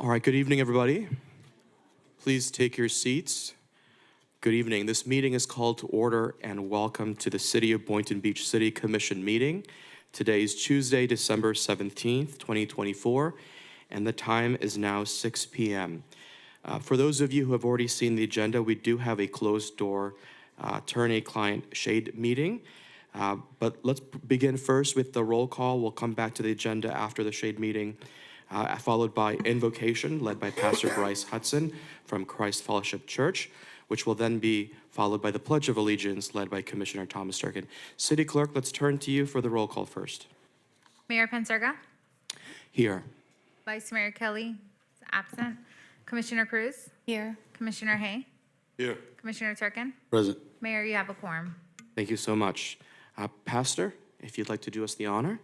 All right, good evening, everybody. Please take your seats. Good evening. This meeting is called to order, and welcome to the City of Boynton Beach City Commission meeting. Today is Tuesday, December 17th, 2024, and the time is now 6 p.m. For those of you who have already seen the agenda, we do have a closed-door attorney-client shade meeting. But let's begin first with the roll call. We'll come back to the agenda after the shade meeting, followed by invocation led by Pastor Bryce Hudson from Christ Fellowship Church, which will then be followed by the Pledge of Allegiance led by Commissioner Thomas Turkin. City Clerk, let's turn to you for the roll call first. Mayor Penserga? Here. Vice Mayor Kelly is absent. Commissioner Cruz? Here. Commissioner Hay? Here. Commissioner Turkin? Present. Mayor, you have a quorum. Thank you so much. Pastor, if you'd like to do us the honor.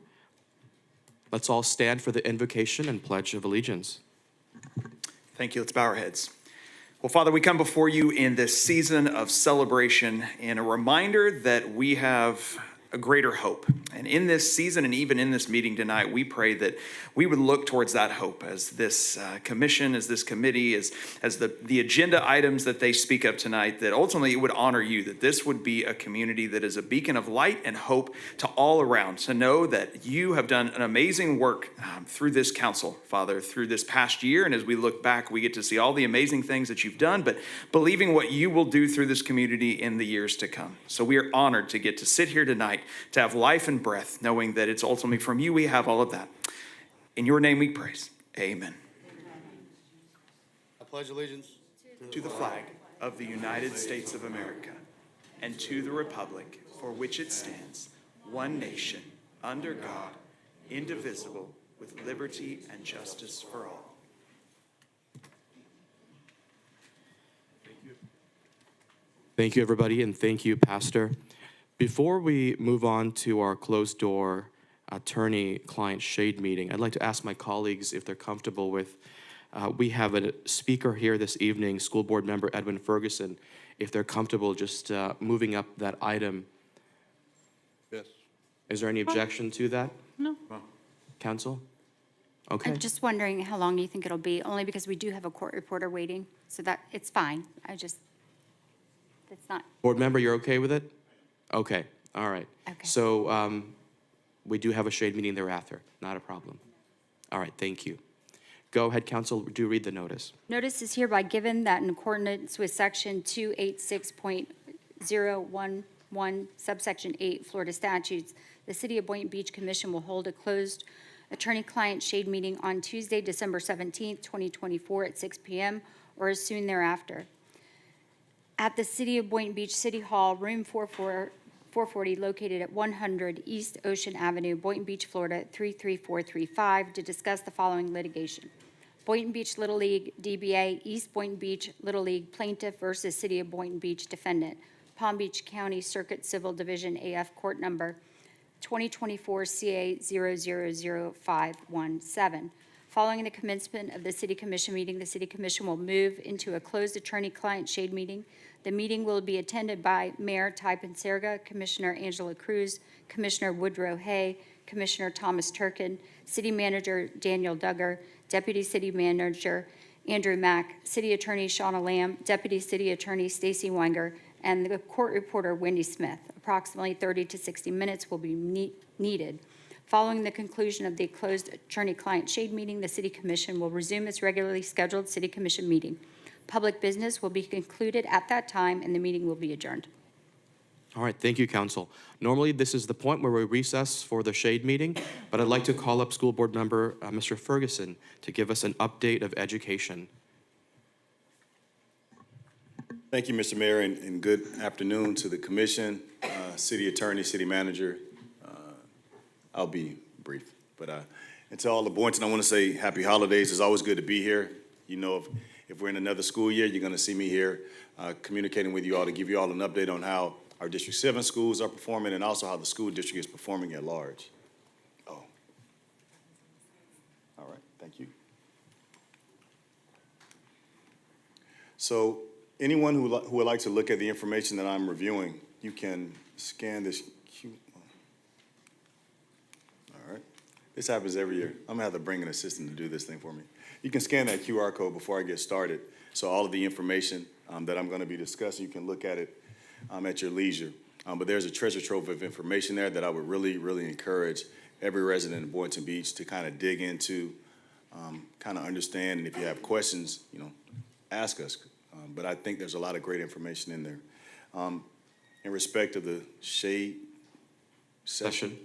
Let's all stand for the invocation and Pledge of Allegiance. Thank you. Let's bow our heads. Well, Father, we come before you in this season of celebration and a reminder that we have a greater hope. And in this season and even in this meeting tonight, we pray that we would look towards that hope as this commission, as this committee, as the agenda items that they speak of tonight, that ultimately it would honor you, that this would be a community that is a beacon of light and hope to all around, to know that you have done an amazing work through this council, Father, through this past year. And as we look back, we get to see all the amazing things that you've done, but believing what you will do through this community in the years to come. So we are honored to get to sit here tonight, to have life and breath, knowing that it's ultimately from you we have all of that. In your name we praise. Amen. I pledge allegiance To the flag of the United States of America and to the republic for which it stands, one nation, under God, indivisible, with liberty and justice for all. Thank you, everybody, and thank you, Pastor. Before we move on to our closed-door attorney-client shade meeting, I'd like to ask my colleagues if they're comfortable with, we have a speaker here this evening, School Board Member Edwin Ferguson, if they're comfortable just moving up that item. Yes. Is there any objection to that? No. Council? Okay. I'm just wondering how long you think it'll be, only because we do have a court reporter waiting, so that, it's fine. It's not, Board member, you're okay with it? Okay, all right. Okay. So we do have a shade meeting thereafter, not a problem. All right, thank you. Go ahead, council, do read the notice. notice is hereby given that in accordance with section 286.011 subsection 8 Florida statutes, the City of Boynton Beach Commission will hold a closed attorney-client shade meeting on Tuesday, December 17th, 2024 at 6 p.m. or as soon thereafter, at the City of Boynton Beach City Hall, room 440, located at 100 East Ocean Avenue, Boynton Beach, Florida, 33435, to discuss the following litigation. Boynton Beach Little League, DBA, East Boynton Beach Little League plaintiff versus City of Boynton Beach defendant, Palm Beach County Circuit Civil Division AF Court Number 2024 CA 000517. Following the commencement of the City Commission meeting, the City Commission will move into a closed attorney-client shade meeting. The meeting will be attended by Mayor Ty Penserga, Commissioner Angela Cruz, Commissioner Woodrow Hay, Commissioner Thomas Turkin, City Manager Daniel Duggar, Deputy City Manager Andrew Mack, City Attorney Shauna Lamb, Deputy City Attorney Stacy Wenger, and the court reporter Wendy Smith. Approximately 30 to 60 minutes will be needed. Following the conclusion of the closed attorney-client shade meeting, the City Commission will resume its regularly scheduled City Commission meeting. Public business will be concluded at that time, and the meeting will be adjourned. All right, thank you, council. Normally, this is the point where we recess for the shade meeting, but I'd like to call up School Board Member Mr. Ferguson to give us an update of education. Thank you, Mr. Mayor, and good afternoon to the commission, city attorney, city manager. I'll be brief, but and to all the Boynton, I want to say happy holidays. It's always good to be here. You know, if we're in another school year, you're going to see me here communicating with you all to give you all an update on how our District 7 schools are performing and also how the school district is performing at large. Oh. All right, thank you. So anyone who would like to look at the information that I'm reviewing, you can scan this This happens every year. I'm gonna have to bring an assistant to do this thing for me. You can scan that QR code before I get started, so all of the information that I'm gonna be discussing, you can look at it at your leisure. But there's a treasure trove of information there that I would really, really encourage every resident in Boynton Beach to kind of dig into, kind of understand, and if you have questions, ask us. But I think there's a lot of great information in there. In respect of the shade session,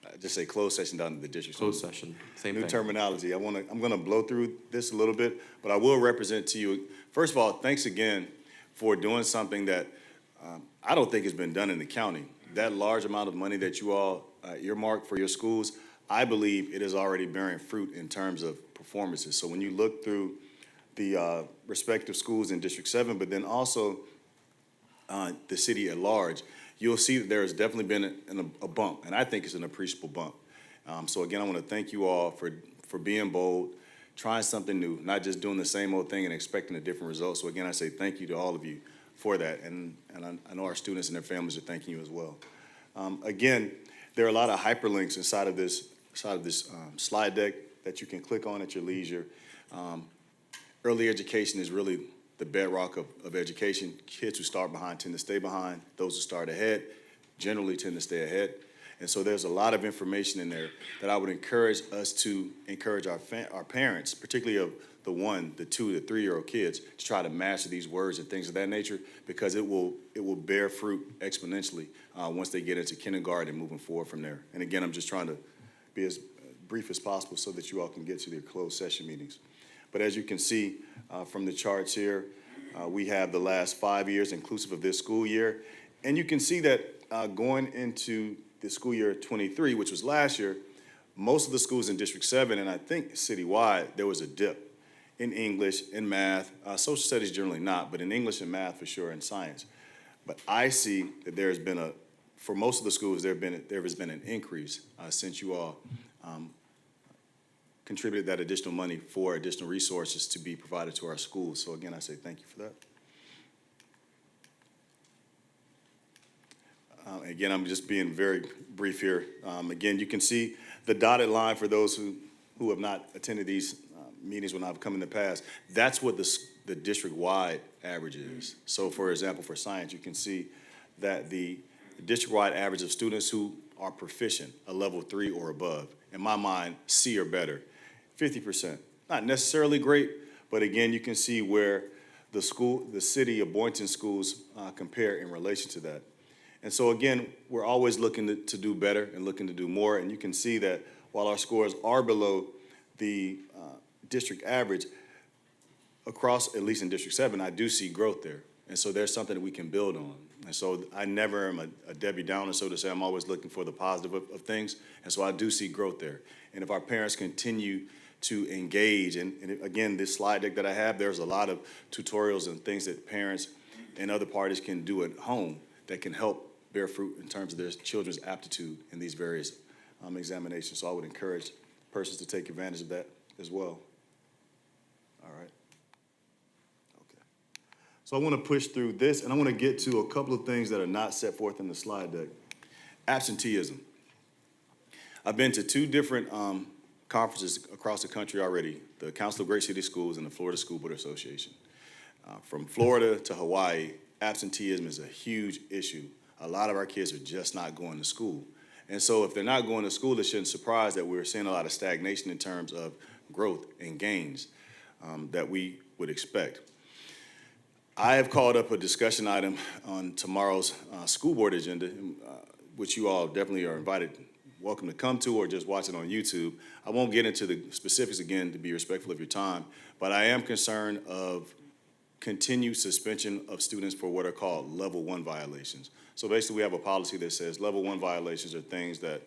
I just say closed session down to the district. Closed session, same New thing. terminology. I'm gonna blow through this a little bit, but I will represent to you. First of all, thanks again for doing something that I don't think has been done in the county. That large amount of money that you all earmarked for your schools, I believe it is already bearing fruit in terms of performances. So when you look through the respective schools in District 7, but then also the city at large, you'll see that there has definitely been a bump, and I think it's an appreciable bump. So again, I want to thank you all for being bold, trying something new, not just doing the same old thing and expecting a different result. So again, I say thank you to all of you for that, and I know our students and their families are thanking you as well. Again, there are a lot of hyperlinks inside of this slide deck that you can click on at your leisure. Early education is really the bedrock of education. Kids who start behind tend to stay behind. Those who start ahead generally tend to stay ahead. And so there's a lot of information in there that I would encourage us to encourage our parents, particularly of the 1, the 2, the 3-year-old kids, to try to master these words and things of that nature, because it will bear fruit exponentially once they get into kindergarten and moving forward from there. And again, I'm just trying to be as brief as possible so that you all can get to their closed session meetings. But as you can see from the charts here, we have the last 5 years inclusive of this school year. And you can see that going into the school year 23, which was last year, most of the schools in District 7, and I think citywide, there was a dip in English, in math, social studies generally not, but in English and math for sure, and science. But I see that there has been for most of the schools, there has been an increase since you all contributed that additional money for additional resources to be provided to our schools. So again, I say thank you for that. Again, I'm just being very brief here. Again, you can see the dotted line for those who have not attended these meetings when I've come in the past. That's what the district-wide average is. So for example, for science, you can see that the district-wide average of students who are proficient, a level 3 or above, in my mind, C or better, 50%. Not necessarily great, but again, you can see where the city of Boynton schools compare in relation to that. And so again, we're always looking to do better and looking to do more. And you can see that while our scores are below the district average, across, at least in District 7, I do see growth there. And so there's something that we can build on. And so I never am a Debbie Downer, so to say. I'm always looking for the positive of things. And so I do see growth there. And if our parents continue to engage, and again, this slide deck that I have, there's a lot of tutorials and things that parents and other parties can do at home that can help bear fruit in terms of their children's aptitude in these various examinations. So I would encourage persons to take advantage of that as well. All right. Okay. So I want to push through this, and I want to get to a couple of things that are not set forth in the slide deck. Absenteeism. I've been to 2 different conferences across the country already, the Council of Great City Schools and the Florida School Board Association. From Florida to Hawaii, absenteeism is a huge issue. A lot of our kids are just not going to school. And so if they're not going to school, it shouldn't surprise that we're seeing a lot of stagnation in terms of growth and gains that we would expect. I have called up a discussion item on tomorrow's school board agenda, which you all definitely are welcome to come to or just watch it on YouTube. I won't get into the specifics again to be respectful of your time, but I am concerned of continued suspension of students for what are called level 1 violations. So basically we have a policy that says level 1 violations are things that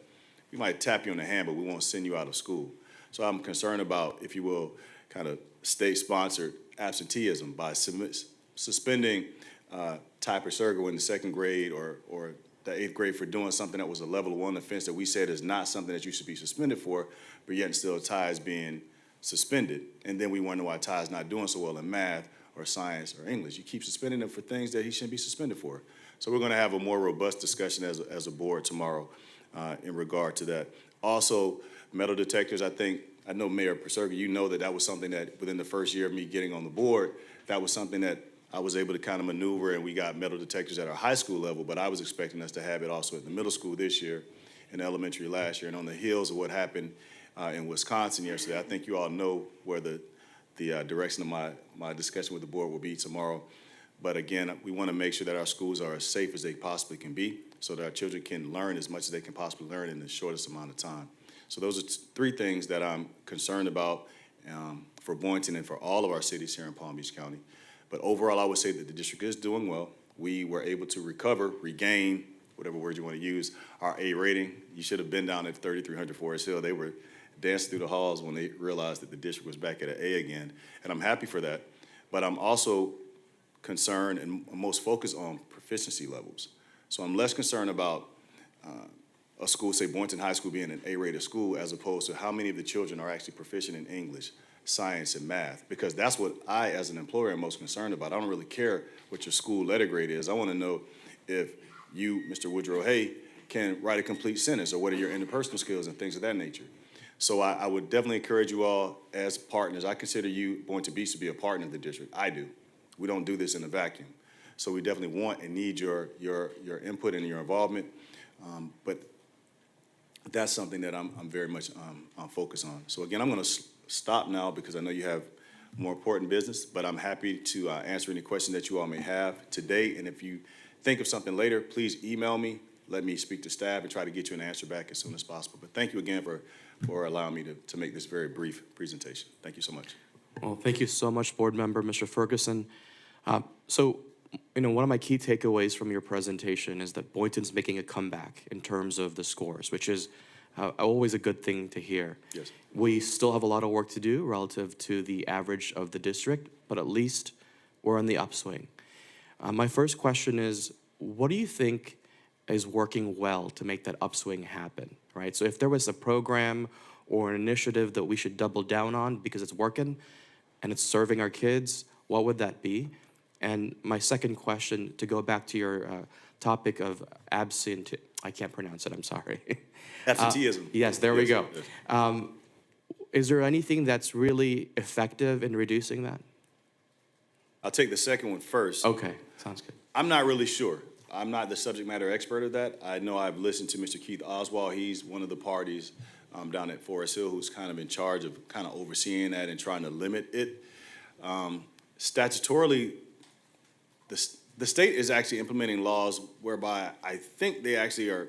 we might tap you on the hand, but we won't send you out of school. So I'm concerned about, if you will, kind of state-sponsored absenteeism by suspending Typer Sergo in the 2nd grade or the 8th grade for doing something that was a level 1 offense that we said is not something that you should be suspended for, but yet and still Ty is being suspended. And then we wonder why Ty is not doing so well in math or science or English. You keep suspending him for things that he shouldn't be suspended for. So we're going to have a more robust discussion as a board tomorrow in regard to that. Also, Metal detectors, I know Mayor Perserga, you know that was something that within the first year of me getting on the board, that was something that I was able to kind of maneuver, and we got metal detectors at our high school level, but I was expecting us to have it also at the middle school this year and elementary last year. And on the heels of what happened in Wisconsin yesterday, I think you all know where the direction of my discussion with the board will be tomorrow. But again, we want to make sure that our schools are as safe as they possibly can be so that our children can learn as much as they can possibly learn in the shortest amount of time. So those are three things that I'm concerned about for Boynton and for all of our cities here in Palm Beach County. But overall, I would say that the district is doing well. We were able to regain, whatever word you want to use, our A rating. You should have been down at 3300 Forest Hill. They were dancing through the halls when they realized that the district was back at an A again. And I'm happy for that. But I'm also concerned and most focused on proficiency levels. So I'm less concerned about a school, say Boynton High School, being an A-rated school, as opposed to how many of the children are actually proficient in English, science, and math, because that's what I, as an employer, am most concerned about. I don't really care what your school letter grade is. I want to know if you, Mr. Woodrow Hay, can write a complete sentence, or what are your interpersonal skills and things of that nature. So I would definitely encourage you all as partners. I consider you, Boynton Beach, to be a partner of the district. I do. We don't do this in a vacuum. So we definitely want and need your input and your involvement. But that's something that I'm very much focused on. So again, I'm going to stop now because I know you have more important business, but I'm happy to answer any questions that you all may have today. And if you think of something later, please email me. Let me speak to staff and try to get you an answer back as soon as possible. But thank you again for allowing me to make this very brief presentation. Thank you so much. Well, thank you so much, Board Member Mr. Ferguson. One of my key takeaways from your presentation is that Boynton's making a comeback in terms of the scores, which is always a good thing to hear. Yes. We still have a lot of work to do relative to the average of the district, but at least we're on the upswing. My first question is, what do you think is working well to make that upswing happen, right? So if there was a program or an initiative that we should double down on because it's working and it's serving our kids, what would that be? And my second question, to go back to your topic of I can't pronounce it, I'm sorry. Absenteeism. Yes, there we go. Yes. Is there anything that's really effective in reducing that? I'll take the second one first. Okay, sounds good. I'm not really sure. I'm not the subject matter expert of that. I know I've listened to Mr. Keith Oswald. He's one of the parties down at Forest Hill who's kind of in charge of kind of overseeing that and trying to limit it. Statutorily, the state is actually implementing laws whereby I think they actually are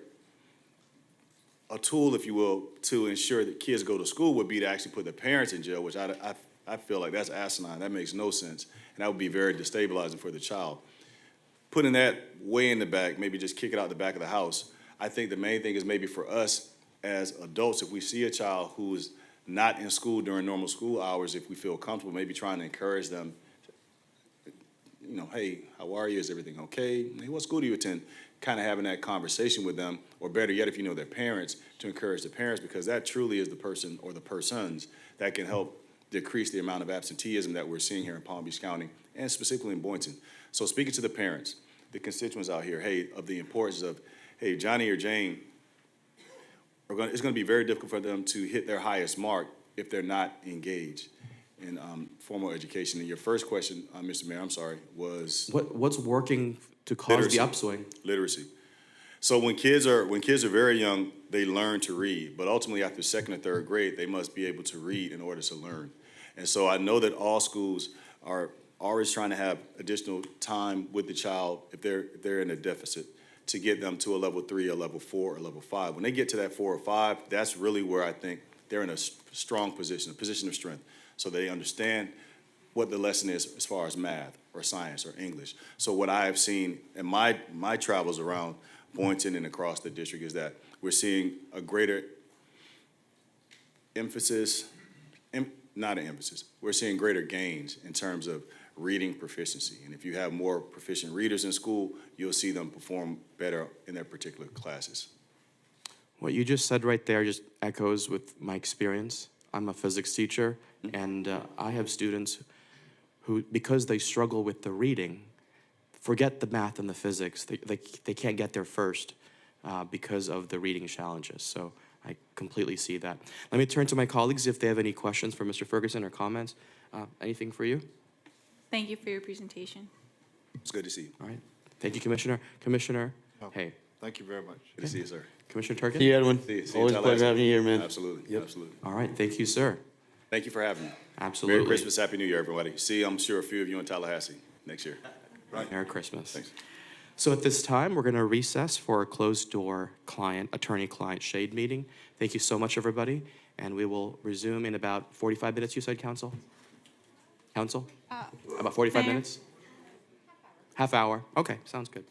a tool, if you will, to ensure that kids go to school would be to actually put the parents in jail, which I feel like that's asinine. That makes no sense. And that would be very destabilizing for the child. Putting that way in the back, maybe just kick it out the back of the house. I think the main thing is maybe for us as adults, if we see a child who is not in school during normal school hours, if we feel comfortable, maybe trying to encourage them, hey, how are you? Is everything okay? Hey, what school do you attend? Kind of having that conversation with them, or better yet, if you know their parents, to encourage the parents, because that truly is the person or the persons that can help decrease the amount of absenteeism that we're seeing here in Palm Beach County, and specifically in Boynton. So speaking to the parents, the constituents out here, of the importance of, Johnny or Jane, it's going to be very difficult for them to hit their highest mark if they're not engaged in formal education. And your first question, Mr. Mayor, I'm sorry, was What's working to cause literacy. the upswing? Literacy. So when kids are very young, they learn to read, but ultimately after second or third grade, they must be able to read in order to learn. And so I know that all schools are always trying to have additional time with the child if they're in a deficit to get them to a level 3, a level 4, or level 5. When they get to that 4 or 5, that's really where I think they're in a strong position, a position of strength, so they understand what the lesson is as far as math or science or English. So what I have seen in my travels around Boynton and across the district is that we're seeing a greater we're seeing greater gains in terms of reading proficiency. And if you have more proficient readers in school, you'll see them perform better in their particular classes. What you just said right there just echoes with my experience. I'm a physics teacher, and I have students who, because they struggle with the reading, forget the math and the physics. They can't get there first because of the reading challenges. So I completely see that. Let me turn to my colleagues if they have any questions for Mr. Ferguson or comments. Anything for you? Thank you for your presentation. It's good to see you. All right. Thank you, Commissioner. Commissioner, Oh, hey, Thank you very much. Good to see you, sir. Commissioner Turkett? See you, Edwin. See you Always in a pleasure Tallahassee. having you here, man. Absolutely, absolutely. All right, thank you, sir. Thank you for having me. Absolutely. Merry Christmas, Happy New Year, everybody. See, I'm sure a few of you in Tallahassee next year. Merry Christmas. Thanks. So at this time, we're going to recess for a closed-door attorney-client shade meeting. Thank you so much, everybody, and we will resume in about 45 minutes, you said, Council? Council? About 45 Mayor. minutes? Half hour? Okay, sounds good.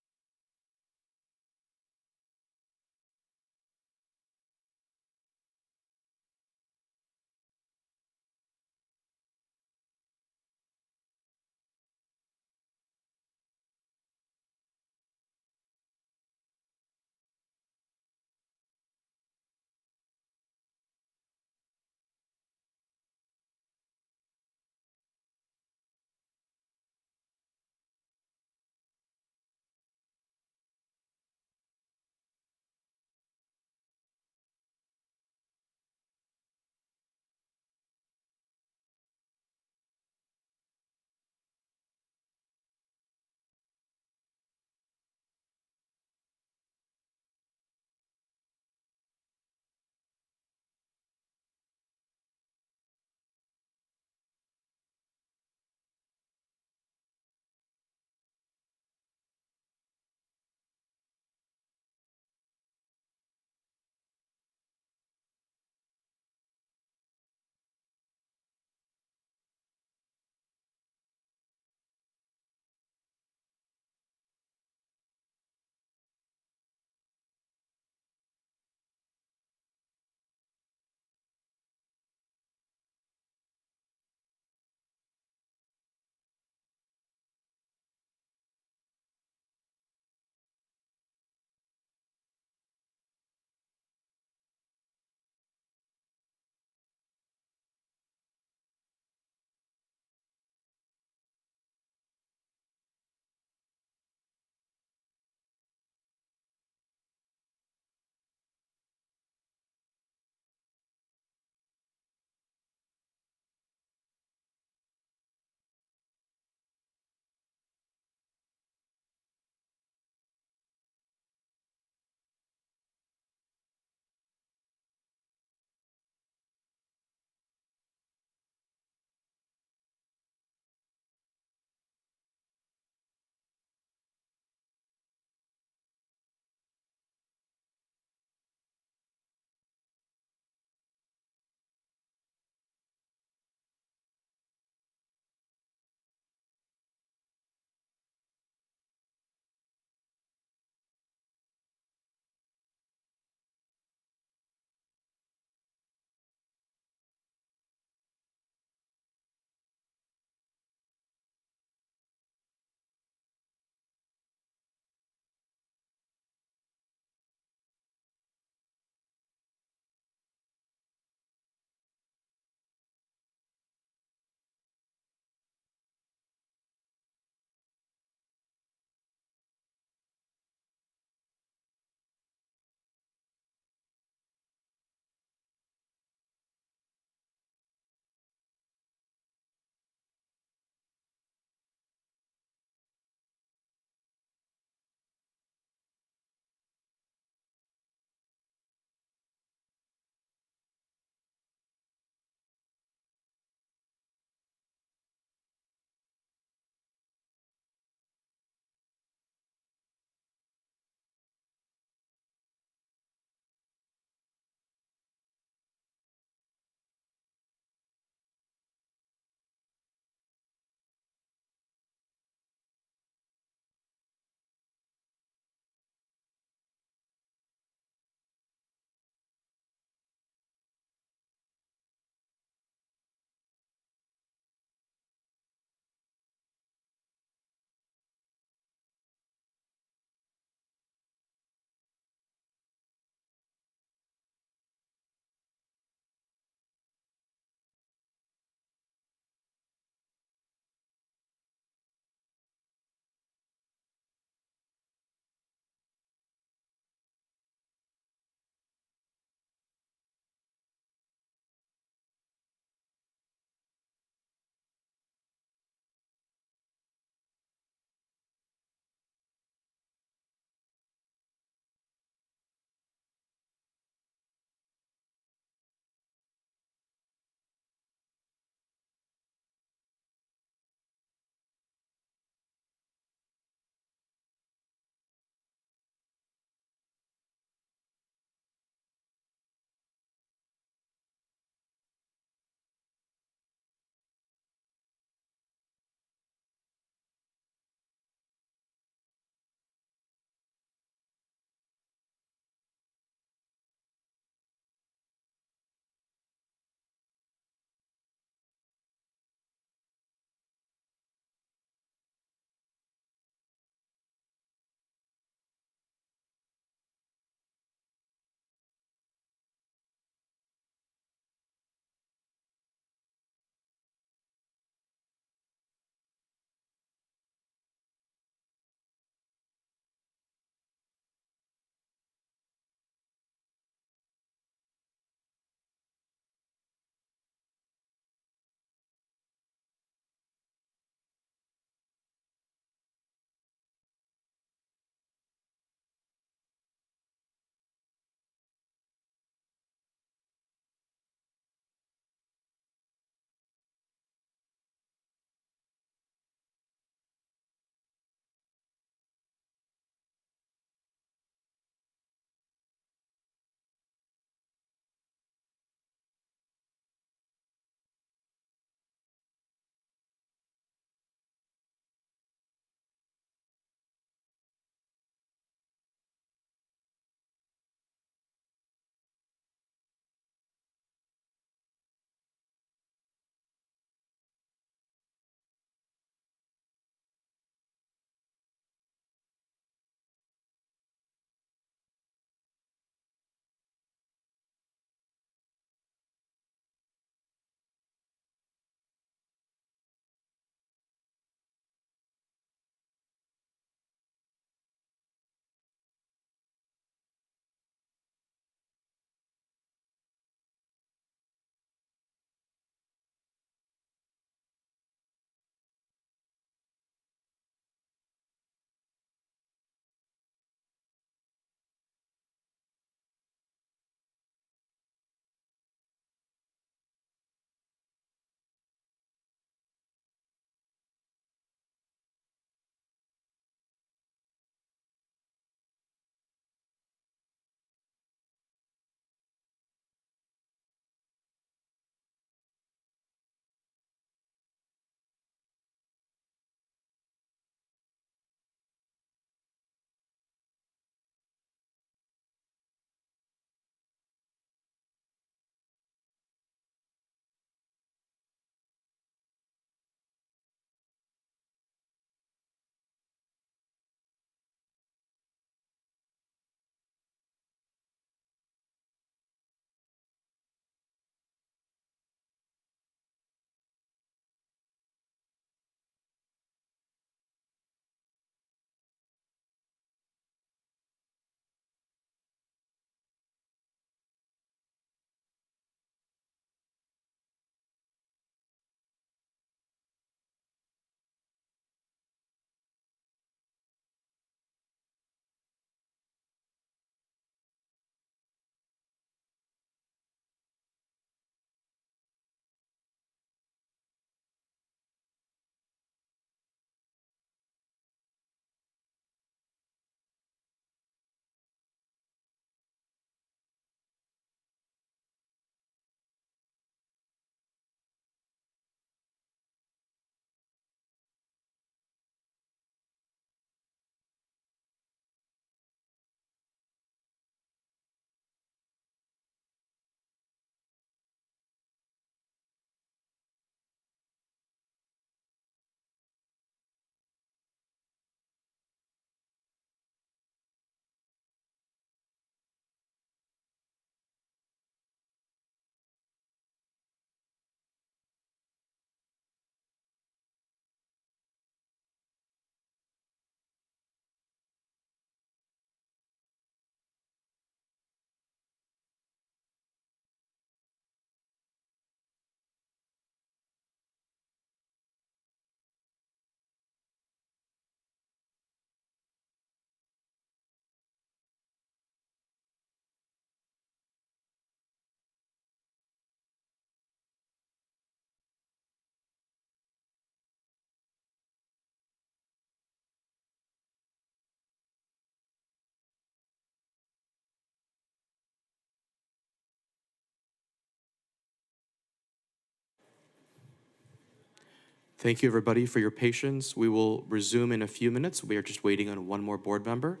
Thank you, everybody, for your patience. We will resume in a few minutes. We are just waiting on one more board member.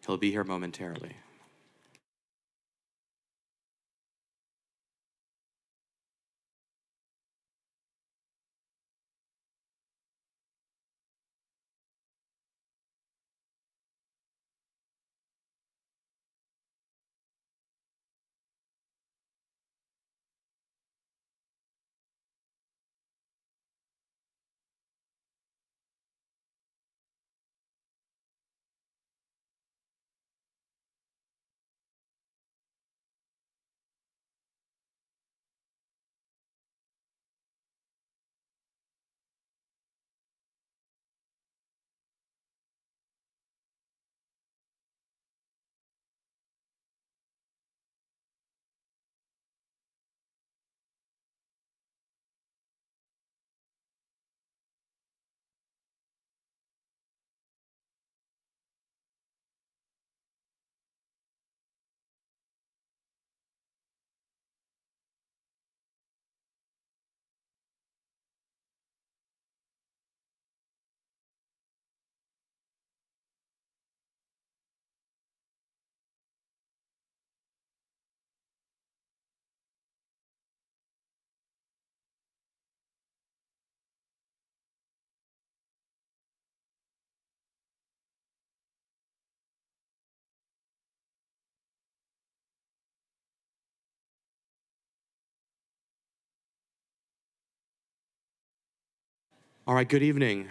He'll be here momentarily. All right, good evening.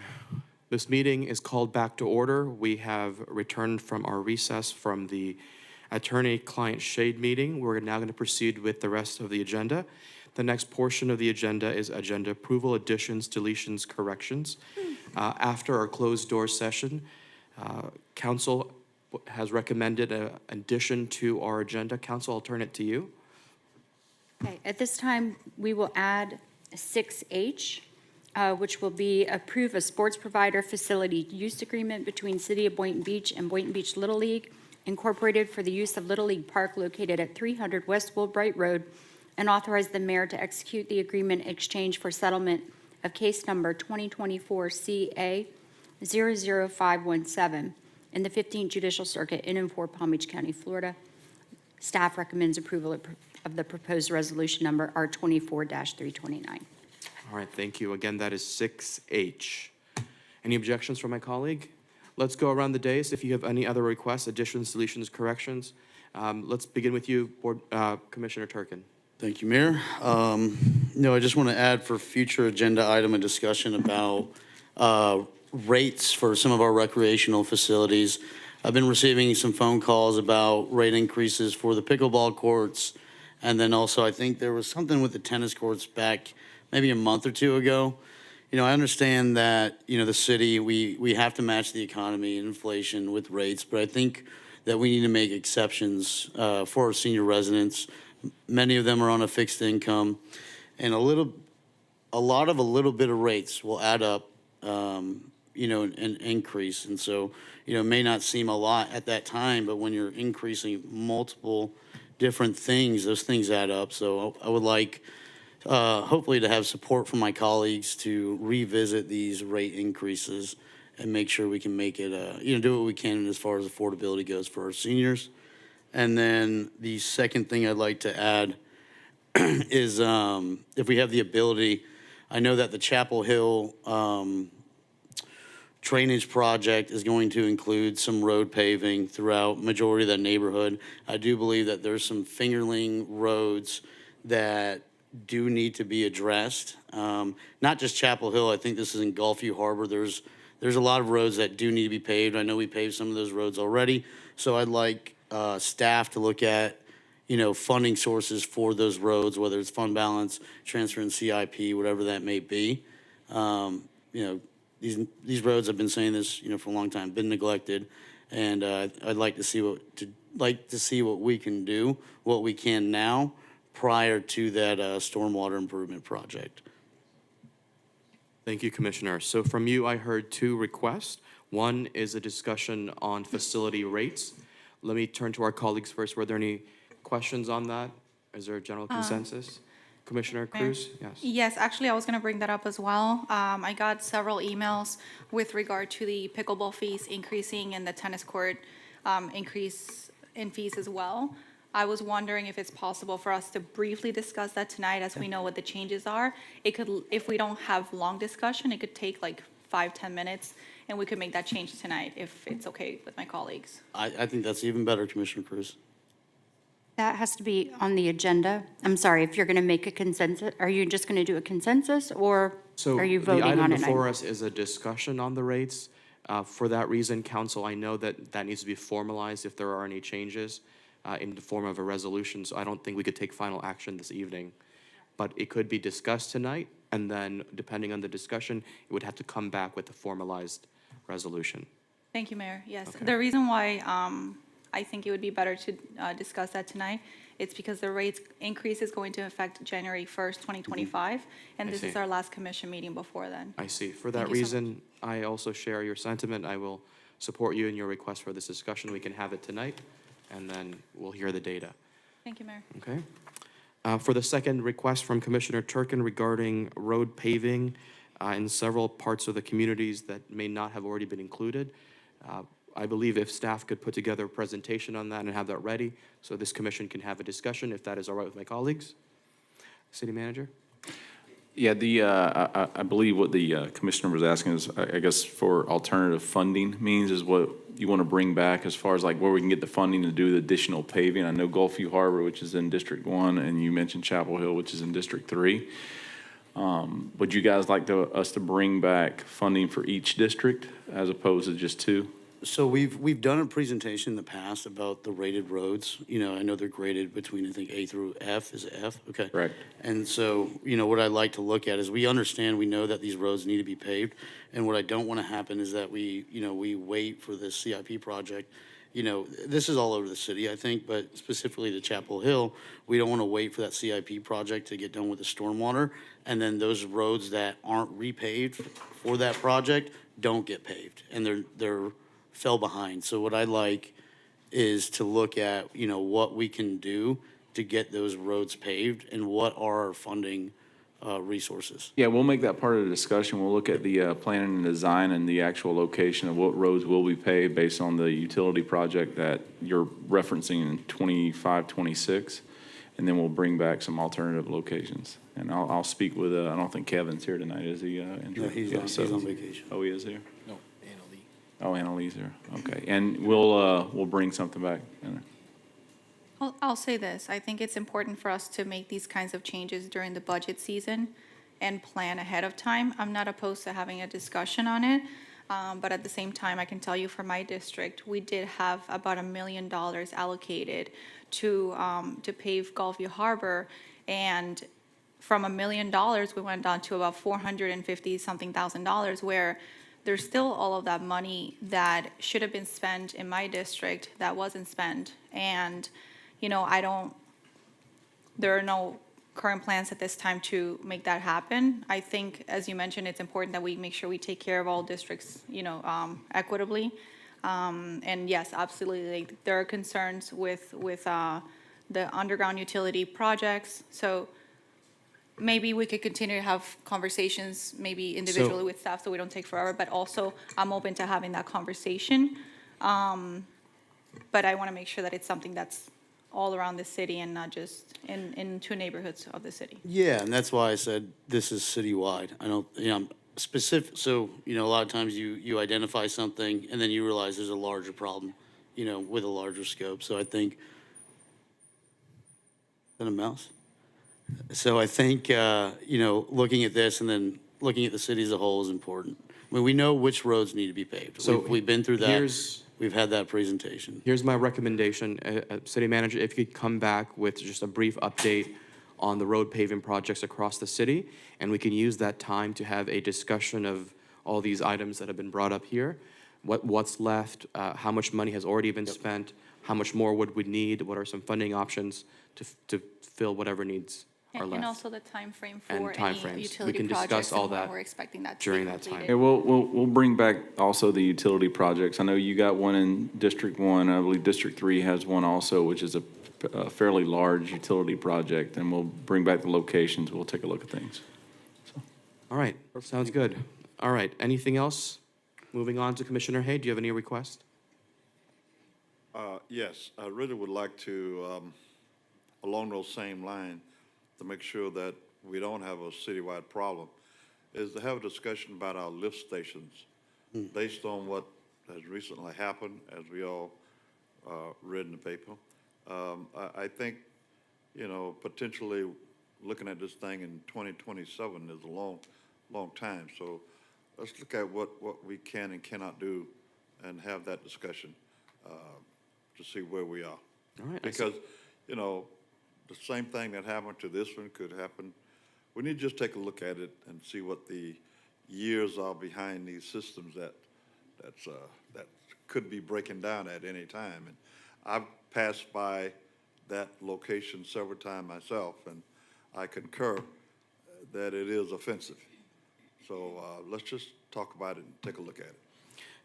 This meeting is called back to order. We have returned from our recess from the attorney-client shade meeting. We're now going to proceed with the rest of the agenda. The next portion of the agenda is agenda approval, additions, deletions, corrections. After our closed-door session, council has recommended an addition to our agenda. Council, I'll turn it to you. Okay, at this time, we will add 6H, which will be approve a sports provider facility use agreement between City of Boynton Beach and Boynton Beach Little League Incorporated for the use of Little League Park located at 300 West Woolbright Road, and authorize the mayor to execute the agreement in exchange for settlement of case number 2024 CA 00517 in the 15th Judicial Circuit in and for Palm Beach County, Florida. Staff recommends approval of the proposed resolution number R24-329. All right, thank you. Again, that is 6H. Any objections from my colleague? Let's go around the dais. If you have any other requests, additions, deletions, corrections, let's begin with you, Commissioner Turkin. Thank you, Mayor. No, I just want to add for future agenda item a discussion about rates for some of our recreational facilities. I've been receiving some phone calls about rate increases for the pickleball courts, and then also I think there was something with the tennis courts back maybe a month or two ago. You know, I understand that, you know, the city, we have to match the economy and inflation with rates, but I think that we need to make exceptions for our senior residents. Many of them are on a fixed income, and a little bit of rates will add up, you know, and increase. And so, you know, it may not seem a lot at that time, but when you're increasing multiple different things, those things add up. So I would like, hopefully, to have support from my colleagues to revisit these rate increases and make sure we can make it, you know, do what we can as far as affordability goes for our seniors. And then the second thing I'd like to add is if we have the ability, I know that the Chapel Hill drainage project is going to include some road paving throughout majority of that neighborhood. I do believe that there's some fingerling roads that do need to be addressed. Not just Chapel Hill, I think this is in Gulfview Harbor. There's a lot of roads that do need to be paved. I know we paved some of those roads already. So I'd like staff to look at, you know, funding sources for those roads, whether it's fund balance, transfer in CIP, whatever that may be. You know, these roads, I've been saying this, you know, for a long time, been neglected, and I'd like to see what we can do, what we can now, prior to that stormwater improvement project. Thank you, Commissioner. So from you, I heard two requests. One is a discussion on facility rates. Let me turn to our colleagues first. Were there any questions on that? Is there a general consensus? Commissioner Mayor? Cruz? Yes. Yes, actually, I was going to bring that up as well. I got several emails with regard to the pickleball fees increasing and the tennis court increase in fees as well. I was wondering if it's possible for us to briefly discuss that tonight as we know what the changes are. It could, if we don't have long discussion, it could take like 5-10 minutes, and we could make that change tonight if it's okay with my colleagues. I think that's even better, Commissioner Cruz. That has to be on the agenda. I'm sorry, if you're going to make a consensus, are you just going to do a consensus, or So are you the voting item on it? before us is a discussion on the rates. For that reason, council, I know that that needs to be formalized if there are any changes in the form of a resolution. So I don't think we could take final action this evening. But it could be discussed tonight, and then depending on the discussion, it would have to come back with a formalized resolution. Thank you, Mayor. Yes, Okay. the reason why I think it would be better to discuss that tonight, it's because the rates increase is going to affect January 1st, 2025, and I this is see. our last commission meeting before then. I see. For that Thank you so reason, I also share your sentiment. I will support you in your request for this discussion. We can have it tonight, and then we'll hear the data. Thank you, Mayor. Okay. For the second request from Commissioner Turkin regarding road paving in several parts of the communities that may not have already been included, I believe if staff could put together a presentation on that and have that ready, so this commission can have a discussion, if that is all right with my colleagues. City Manager? Yeah, I believe what the commissioner was asking is, I guess, for alternative funding means is what you want to bring back as far as like where we can get the funding to do the additional paving. I know Gulfview Harbor, which is in District 1, and you mentioned Chapel Hill, which is in District 3. Would you guys like us to bring back funding for each district as opposed to just two? So we've done a presentation in the past about the rated roads. You know, I know they're graded between, I think, A through F. Is it F? Okay. Right. And so, you know, what I'd like to look at is we understand, we know that these roads need to be paved. And what I don't want to happen is that we wait for this CIP project. You know, this is all over the city, I think, but specifically to Chapel Hill, we don't want to wait for that CIP project to get done with the stormwater. And then those roads that aren't repaved for that project don't get paved. And they're fell behind. So what I'd like is to look at, you know, what we can do to get those roads paved and what are our funding resources. Yeah, we'll make that part of the discussion. We'll look at the planning and design and the actual location of what roads will be paved based on the utility project that you're referencing in 25, 26. And then we'll bring back some alternative locations. And I'll speak with, I don't think Kevin's here tonight, is he? No, he's on vacation. Oh, he is here? Oh, Annalise here, okay. And we'll bring something back. I'll say this, I think it's important for us to make these kinds of changes during the budget season and plan ahead of time. I'm not opposed to having a discussion on it, but at the same time, I can tell you for my district, we did have about $1 million allocated to pave Gulfview Harbor, and from $1 million, we went down to about $450-something thousand, where there's still all of that money that should have been spent in my district that wasn't spent. And, you know, there are no current plans at this time to make that happen. I think, as you mentioned, it's important that we make sure we take care of all districts, you know, equitably. And yes, absolutely, there are concerns with the underground utility projects. So maybe we could continue to have conversations, maybe individually with staff, so we don't take forever, but also I'm open to having that conversation. But I want to make sure that it's something that's all around the city and not just in two neighborhoods of the city. Yeah, and that's why I said this is citywide. I don't, you know, I'm specific, so, you know, a lot of times you identify something and then you realize there's a larger problem, you know, with a larger scope. So I think, is that a mouse? So I think, you know, looking at this and then looking at the city as a whole is important. I mean, we know which roads need to be paved. So We've been through that. here's- We've had that presentation. Here's my recommendation, City Manager, if you could come back with just a brief update on the road paving projects across the city, and we can use that time to have a discussion of all these items that have been brought up here. What's left, how much money has already been spent, how much more would we need, what are some funding options to fill whatever needs are And left also the timeframe And for timeframes. any We utility can discuss projects all and when that we're expecting that to be during that time. completed. Yeah, we'll bring back also the utility projects. I know you got one in District 1, I believe District 3 has one also, which is a a fairly large utility project, and we'll bring back the locations. We'll take a look at things. All right, sounds good. All right, anything else? Moving on to Commissioner Hay, do you have any requests? Yes, I really would like to, along those same lines, to make sure that we don't have a citywide problem, is to have a discussion about our lift stations. Based on what has recently happened, as we all read in the paper. I think, potentially looking at this thing in 2027 is a long time. So let's look at what we can and cannot do and have that discussion to see where we are. All right, I see. Because, the same thing that happened to this one could happen. We need to just take a look at it and see what the years are behind these systems that could be breaking down at any time. And I've passed by that location several times myself, and I concur that it is offensive. So let's just talk about it and take a look at it.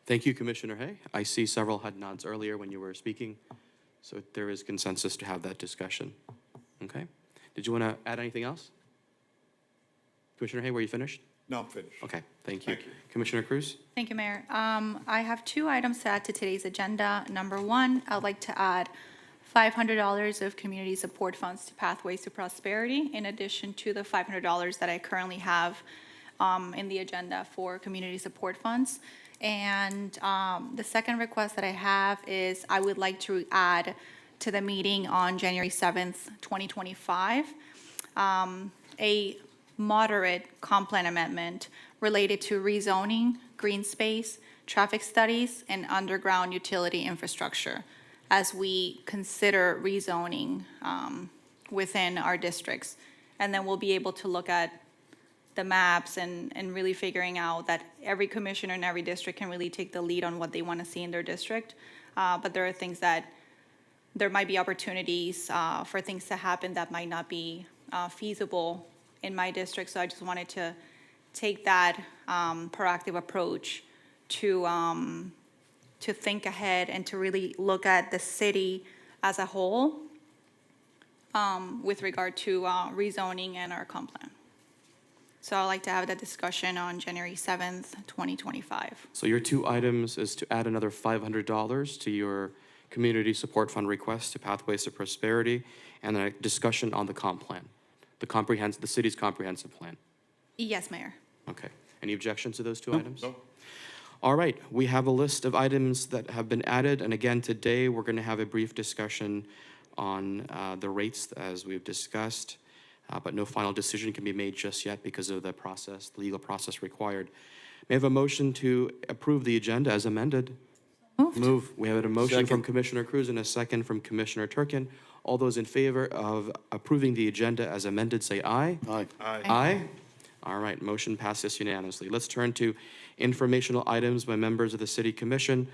Thank you, Commissioner Hay. I see several head nods earlier when you were speaking, so there is consensus to have that discussion. Okay? Did you want to add anything else? Commissioner Hay, were you finished? No, I'm finished. Okay, thank you. Thank you. Commissioner Cruz? Thank you, Mayor. I have 2 items to add to today's agenda. Number 1, I'd like to add $500 of community support funds to Pathways to Prosperity, in addition to the $500 that I currently have in the agenda for community support funds. And the second request that I have is I would like to add to the meeting on January 7th, 2025, a moderate comp plan amendment related to rezoning, green space, traffic studies, and underground utility infrastructure as we consider rezoning within our districts. And then we'll be able to look at the maps and really figuring out that every commissioner in every district can really take the lead on what they want to see in their district. But there are things that, there might be opportunities for things to happen that might not be feasible in my district. So I just wanted to take that proactive approach to think ahead and to really look at the city as a whole with regard to rezoning and our comp plan. So I'd like to have that discussion on January 7th, 2025. So your 2 items is to add another $500 to your community support fund request to Pathways to Prosperity, and a discussion on the comp plan, the city's comprehensive plan. Yes, Mayor. Okay. Any objections to those 2 items? No. All right, we have a list of items that have been added, and again, today, we're going to have a brief discussion on the rates as we've discussed, but no final decision can be made just yet because of the process, the legal process required. May I have a motion to approve the agenda as amended? Move. We have a motion from Commissioner Cruz and a second from Commissioner Turkin. All those in favor of approving the agenda as amended, say aye. Aye. Aye. All right, motion passes unanimously. Let's turn to informational items by members of the City Commission.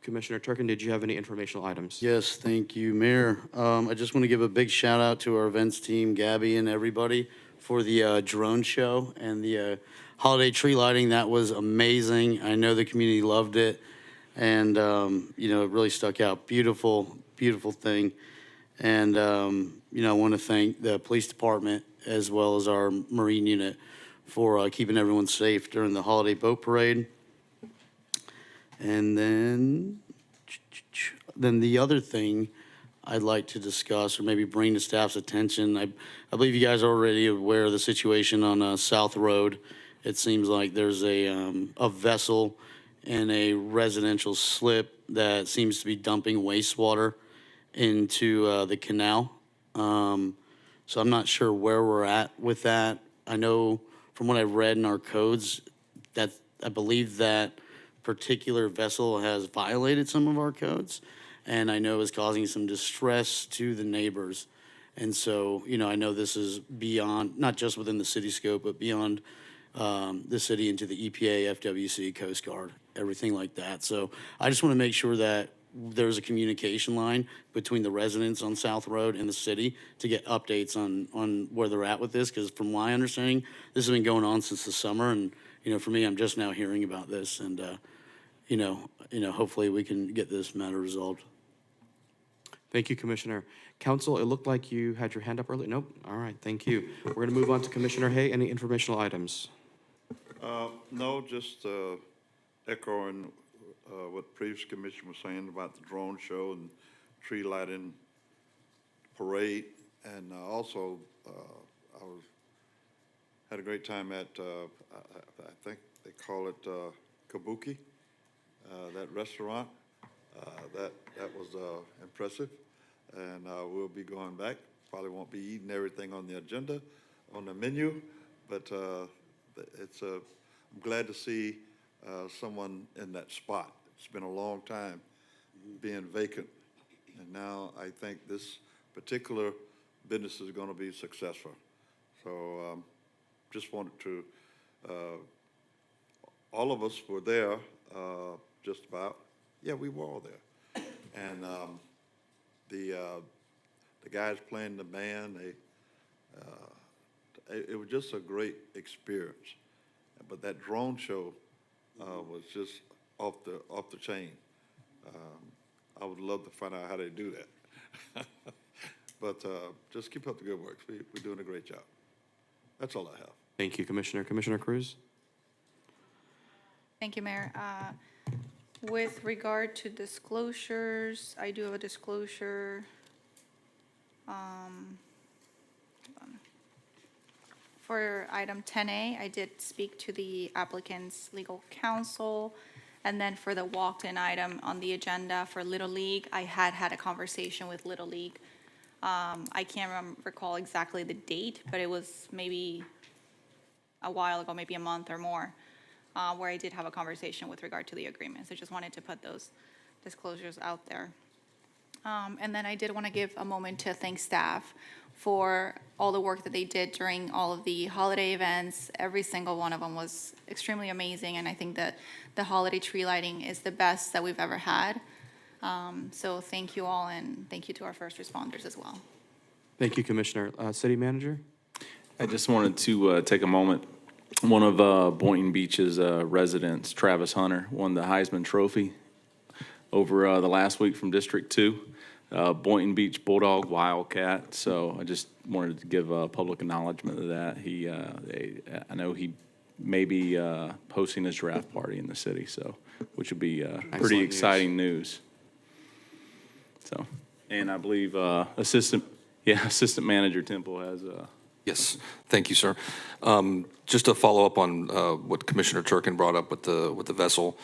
Commissioner Turkin, did you have any informational items? Yes, thank you, Mayor. I just want to give a big shout out to our events team, Gabby and everybody, for the drone show and the holiday tree lighting. That was amazing. I know the community loved it, and it really stuck out. Beautiful, beautiful thing. And I want to thank the police department as well as our Marine unit for keeping everyone safe during the holiday boat parade. And then the other thing I'd like to discuss or maybe bring to staff's attention, I believe you guys are already aware of the situation on South Road. It seems like there's a vessel in a residential slip that seems to be dumping wastewater into the canal. So I'm not sure where we're at with that. I know from what I've read in our codes that I believe that particular vessel has violated some of our codes, and I know is causing some distress to the neighbors. And so, I know this is beyond, not just within the city scope, but beyond the city into the EPA, FWC, Coast Guard, everything like that. So I just want to make sure that there's a communication line between the residents on South Road and the city to get updates on where they're at with this, because from my understanding, this has been going on since the summer, and, for me, I'm just now hearing about this, and, hopefully we can get this matter resolved. Thank you, Commissioner. Council, it looked like you had your hand up earlier. Nope. All right, thank you. We're going to move on to Commissioner Hay. Any informational items? No, just echoing what previous commission was saying about the drone show and tree lighting parade. And also, had a great time at, I think they call it Kabuki, that restaurant. That was impressive. And we'll be going back. Probably won't be eating everything on the agenda, on the menu, but I'm glad to see someone in that spot. It's been a long time being vacant, and now I think this particular business is going to be successful. So just wanted to, all of us were there, just about. Yeah, we were all there. And the guys playing the band, it was just a great experience. But that drone show was just off the chain. I would love to find out how they do that. But just keep up the good work. We're doing a great job. That's all I have. Thank you, Commissioner. Commissioner Cruz? Thank you, Mayor. With regard to disclosures, I do have a disclosure. Hold on. For item 10A, I did speak to the applicant's legal counsel. And then for the walked-in item on the agenda for Little League, I had a conversation with Little League. I can't recall exactly the date, but it was maybe a while ago, maybe a month or more, where I did have a conversation with regard to the agreement. So just wanted to put those disclosures out there. And then I did want to give a moment to thank staff for all the work that they did during all of the holiday events. Every single one of them was extremely amazing, and I think that the holiday tree lighting is the best that we've ever had. So thank you all, and thank you to our first responders as well. Thank you, Commissioner. City Manager? I just wanted to take a moment. One of Boynton Beach's residents, Travis Hunter, won the Heisman Trophy over the last week from District 2. Boynton Beach Bulldog Wildcat. So I just wanted to give public acknowledgement of that. I know he may be hosting his draft party in the city, so which would be pretty news. exciting news. So, and I believe Assistant Manager Temple has Yes, thank you, sir. Just to follow up on what Commissioner Turkin brought up with the vessel,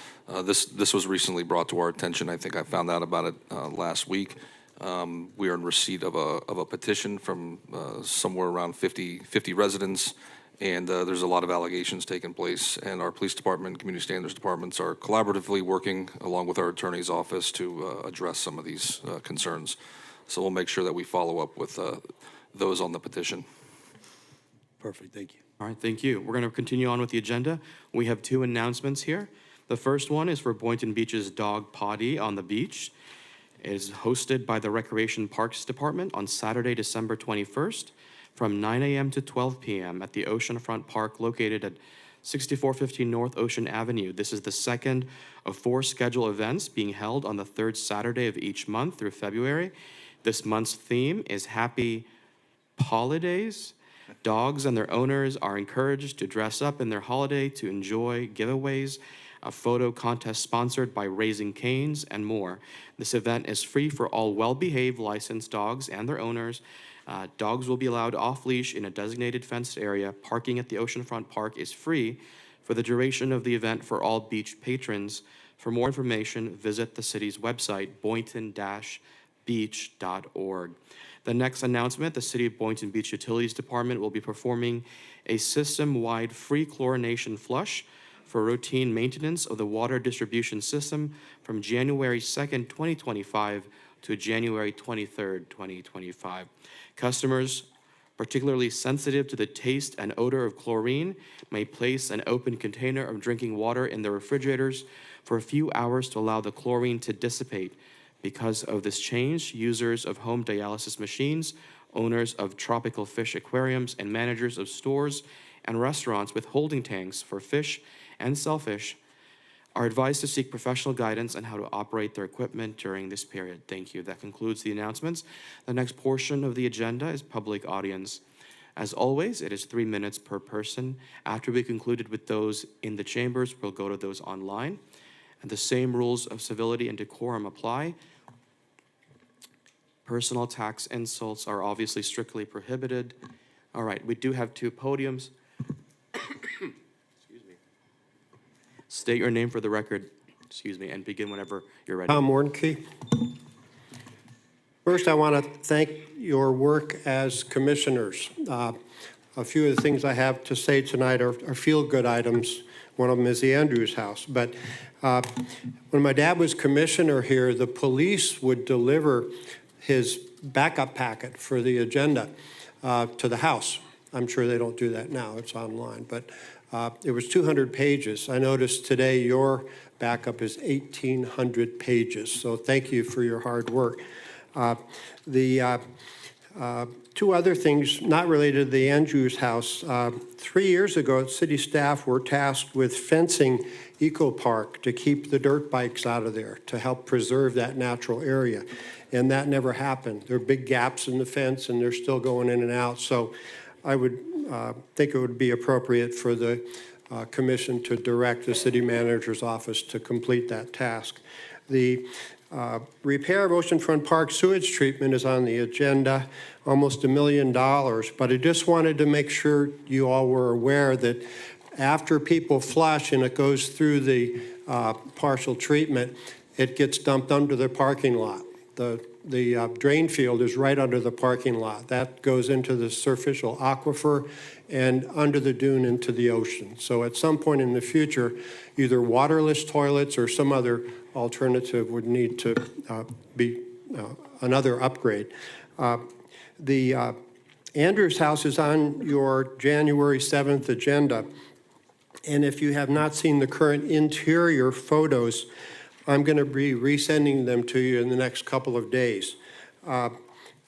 this was recently brought to our attention. I think I found out about it last week. We are in receipt of a petition from somewhere around 50 residents, and there's a lot of allegations taking place. And our police department, community standards departments are collaboratively working along with our attorney's office to address some of these concerns. So we'll make sure that we follow up with those on the petition. Perfect, thank you. All right, thank you. We're going to continue on with the agenda. We have two announcements here. The first one is for Boynton Beach's Dog Potty on the beach. It is hosted by the Recreation Parks Department on Saturday, December 21st from 9 a.m. to 12 p.m. at the Oceanfront Park located at 6415 North Ocean Avenue. This is the second of 4 scheduled events being held on the third Saturday of each month through February. This month's theme is Happy Holidays. Dogs and their owners are encouraged to dress up in their holiday to enjoy giveaways, a photo contest sponsored by Raising Cane's, and more. This event is free for all well-behaved licensed dogs and their owners. Dogs will be allowed off-leash in a designated fenced area. Parking at the Oceanfront Park is free for the duration of the event for all beach patrons. For more information, visit the city's website, boynton-beach.org. The next announcement, the City of Boynton Beach Utilities Department will be performing a system-wide free chlorination flush for routine maintenance of the water distribution system from January 2nd, 2025 to January 23rd, 2025. Customers particularly sensitive to the taste and odor of chlorine may place an open container of drinking water in their refrigerators for a few hours to allow the chlorine to dissipate. Because of this change, users of home dialysis machines, owners of tropical fish aquariums, and managers of stores and restaurants with holding tanks for fish and shellfish are advised to seek professional guidance on how to operate their equipment during this period. Thank you. That concludes the announcements. The next portion of the agenda is public audience. As always, it is 3 minutes per person. After we concluded with those in the chambers, we'll go to those online. And the same rules of civility and decorum apply. Personal attacks, insults are obviously strictly prohibited. All right, we do have 2 podiums. Excuse me. State your name for the record, and begin whenever you're ready. Tom Warnke. First, I want to thank your work as commissioners. A few of the things I have to say tonight are feel-good items. One of them is the Andrews House. But when my dad was commissioner here, the police would deliver his backup packet for the agenda to the House. I'm sure they don't do that now. It's online. But it was 200 pages. I noticed today your backup is 1,800 pages. So thank you for your hard work. The 2 other things not related to the Andrews House. 3 years ago, city staff were tasked with fencing Eco Park to keep the dirt bikes out of there, to help preserve that natural area. And that never happened. There are big gaps in the fence, and they're still going in and out. So I would think it would be appropriate for the commission to direct the city manager's office to complete that task. The repair of Oceanfront Park sewage treatment is on the agenda, almost $1 million. But I just wanted to make sure you all were aware that after people flush and it goes through the partial treatment, it gets dumped under the parking lot. The drain field is right under the parking lot. That goes into the superficial aquifer and under the dune into the ocean. So at some point in the future, either waterless toilets or some other alternative would need to be another upgrade. The Andrews House is on your January 7th agenda. And if you have not seen the current interior photos, I'm going to be resending them to you in the next couple of days.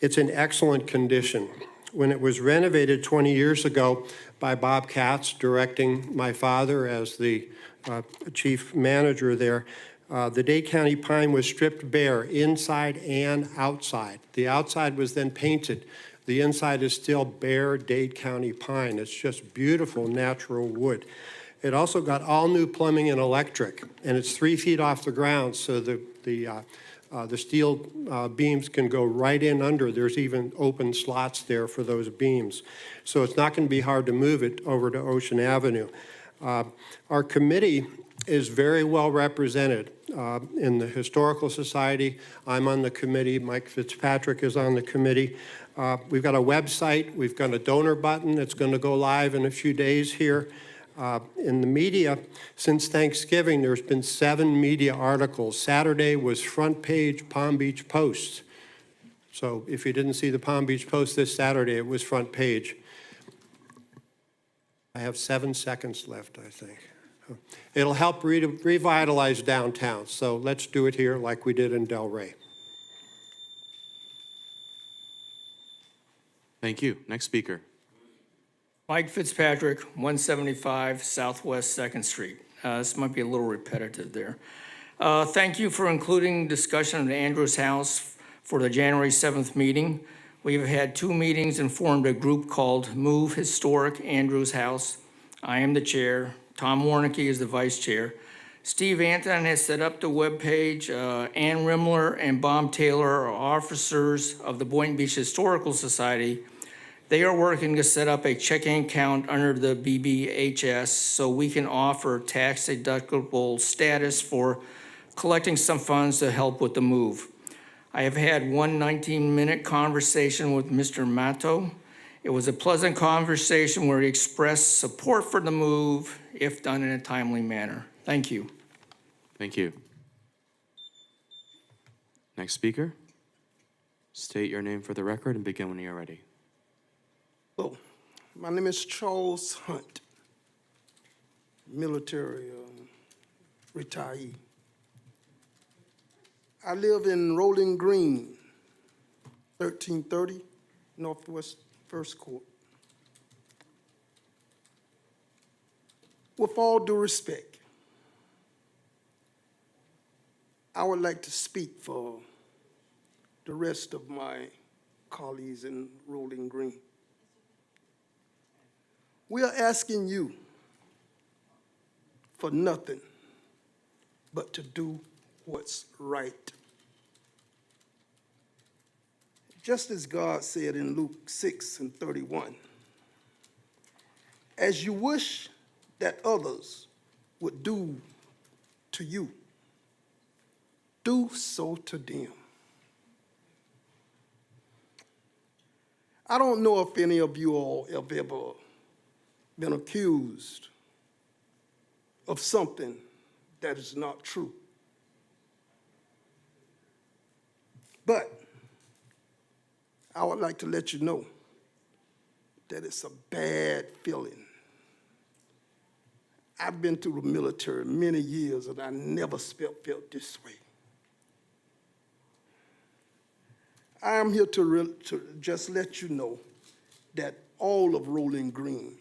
It's in excellent condition. When it was renovated 20 years ago by Bob Katz, directing my father as the chief manager there, the Dade County pine was stripped bare inside and outside. The outside was then painted. The inside is still bare Dade County pine. It's just beautiful natural wood. It also got all new plumbing and electric, and it's 3 feet off the ground, so the steel beams can go right in under. There's even open slots there for those beams. So it's not going to be hard to move it over to Ocean Avenue. Our committee is very well represented in the Historical Society. I'm on the committee. Mike Fitzpatrick is on the committee. We've got a website. We've got a donor button. It's going to go live in a few days here. In the media, since Thanksgiving, there's been 7 media articles. Saturday was front page Palm Beach Post. So if you didn't see the Palm Beach Post this Saturday, it was front page. I have 7 seconds left, I think. It'll help revitalize downtown. So let's do it here like we did in Delray. Thank you. Next speaker. Mike Fitzpatrick, 175 Southwest 2nd Street. This might be a little repetitive there. Thank you for including discussion of the Andrews House for the January 7th meeting. We've had 2 meetings and formed a group called Move Historic Andrews House. I am the chair. Tom Warnke is the vice chair. Steve Anton has set up the webpage. Ann Rimler and Bob Taylor are officers of the Boynton Beach Historical Society. They are working to set up a checking account under the BBHS so we can offer tax-deductible status for collecting some funds to help with the move. I have had one 19-minute conversation with Mr. Matto. It was a pleasant conversation where he expressed support for the move if done in a timely manner. Thank you. Thank you. Next speaker. State your name for the record and begin when you're ready. Hello, my name is Charles Hunt, military retiree. I live in Rolling Green, 1330 Northwest First Court. With all due respect, I would like to speak for the rest of my colleagues in Rolling Green. We are asking you for nothing but to do what's right. Just as God said in Luke 6:31, as you wish that others would do to you, do so to them. I don't know if any of you all have ever been accused of something that is not true. But I would like to let you know that it's a bad feeling. I've been through the military many years and I never felt this way. I am here to just let you know that all of Rolling Green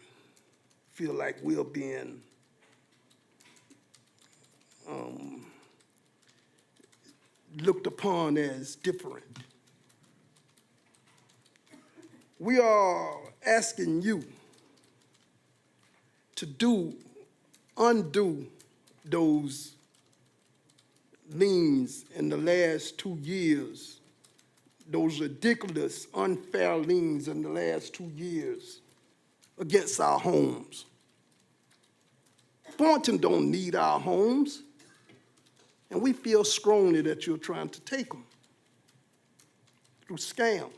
feel like we're being looked upon as different. We are asking you to undo those liens in the last 2 years, those ridiculous, unfair liens in the last 2 years against our homes. Boynton don't need our homes, and we feel strongly that you're trying to take them through scam.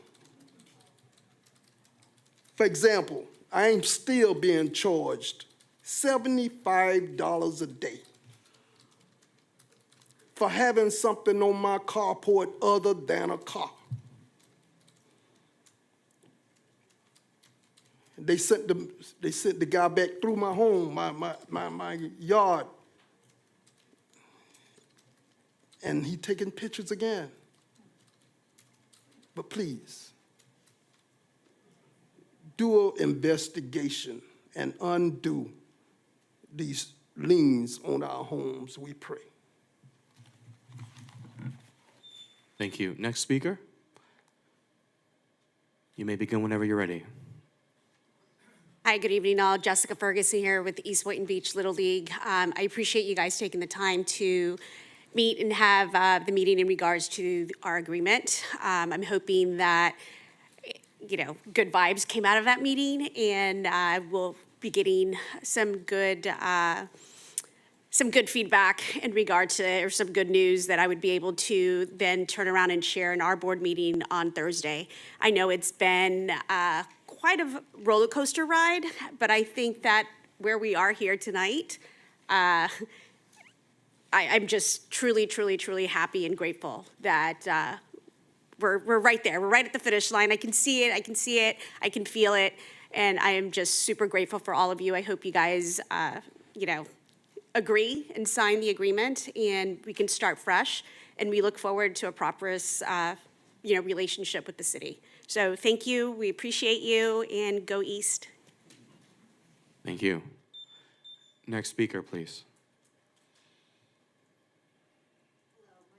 For example, I am still being charged $75 a day for having something on my carport other than a car. They sent the guy back through my home, my yard, and he taking pictures again. But please, do an investigation and undo these liens on our homes, we pray. Thank you. Next speaker. You may begin whenever you're ready. Hi, good evening all. Jessica Ferguson here with the East Boynton Beach Little League. I appreciate you guys taking the time to meet and have the meeting in regards to our agreement. I'm hoping that, you know, good vibes came out of that meeting, and we'll be getting some good feedback in regard to, or some good news that I would be able to then turn around and share in our board meeting on Thursday. I know it's been quite a roller coaster ride, but I think that where we are here tonight, I'm just truly, truly, truly happy and grateful that we're right there. We're right at the finish line. I can see it, I can feel it, and I am just super grateful for all of you. I hope you guys, you know, agree and sign the agreement, and we can start fresh, and we look forward to a prosperous, you know, relationship with the city. So thank you, we appreciate you, and go East. Thank you. Next speaker, please.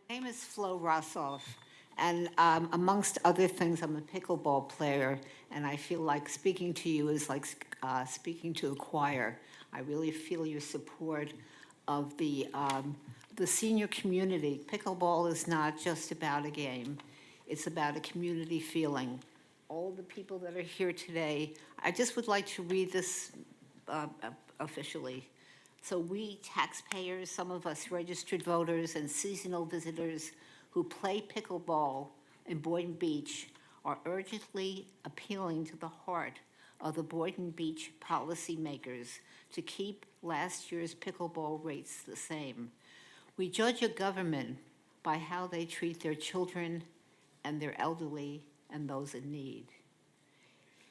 My name is Flo Rossoff, and amongst other things, I'm a pickleball player, and I feel like speaking to you is like speaking to a choir. I really feel your support of the senior community. Pickleball is not just about a game. It's about a community feeling. All the people that are here today, I just would like to read this officially. So we taxpayers, some of us registered voters and seasonal visitors who play pickleball in Boynton Beach are urgently appealing to the heart of the Boynton Beach policymakers to keep last year's pickleball rates the same. We judge a government by how they treat their children and their elderly and those in need.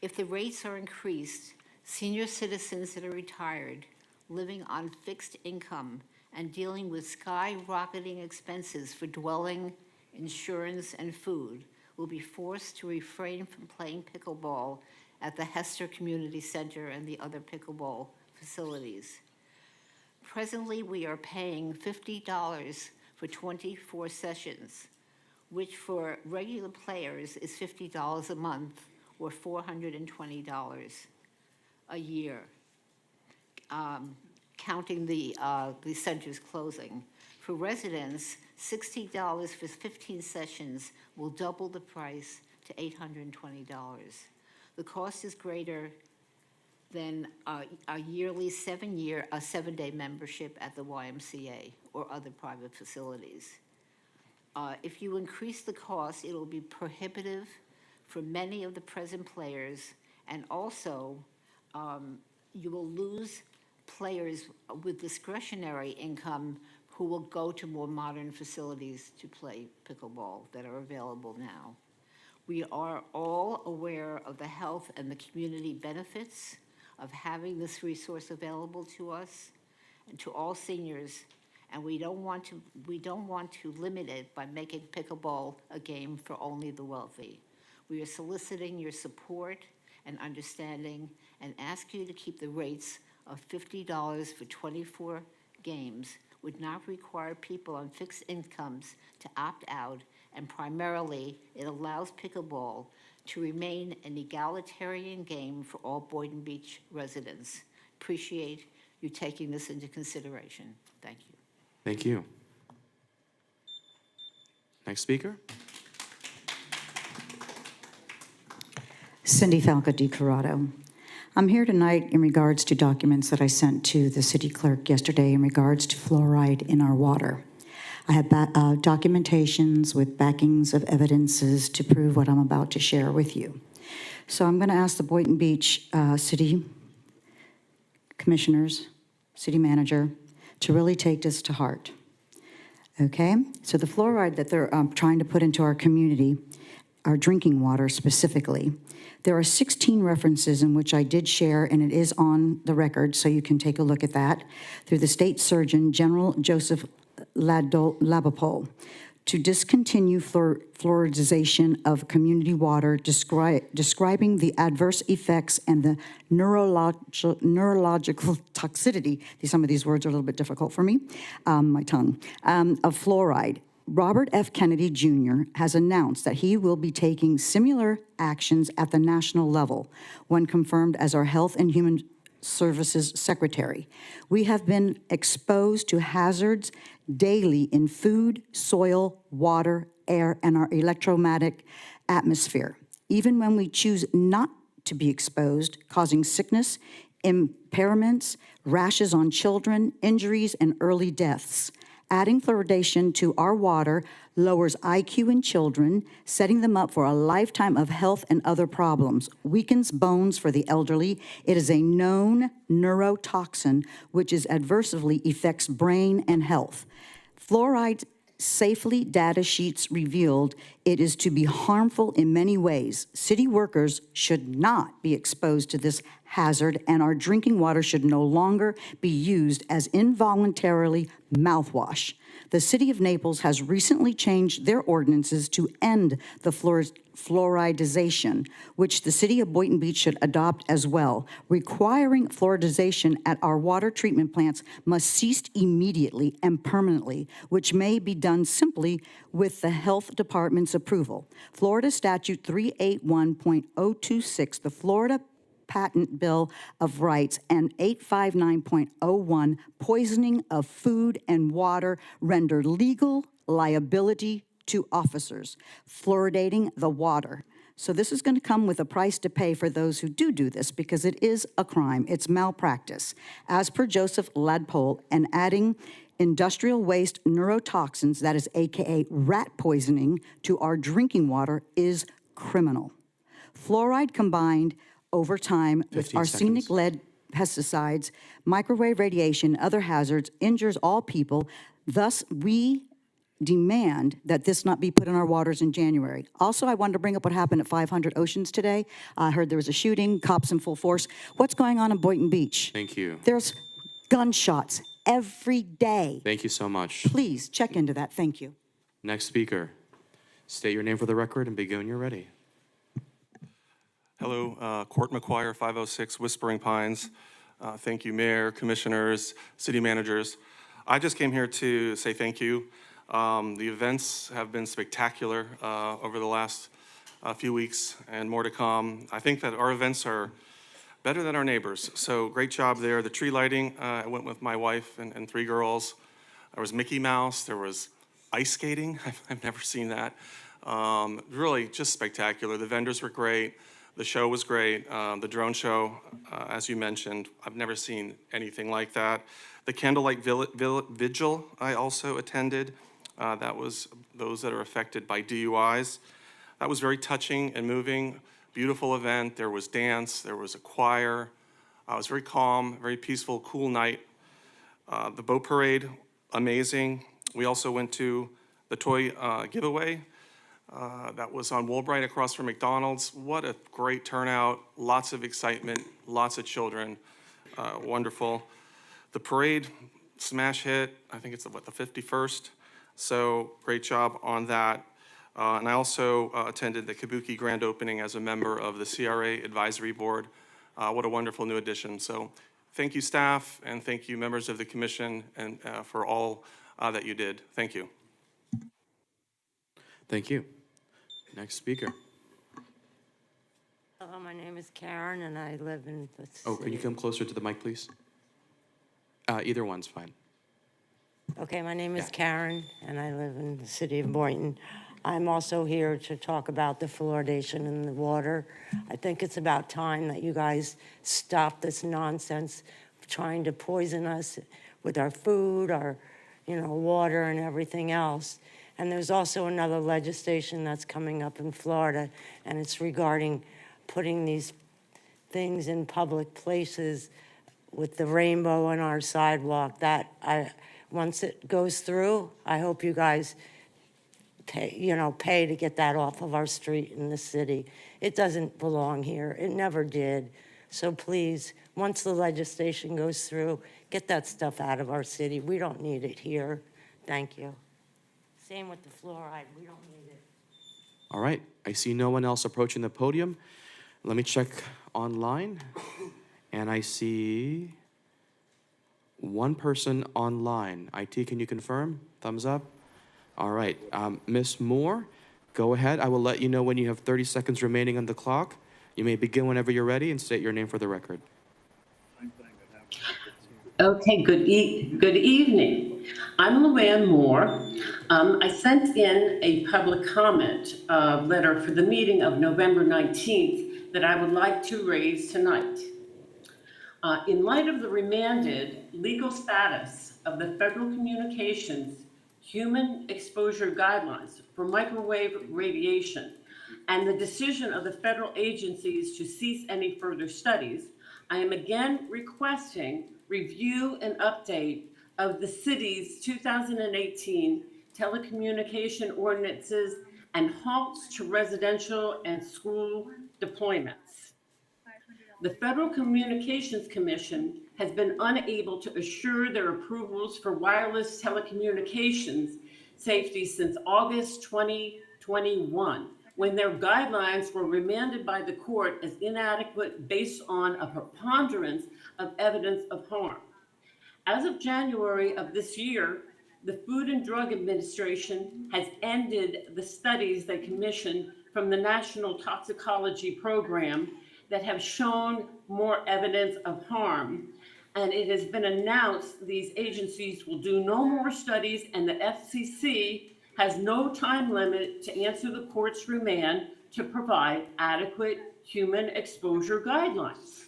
If the rates are increased, senior citizens that are retired, living on fixed income, and dealing with skyrocketing expenses for dwelling, insurance, and food will be forced to refrain from playing pickleball at the Hester Community Center and the other pickleball facilities. Presently, we are paying $50 for 24 sessions, which for regular players is $50 a month or $420 a year, counting the centers closing. For residents, $60 for 15 sessions will double the price to $820. The cost is greater than a yearly 7-day membership at the YMCA or other private facilities. If you increase the cost, it'll be prohibitive for many of the present players, and also you will lose players with discretionary income who will go to more modern facilities to play pickleball that are available now. We are all aware of the health and the community benefits of having this resource available to us and to all seniors, and we don't want to limit it by making pickleball a game for only the wealthy. We are soliciting your support and understanding and ask you to keep the rates of $50 for 24 games, would not require people on fixed incomes to opt out, and primarily it allows pickleball to remain an egalitarian game for all Boynton Beach residents. Appreciate you taking this into consideration. Thank you. Thank you. Next speaker. Cindy Falca Di Corrado. I'm here tonight in regards to documents that I sent to the city clerk yesterday in regards to fluoride in our water. I have documentations with backings of evidences to prove what I'm about to share with you. So I'm going to ask the Boynton Beach City Commissioners, City Manager, to really take this to heart. Okay? So the fluoride that they're trying to put into our community, our drinking water specifically, there are 16 references in which I did share, and it is on the record, so you can take a look at that, through the State Surgeon, General Joseph Labapole, to discontinue fluoridization of community water, describing the adverse effects and the neurological toxicity. Some of these words are a little bit difficult for me, my tongue, of fluoride. Robert F. Kennedy Jr. has announced that he will be taking similar actions at the national level when confirmed as our Health and Human Services Secretary. We have been exposed to hazards daily in food, soil, water, air, and our electromagnetic atmosphere. Even when we choose not to be exposed, causing sickness, impairments, rashes on children, injuries, and early deaths. Adding fluoridation to our water lowers IQ in children, setting them up for a lifetime of health and other problems, weakens bones for the elderly. It is a known neurotoxin which adversely affects brain and health. Fluoride safely data sheets revealed it is to be harmful in many ways. City workers should not be exposed to this hazard, and our drinking water should no longer be used as involuntarily mouthwash. The City of Naples has recently changed their ordinances to end the fluoridization, which the City of Boynton Beach should adopt as well. Requiring fluoridization at our water treatment plants must cease immediately and permanently, which may be done simply with the Health Department's approval. Florida Statute 381.026, the Florida Patent Bill of Rights, and 859.01, poisoning of food and water, render legal liability to officers, fluoridating the water. So this is going to come with a price to pay for those who do this, because it is a crime. It's malpractice. As per Joseph Ladpole, and adding industrial waste neurotoxins, that is AKA rat poisoning, to our drinking water is criminal. Fluoride combined over time with arsenic, lead, pesticides, microwave radiation, other hazards, injures all people. Thus, we demand that this not be put in our waters in January. Also, I wanted to bring up what happened at 500 Oceans today. I heard there was a shooting, cops in full force. What's going on in Boynton Beach? Thank you. There's gunshots every day. Thank you so much. Please check into that. Thank you. Next speaker. State your name for the record and begin when you're ready. Hello, Court McQuire, 506 Whispering Pines. Thank you, Mayor, Commissioners, City Managers. I just came here to say thank you. The events have been spectacular over the last few weeks and more to come. I think that our events are better than our neighbors, so great job there. The tree lighting, I went with my wife and 3 girls. There was Mickey Mouse, there was ice skating. I've never seen that. Really just spectacular. The vendors were great. The show was great. The drone show, as you mentioned, I've never seen anything like that. The candlelight vigil I also attended. That was those that are affected by DUIs. That was very touching and moving. Beautiful event. There was dance. There was a choir. It was very calm, very peaceful, cool night. The boat parade, amazing. We also went to the toy giveaway. That was on Woolbright across from McDonald's. What a great turnout. Lots of excitement, lots of children. Wonderful. The parade, smash hit. I think it's the 51st. So great job on that. And I also attended the Kabuki grand opening as a member of the CRA Advisory Board. What a wonderful new addition. So thank you, staff, and thank you, members of the commission, and for all that you did. Thank you. Thank you. Next speaker. Hello, my name is Karen, and I live in the city. Oh, can you come closer to the mic, please? Either one's fine. Okay, my name is Karen, and I live in the city of Boynton. I'm also here to talk about the fluoridation in the water. I think it's about time that you guys stop this nonsense of trying to poison us with our food, our, water and everything else. And there's also another legislation that's coming up in Florida, and it's regarding putting these things in public places with the rainbow on our sidewalk. Once it goes through, I hope you guys pay to get that off of our street in the city. It doesn't belong here. It never did. So please, once the legislation goes through, get that stuff out of our city. We don't need it here. Thank you. Same with the fluoride. We don't need it. All right, I see no one else approaching the podium. Let me check online. And I see one person online. IT, can you confirm? Thumbs up. All right, Ms. Moore, go ahead. I will let you know when you have 30 seconds remaining on the clock. You may begin whenever you're ready and state your name for the record. Okay, good evening. I'm Luann Moore. I sent in a public comment letter for the meeting of November 19th that I would like to raise tonight. In light of the remanded legal status of the Federal Communications Human Exposure Guidelines for microwave radiation and the decision of the federal agencies to cease any further studies, I am again requesting review and update of the city's 2018 telecommunication ordinances and halts to residential and school deployments. The Federal Communications Commission has been unable to assure their approvals for wireless telecommunications safety since August 2021, when their guidelines were remanded by the court as inadequate based on a preponderance of evidence of harm. As of January of this year, the Food and Drug Administration has ended the studies they commissioned from the National Toxicology Program that have shown more evidence of harm. And it has been announced these agencies will do no more studies, and the FCC has no time limit to answer the court's remand to provide adequate human exposure guidelines.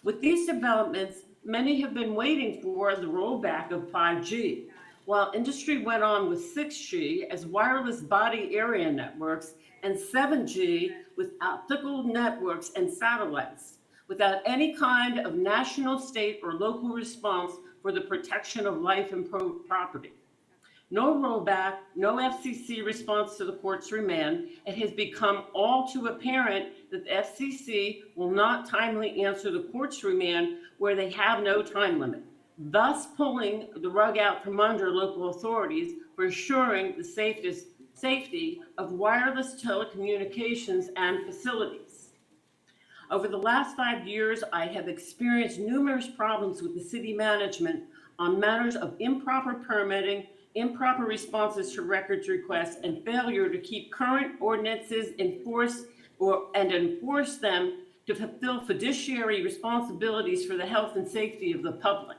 With these developments, many have been waiting for the rollback of 5G, while industry went on with 6G as wireless body area networks and 7G with optical networks and satellites, without any kind of national, state, or local response for the protection of life and property. No rollback, no FCC response to the court's remand. It has become all too apparent that the FCC will not timely answer the court's remand where they have no time limit, thus pulling the rug out from under local authorities for assuring the safety of wireless telecommunications and facilities. Over the last 5 years, I have experienced numerous problems with the city management on matters of improper permitting, improper responses to records requests, and failure to keep current ordinances and enforce them to fulfill fiduciary responsibilities for the health and safety of the public.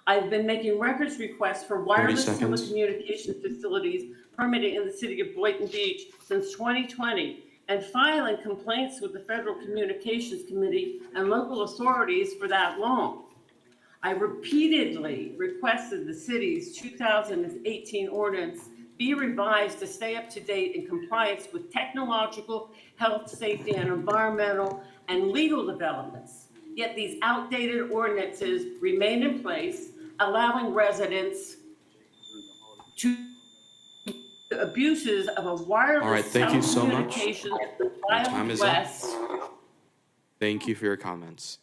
I've been making records requests for wireless 30 seconds. telecommunications facilities permitted in the city of Boynton Beach since 2020 and filing complaints with the Federal Communications Committee and local authorities for that long. I repeatedly requested the city's 2018 ordinance be revised to stay up to date in compliance with technological, health, safety, and environmental and legal developments. Yet these outdated ordinances remain in place, allowing residents to abuses of a wireless All right, thank you so much. telecommunications at the Your time Wild is up. West. Thank you for your comments.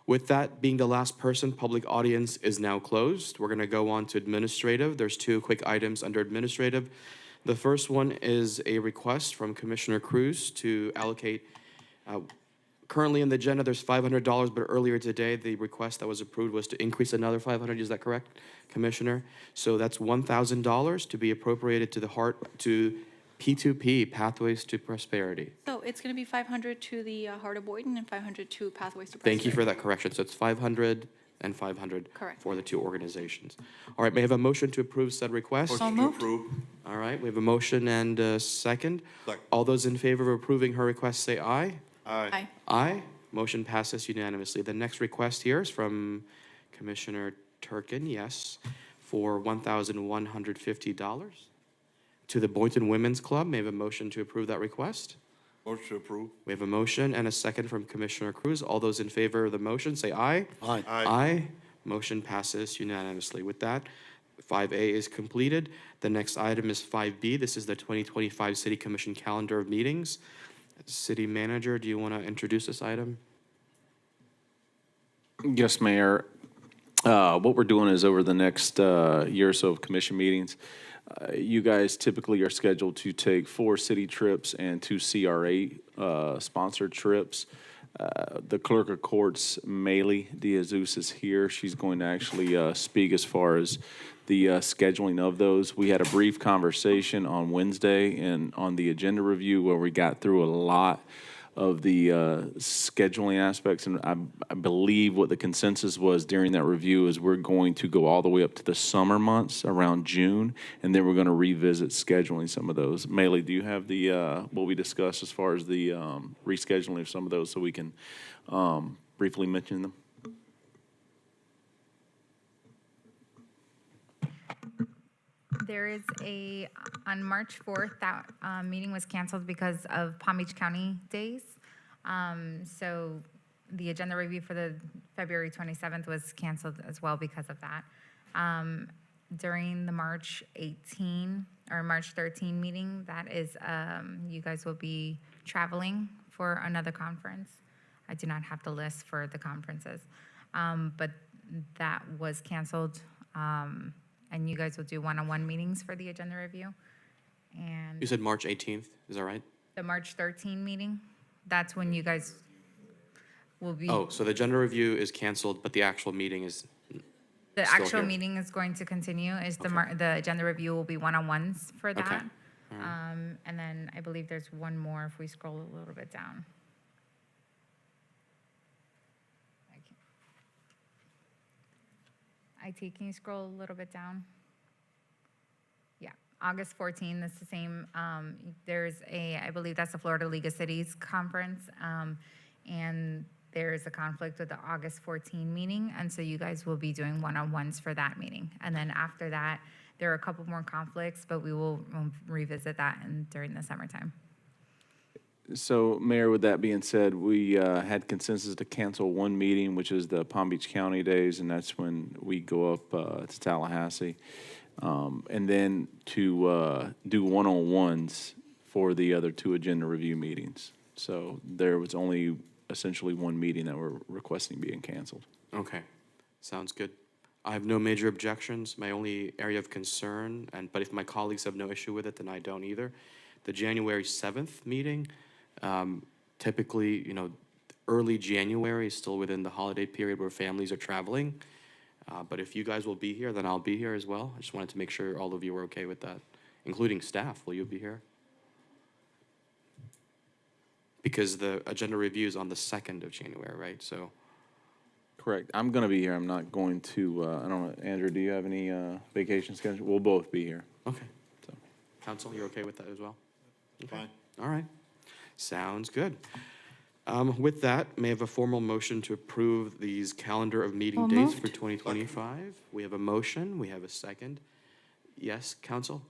With that being the last person, public audience is now closed. We're going to go on to administrative. There's two quick items under administrative. The first one is a request from Commissioner Cruz to allocate, currently in the agenda, there's $500, but earlier today, the request that was approved was to increase another $500. Is that correct, Commissioner? So that's $1,000 to be appropriated to P2P, Pathways to Prosperity. So it's going to be 500 to the Heart of Boynton and 500 to Pathways to Thank you for Prosperity. that correction. So it's 500 and 500 Correct. for the two organizations. All right, may I have a motion to approve said request? Motion to approve. All right, we have a motion and a second. Second. All those in favor of approving her request, say aye. Aye. Aye. Motion passes unanimously. The next request here is from Commissioner Turkin, yes, for $1,150 to the Boynton Women's Club. May I have a motion to approve that request? Motion to approve. We have a motion and a second from Commissioner Cruz. All those in favor of the motion, say aye. Aye. Aye. Motion passes unanimously. With that, 5A is completed. The next item is 5B. This is the 2025 City Commission calendar of meetings. City Manager, do you want to introduce this item? Yes, Mayor. What we're doing is over the next year or so of commission meetings, you guys typically are scheduled to take 4 city trips and 2 CRA sponsored trips. The Clerk of Courts, Maylee Diazuz, is here. She's going to actually speak as far as the scheduling of those. We had a brief conversation on Wednesday and on the agenda review where we got through a lot of the scheduling aspects, and I believe what the consensus was during that review is we're going to go all the way up to the summer months around June, and then we're going to revisit scheduling some of those. Maylee, do you have the what we discussed as far as the rescheduling of some of those so we can briefly mention them? There is on March 4th, that meeting was canceled because of Palm Beach County days. So the agenda review for the February 27th was canceled as well because of that. During the March 18 or March 13 meeting, that is, you guys will be traveling for another conference. I do not have the list for the conferences, but that was canceled. And you guys will do one-on-one meetings for the agenda review. And You said March 18th, is that right? the March 13 meeting, that's when you guys will be. Oh, so the agenda review is canceled, but the actual meeting is The still actual here. meeting is going to continue, the agenda review will be one-on-ones for Okay. that. All right. And then I believe there's one more if we scroll a little bit down. IT, can you scroll a little bit down? Yeah, August 14, that's the same, there's I believe that's the Florida League of Cities Conference, and there's a conflict with the August 14 meeting, and so you guys will be doing one-on-ones for that meeting. And then after that, there are a couple more conflicts, but we will revisit that during the summertime. So, Mayor, with that being said, we had consensus to cancel one meeting, which is the Palm Beach County days, and that's when we go up to Tallahassee. And then to do one-on-ones for the other 2 agenda review meetings. So there was only essentially one meeting that we're requesting being canceled. Okay, sounds good. I have no major objections. My only area of concern, but if my colleagues have no issue with it, then I don't either. The January 7th meeting, typically, early January is still within the holiday period where families are traveling. But if you guys will be here, then I'll be here as well. I just wanted to make sure all of you were okay with that, including staff. Will you be here? Because the agenda review is on the 2nd of January, right? So, Correct. I'm going to be here. I'm not going to, I don't know, Andrew, do you have any vacation schedule? We'll both be here. okay. So. Council, you're okay with that as well? Fine. All right. Sounds good. With that, may I have a formal motion to approve these calendar of meeting So dates moved. for 2025? We have a motion. We have a second. Yes, Council?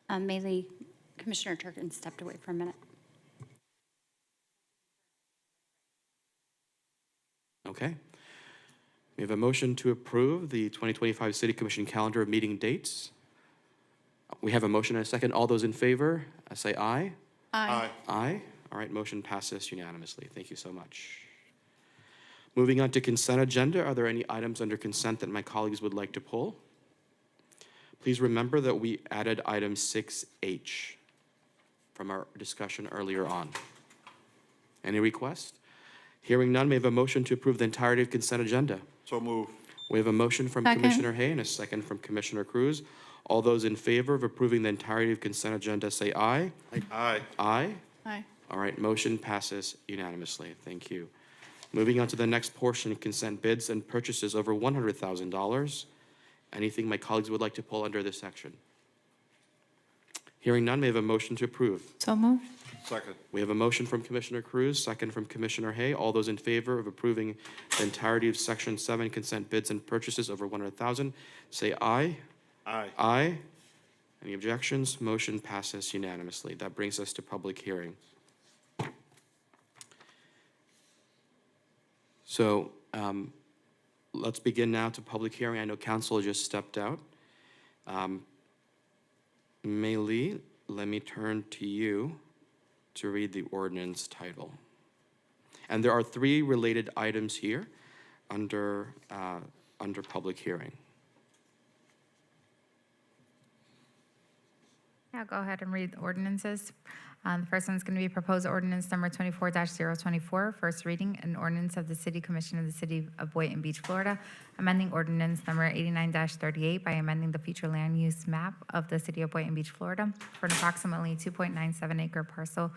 Maylee, Commissioner Turkin stepped away for a minute. Okay. We have a motion to approve the 2025 City Commission calendar of meeting dates. We have a motion and a second. All those in favor, say aye. Aye. Aye. All right, motion passes unanimously. Thank you so much. Moving on to consent agenda, are there any items under consent that my colleagues would like to pull? Please remember that we added item 6H from our discussion earlier on. Any requests? Hearing none, may I have a motion to approve the entirety of consent agenda? So move. We have a motion from Second. Commissioner Hay and a second from Commissioner Cruz. All those in favor of approving the entirety of consent agenda, say aye. Aye. Aye. Aye. All right, motion passes unanimously. Thank you. Moving on to the next portion, consent bids and purchases over $100,000. Anything my colleagues would like to pull under this section? Hearing none, may I have a motion to approve? So moved. Second. We have a motion from Commissioner Cruz, second from Commissioner Hay. All those in favor of approving the entirety of Section 7 consent bids and purchases over $100,000, say aye. Aye. Aye. Any objections? Motion passes unanimously. That brings us to public hearing. So let's begin now to public hearing. I know council just stepped out. Maylee, let me turn to you to read the ordinance title. And there are 3 related items here under public hearing. Yeah, I'll go ahead and read the ordinances. The first one's going to be proposed ordinance number 24-024, first reading, an ordinance of the City Commission of the City of Boynton Beach, Florida, amending ordinance number 89-38 by amending the future land use map of the City of Boynton Beach, Florida, for an approximately 2.97 acre parcel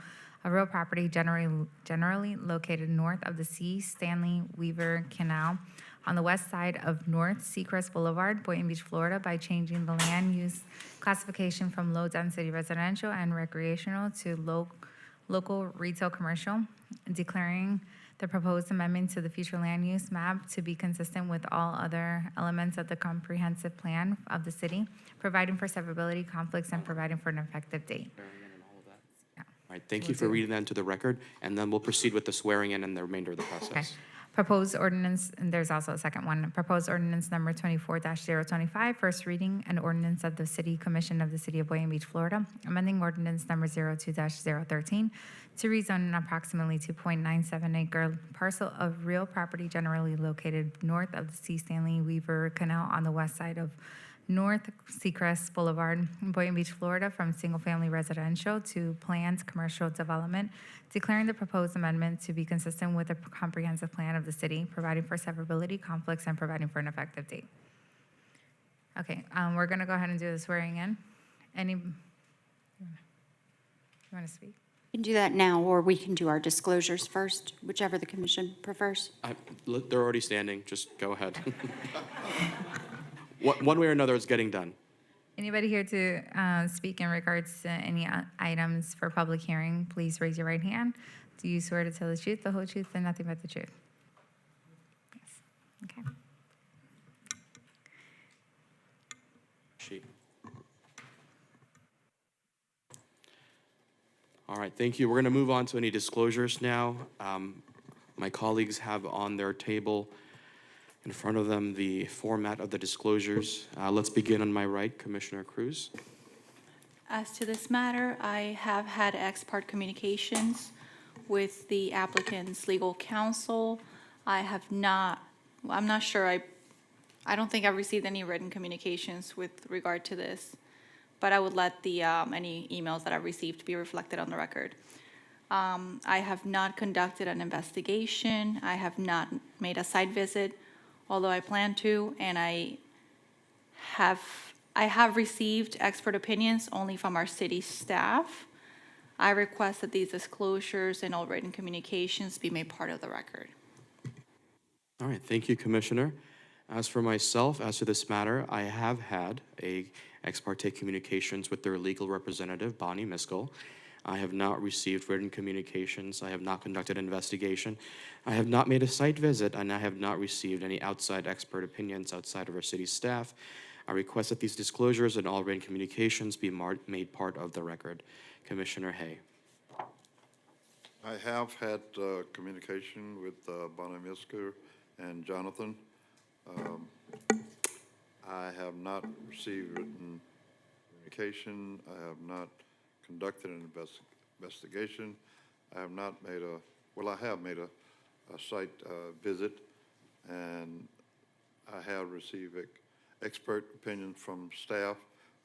of real property generally located north of the C. Stanley Weaver Canal on the west side of North Seacrest Boulevard, Boynton Beach, Florida, by changing the land use classification from low-density residential and recreational to local retail commercial, declaring the proposed amendment to the future land use map to be consistent with all other elements of the comprehensive plan of the city, providing for severability, conflicts, and providing for an effective date. All right, thank you for reading that into the record, and then we'll proceed with the swearing in and the remainder of the process. Okay. Proposed ordinance, and there's also a second one, proposed ordinance number 24-025, first reading, an ordinance of the City Commission of the City of Boynton Beach, Florida, amending ordinance number 02-013 to rezone an approximately 2.97 acre parcel of real property generally located north of the C. Stanley Weaver Canal on the west side of North Seacrest Boulevard, Boynton Beach, Florida, from single-family residential to planned commercial development, declaring the proposed amendment to be consistent with the comprehensive plan of the city, providing for severability, conflicts, and providing for an effective date. Okay, we're gonna go ahead and do the swearing in. You wanna speak? We can do that now, or we can do our disclosures first, whichever the commission prefers. They're already standing, just go ahead. One way or another, it's getting done. Anybody here to speak in regards to any items for public hearing, please raise your right hand. Do you swear to tell the truth, the whole truth, and nothing but the truth? Yes. Okay. All right, thank you. We're going to move on to any disclosures now. My colleagues have on their table in front of them the format of the disclosures. Let's begin on my right, Commissioner Cruz. As to this matter, I have had ex parte communications with the applicant's legal counsel. I'm not sure, I don't think I've received any written communications with regard to this, but I would let the, any emails that I've received be reflected on the record. I have not conducted an investigation. I have not made a site visit although I plan to, and I have received expert opinions only from our city staff. I request that these disclosures and all written communications be made part of the record. All right, thank you, Commissioner. As for myself, as to this matter, I have had ex parte communications with their legal representative, Bonnie Miskell. I have not received written communications. I have not conducted an investigation. I have not made a site visit, and I have not received any outside expert opinions outside of our city staff. I request that these disclosures and all written communications be made part of the record. Commissioner Hay. I have had communication with Bonnie Misker and Jonathan. I have not received written communication. I have not conducted an investigation. I have not made I have made a site visit, and I have received expert opinion from staff.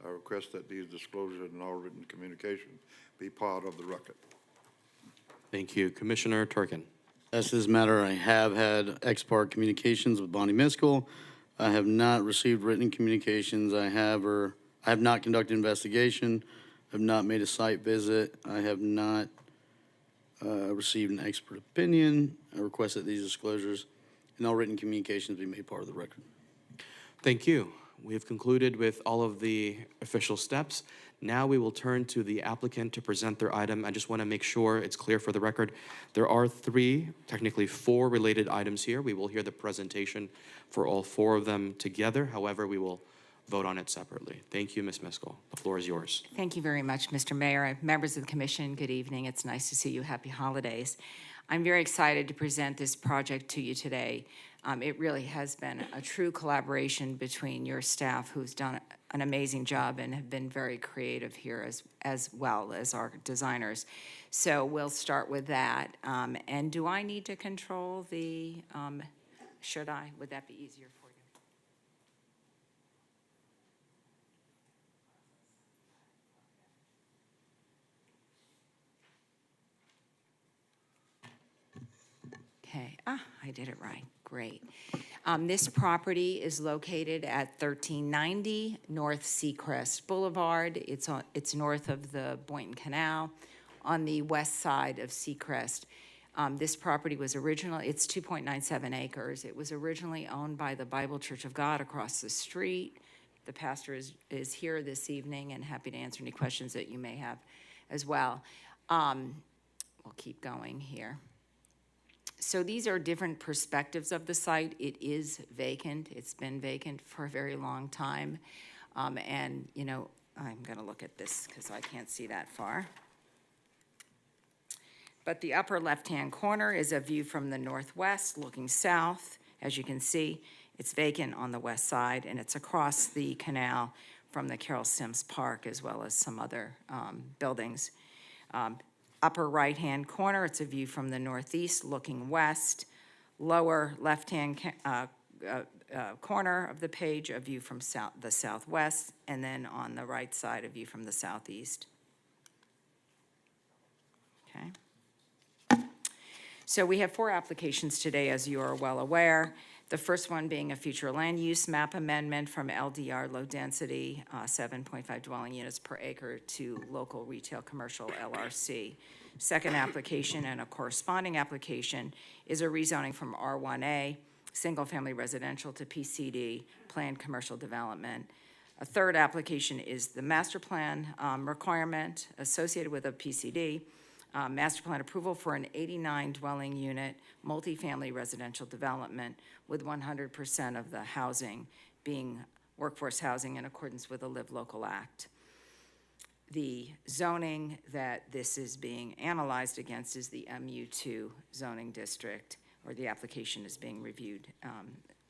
I request that these disclosures and all written communication be part of the record. Thank you. Commissioner Turkin. As to this matter, I have had ex parte communications with Bonnie Miskell. I have not received written communications. I have not conducted investigation. I have not made a site visit. I have not received an expert opinion. I request that these disclosures and all written communications be made part of the record. Thank you. We have concluded with all of the official steps. Now we will turn to the applicant to present their item. I just want to make sure it's clear for the record. There are technically four related items here. We will hear the presentation for all four of them together. However, we will vote on it separately. Thank you, Ms. Miskell. The floor is yours. Thank you very much, Mr. Mayor. Members of the commission, good evening. It's nice to see you. Happy holidays. I'm very excited to present this project to you today. It really has been a true collaboration between your staff, who's done an amazing job and have been very creative here, as well as our designers. So we'll start with that. And do I need to control the, should I? Would that be easier for you? Okay, I did it right, great. This property is located at 1390 North Seacrest Boulevard. It's north of the Boynton Canal on the west side of Seacrest. This property was it's 2.97 acres. It was originally owned by the Bible Church of God across the street. The pastor is here this evening and happy to answer any questions that you may have as well. We'll keep going here. So these are different perspectives of the site. It is vacant. It's been vacant for a very long time. And, you know, I'm going to look at this because I can't see that far. But the upper left-hand corner is a view from the northwest looking south. As you can see, it's vacant on the west side, and it's across the canal from the Carol Sims Park as well as some other buildings. Upper right-hand corner, it's a view from the northeast looking west. Lower left-hand corner of the page, a view from the southwest, and then on the right side, a view from the southeast. Okay. So we have four applications today, as you are well aware. The first one being a future land use map amendment from LDR low density, 7.5 dwelling units per acre to local retail commercial LRC. Second application and a corresponding application is a rezoning from R1A, single family residential, to PCD, planned commercial development. A third application is the master plan requirement associated with a PCD, master plan approval for an 89 dwelling unit multifamily residential development with 100% of the housing being workforce housing in accordance with the Live Local Act. The zoning that this is being analyzed against is the MU2 zoning district, or the application is being reviewed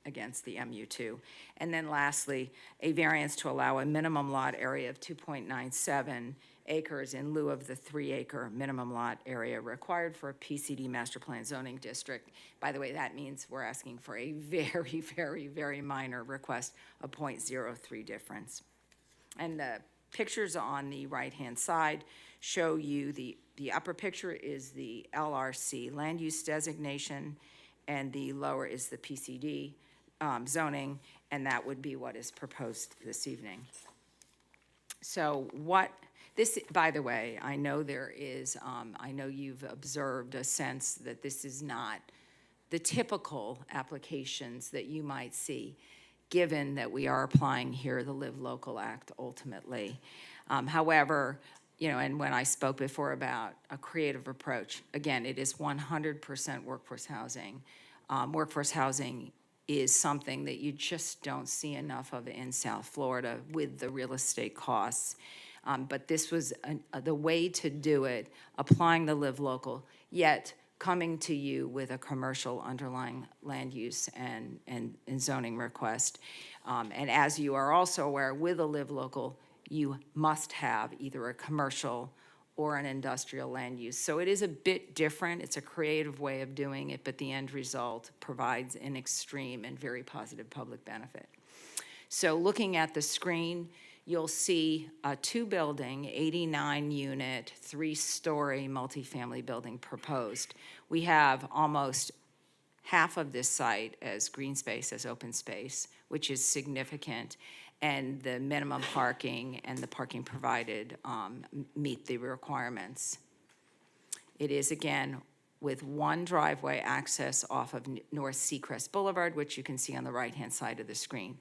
against the MU2. And then lastly, a variance to allow a minimum lot area of 2.97 acres in lieu of the 3-acre minimum lot area required for a PCD master plan zoning district. By the way, that means we're asking for a very, very, very minor request, a 0.03 difference. And the pictures on the right-hand side show you the upper picture is the LRC land use designation, and the lower is the PCD zoning, and that would be what is proposed this evening. So this, by the way, I know there is, I know you've observed a sense that this is not the typical applications that you might see, given that we are applying here the Live Local Act ultimately. However, and when I spoke before about a creative approach, again, it is 100% workforce housing. Workforce housing is something that you just don't see enough of in South Florida with the real estate costs. But this was the way to do it, applying the Live Local, yet coming to you with a commercial underlying land use and zoning request. And as you are also aware, with a Live Local, you must have either a commercial or an industrial land use. So it is a bit different. It's a creative way of doing it, but the end result provides an extreme and very positive public benefit. So looking at the screen, you'll see a two-building, 89-unit, three-story multifamily building proposed. We have almost half of this site as green space, as open space, which is significant, and the minimum parking and the parking provided meet the requirements. It is, again, with one driveway access off of North Seacrest Boulevard, which you can see on the right-hand side of the screen.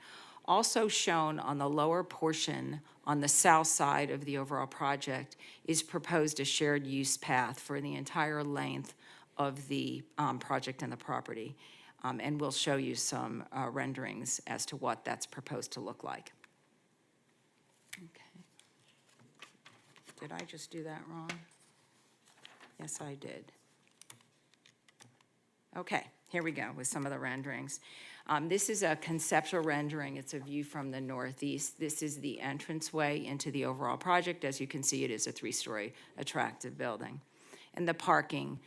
Also shown on the lower portion on the south side of the overall project is proposed a shared use path for the entire length of the project and the property. And we'll show you some renderings as to what that's proposed to look like. Okay. Did I just do that wrong? Yes, I did. Okay, here we go with some of the renderings. This is a conceptual rendering. It's a view from the northeast. This is the entranceway into the overall project. As you can see, it is a three-story attractive building. And the parking,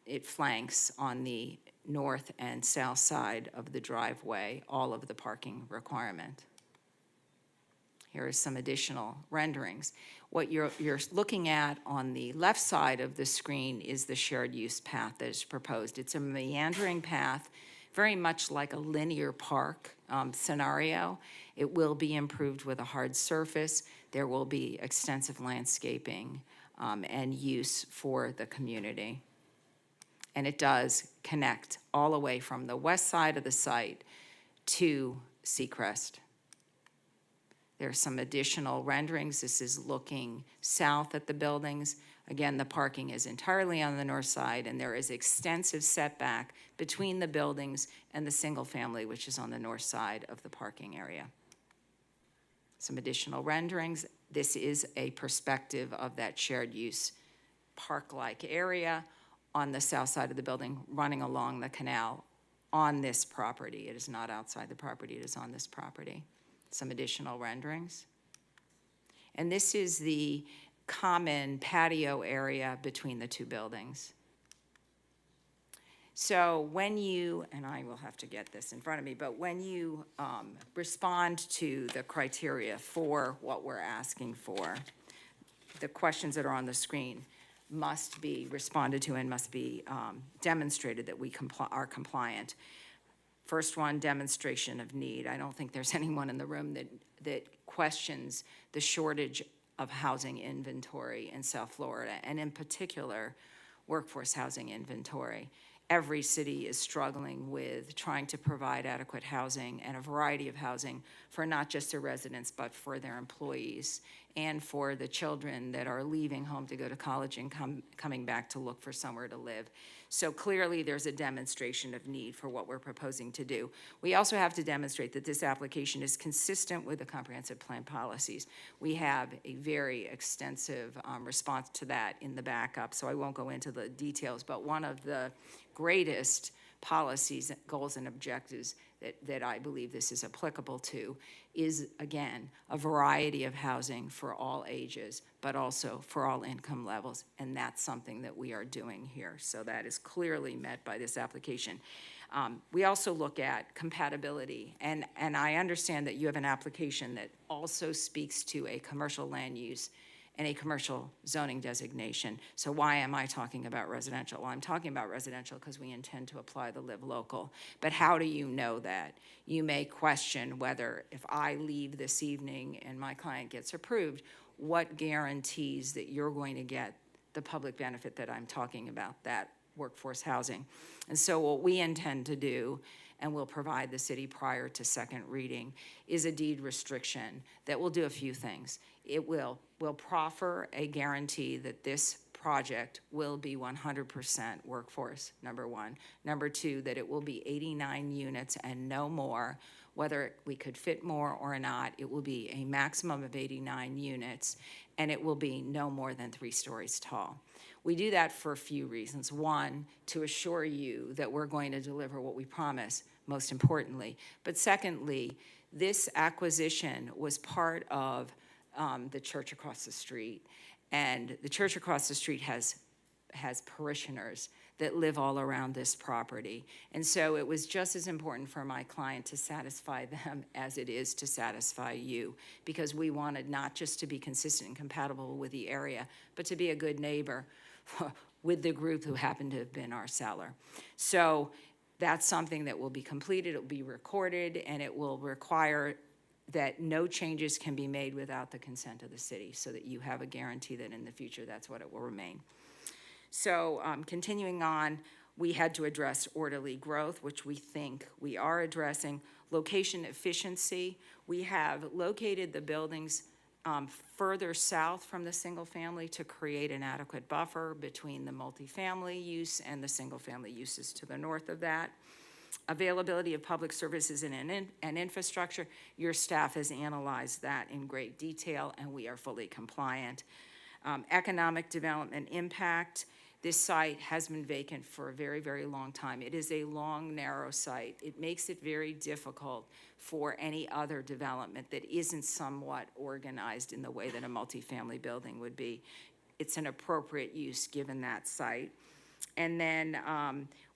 it flanks on the north and south side of the driveway, all of the parking requirement. Here are some additional renderings. What you're looking at on the left side of the screen is the shared use path that is proposed. It's a meandering path, very much like a linear park scenario. It will be improved with a hard surface. There will be extensive landscaping and use for the community. And it does connect all the way from the west side of the site to Seacrest. There's some additional renderings. This is looking south at the buildings. Again, the parking is entirely on the north side, and there is extensive setback between the buildings and the single family, which is on the north side of the parking area. Some additional renderings. This is a perspective of that shared use park-like area on the south side of the building, running along the canal on this property. It is not outside the property, it is on this property. Some additional renderings. And this is the common patio area between the two buildings. So when you, and I will have to get this in front of me, but when you respond to the criteria for what we're asking for, the questions that are on the screen must be responded to and must be demonstrated that we are compliant. First one, demonstration of need. I don't think there's anyone in the room that questions the shortage of housing inventory in South Florida, and in particular, workforce housing inventory. Every city is struggling with trying to provide adequate housing and a variety of housing for not just their residents, but for their employees and for the children that are leaving home to go to college and coming back to look for somewhere to live. So clearly there's a demonstration of need for what we're proposing to do. We also have to demonstrate that this application is consistent with the comprehensive plan policies. We have a very extensive response to that in the backup, so I won't go into the details, but one of the greatest policies, goals, and objectives that I believe this is applicable to is, again, a variety of housing for all ages, but also for all income levels, and that's something that we are doing here. So that is clearly met by this application. We also look at compatibility, and I understand that you have an application that also speaks to a commercial land use and a commercial zoning designation. So why am I talking about residential? Well, I'm talking about residential because we intend to apply the live local. But how do you know that? You may question whether if I leave this evening and my client gets approved, what guarantees that you're going to get the public benefit that I'm talking about, that workforce housing. And so what we intend to do, and will provide the city prior to second reading, is a deed restriction that will do a few things. It will proffer a guarantee that this project will be 100% workforce, number one. Number two, that it will be 89 units and no more. Whether we could fit more or not, it will be a maximum of 89 units, and it will be no more than 3 stories tall. We do that for a few reasons. One, to assure you that we're going to deliver what we promise, most importantly. But secondly, this acquisition was part of the church across the street. And the church across the street has parishioners that live all around this property. And so it was just as important for my client to satisfy them as it is to satisfy you, because we wanted not just to be consistent and compatible with the area, but to be a good neighbor with the group who happened to have been our seller. So that's something that will be completed, it will be recorded, and it will require that no changes can be made without the consent of the city, so that you have a guarantee that in the future that's what it will remain. So continuing on, we had to address orderly growth, which we think we are addressing. Location efficiency, we have located the buildings further south from the single family to create an adequate buffer between the multifamily use and the single family uses to the north of that. Availability of public services and infrastructure, your staff has analyzed that in great detail, and we are fully compliant. Economic development impact, this site has been vacant for a very, very long time. It is a long, narrow site. It makes it very difficult for any other development that isn't somewhat organized in the way that a multifamily building would be. It's an appropriate use given that site. And then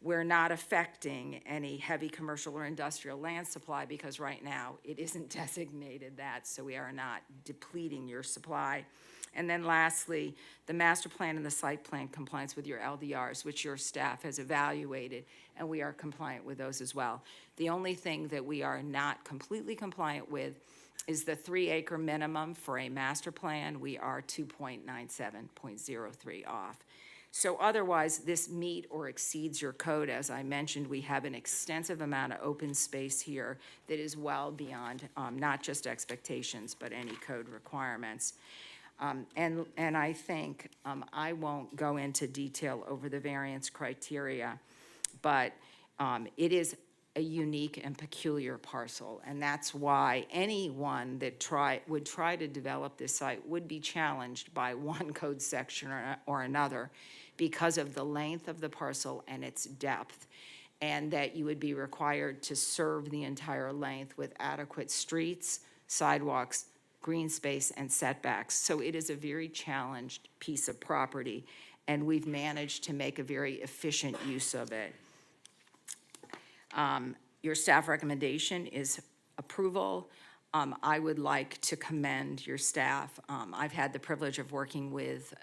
we're not affecting any heavy commercial or industrial land supply, because right now it isn't designated that, so we are not depleting your supply. And then lastly, the master plan and the site plan compliance with your LDRs, which your staff has evaluated, and we are compliant with those as well. The only thing that we are not completely compliant with is the 3-acre minimum for a master plan. We are 2.97.03 off. So otherwise, this meet or exceeds your code. As I mentioned, we have an extensive amount of open space here that is well beyond not just expectations, but any code requirements. And I think I won't go into detail over the variance criteria, but it is a unique and peculiar parcel, and that's why anyone that would try to develop this site would be challenged by one code section or another, because of the length of the parcel and its depth, and that you would be required to serve the entire length with adequate streets, sidewalks, green space, and setbacks. So it is a very challenged piece of property, and we've managed to make a very efficient use of it. Your staff recommendation is approval. I would like to commend your staff. I've had the privilege of working with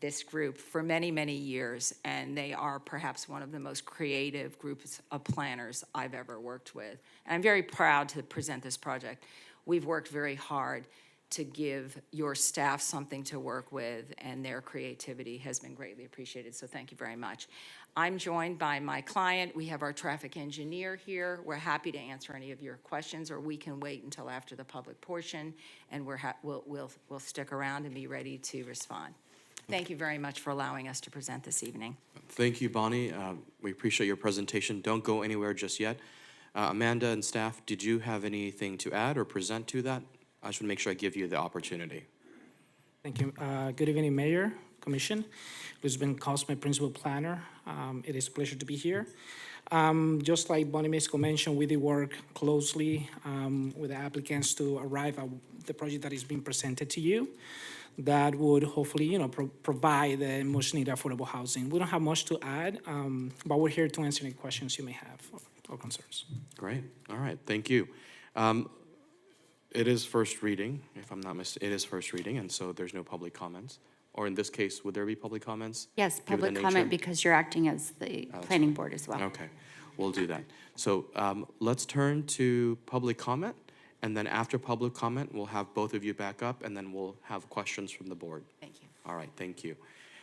this group for many, many years, and they are perhaps one of the most creative groups of planners I've ever worked with. And I'm very proud to present this project. We've worked very hard to give your staff something to work with, and their creativity has been greatly appreciated, so thank you very much. I'm joined by my client. We have our traffic engineer here. We're happy to answer any of your questions, or we can wait until after the public portion, and we'll stick around and be ready to respond. Thank you very much for allowing us to present this evening. Thank you, Bonnie. We appreciate your presentation. Don't go anywhere just yet. Amanda and staff, did you have anything to add or present to that? I just want to make sure I give you the opportunity. Thank you. Good evening, Mayor, Commission. Elizabeth Cosme, Principal Planner. It is a pleasure to be here. Just like Bonnie Misco mentioned, we did work closely with the applicants to arrive at the project that is being presented to you that would hopefully, provide the much needed affordable housing. We don't have much to add, but we're here to answer any questions you may have or concerns. Great. All right. Thank you. It is first reading, if I'm not it is first reading, and so there's no public comments. Or in this case, would there be public comments? Yes, given the public comment nature? because you're acting as the planning board as well. Okay, we'll do that. So let's turn to public comment, and then after public comment, we'll have both of you back up, and then we'll have questions from the board. Thank you. All right, thank you.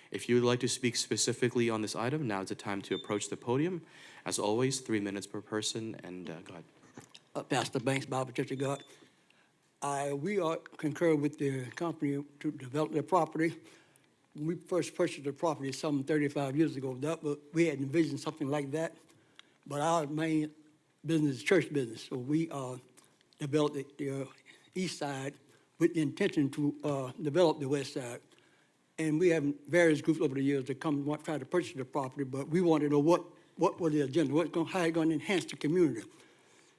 If you would like to speak specifically on this item, now is the time to approach the podium. As always, 3 minutes per person, and go ahead. Pastor Banks, Bible Church of God. We are concur with the company to develop their property. When we first purchased the property some 35 years ago, we had envisioned something like that. But our main business is church business, so we developed the east side with the intention to develop the west side. And we have various groups over the years that come and try to purchase the property, but we want to know what was the agenda, how it's going to enhance the community.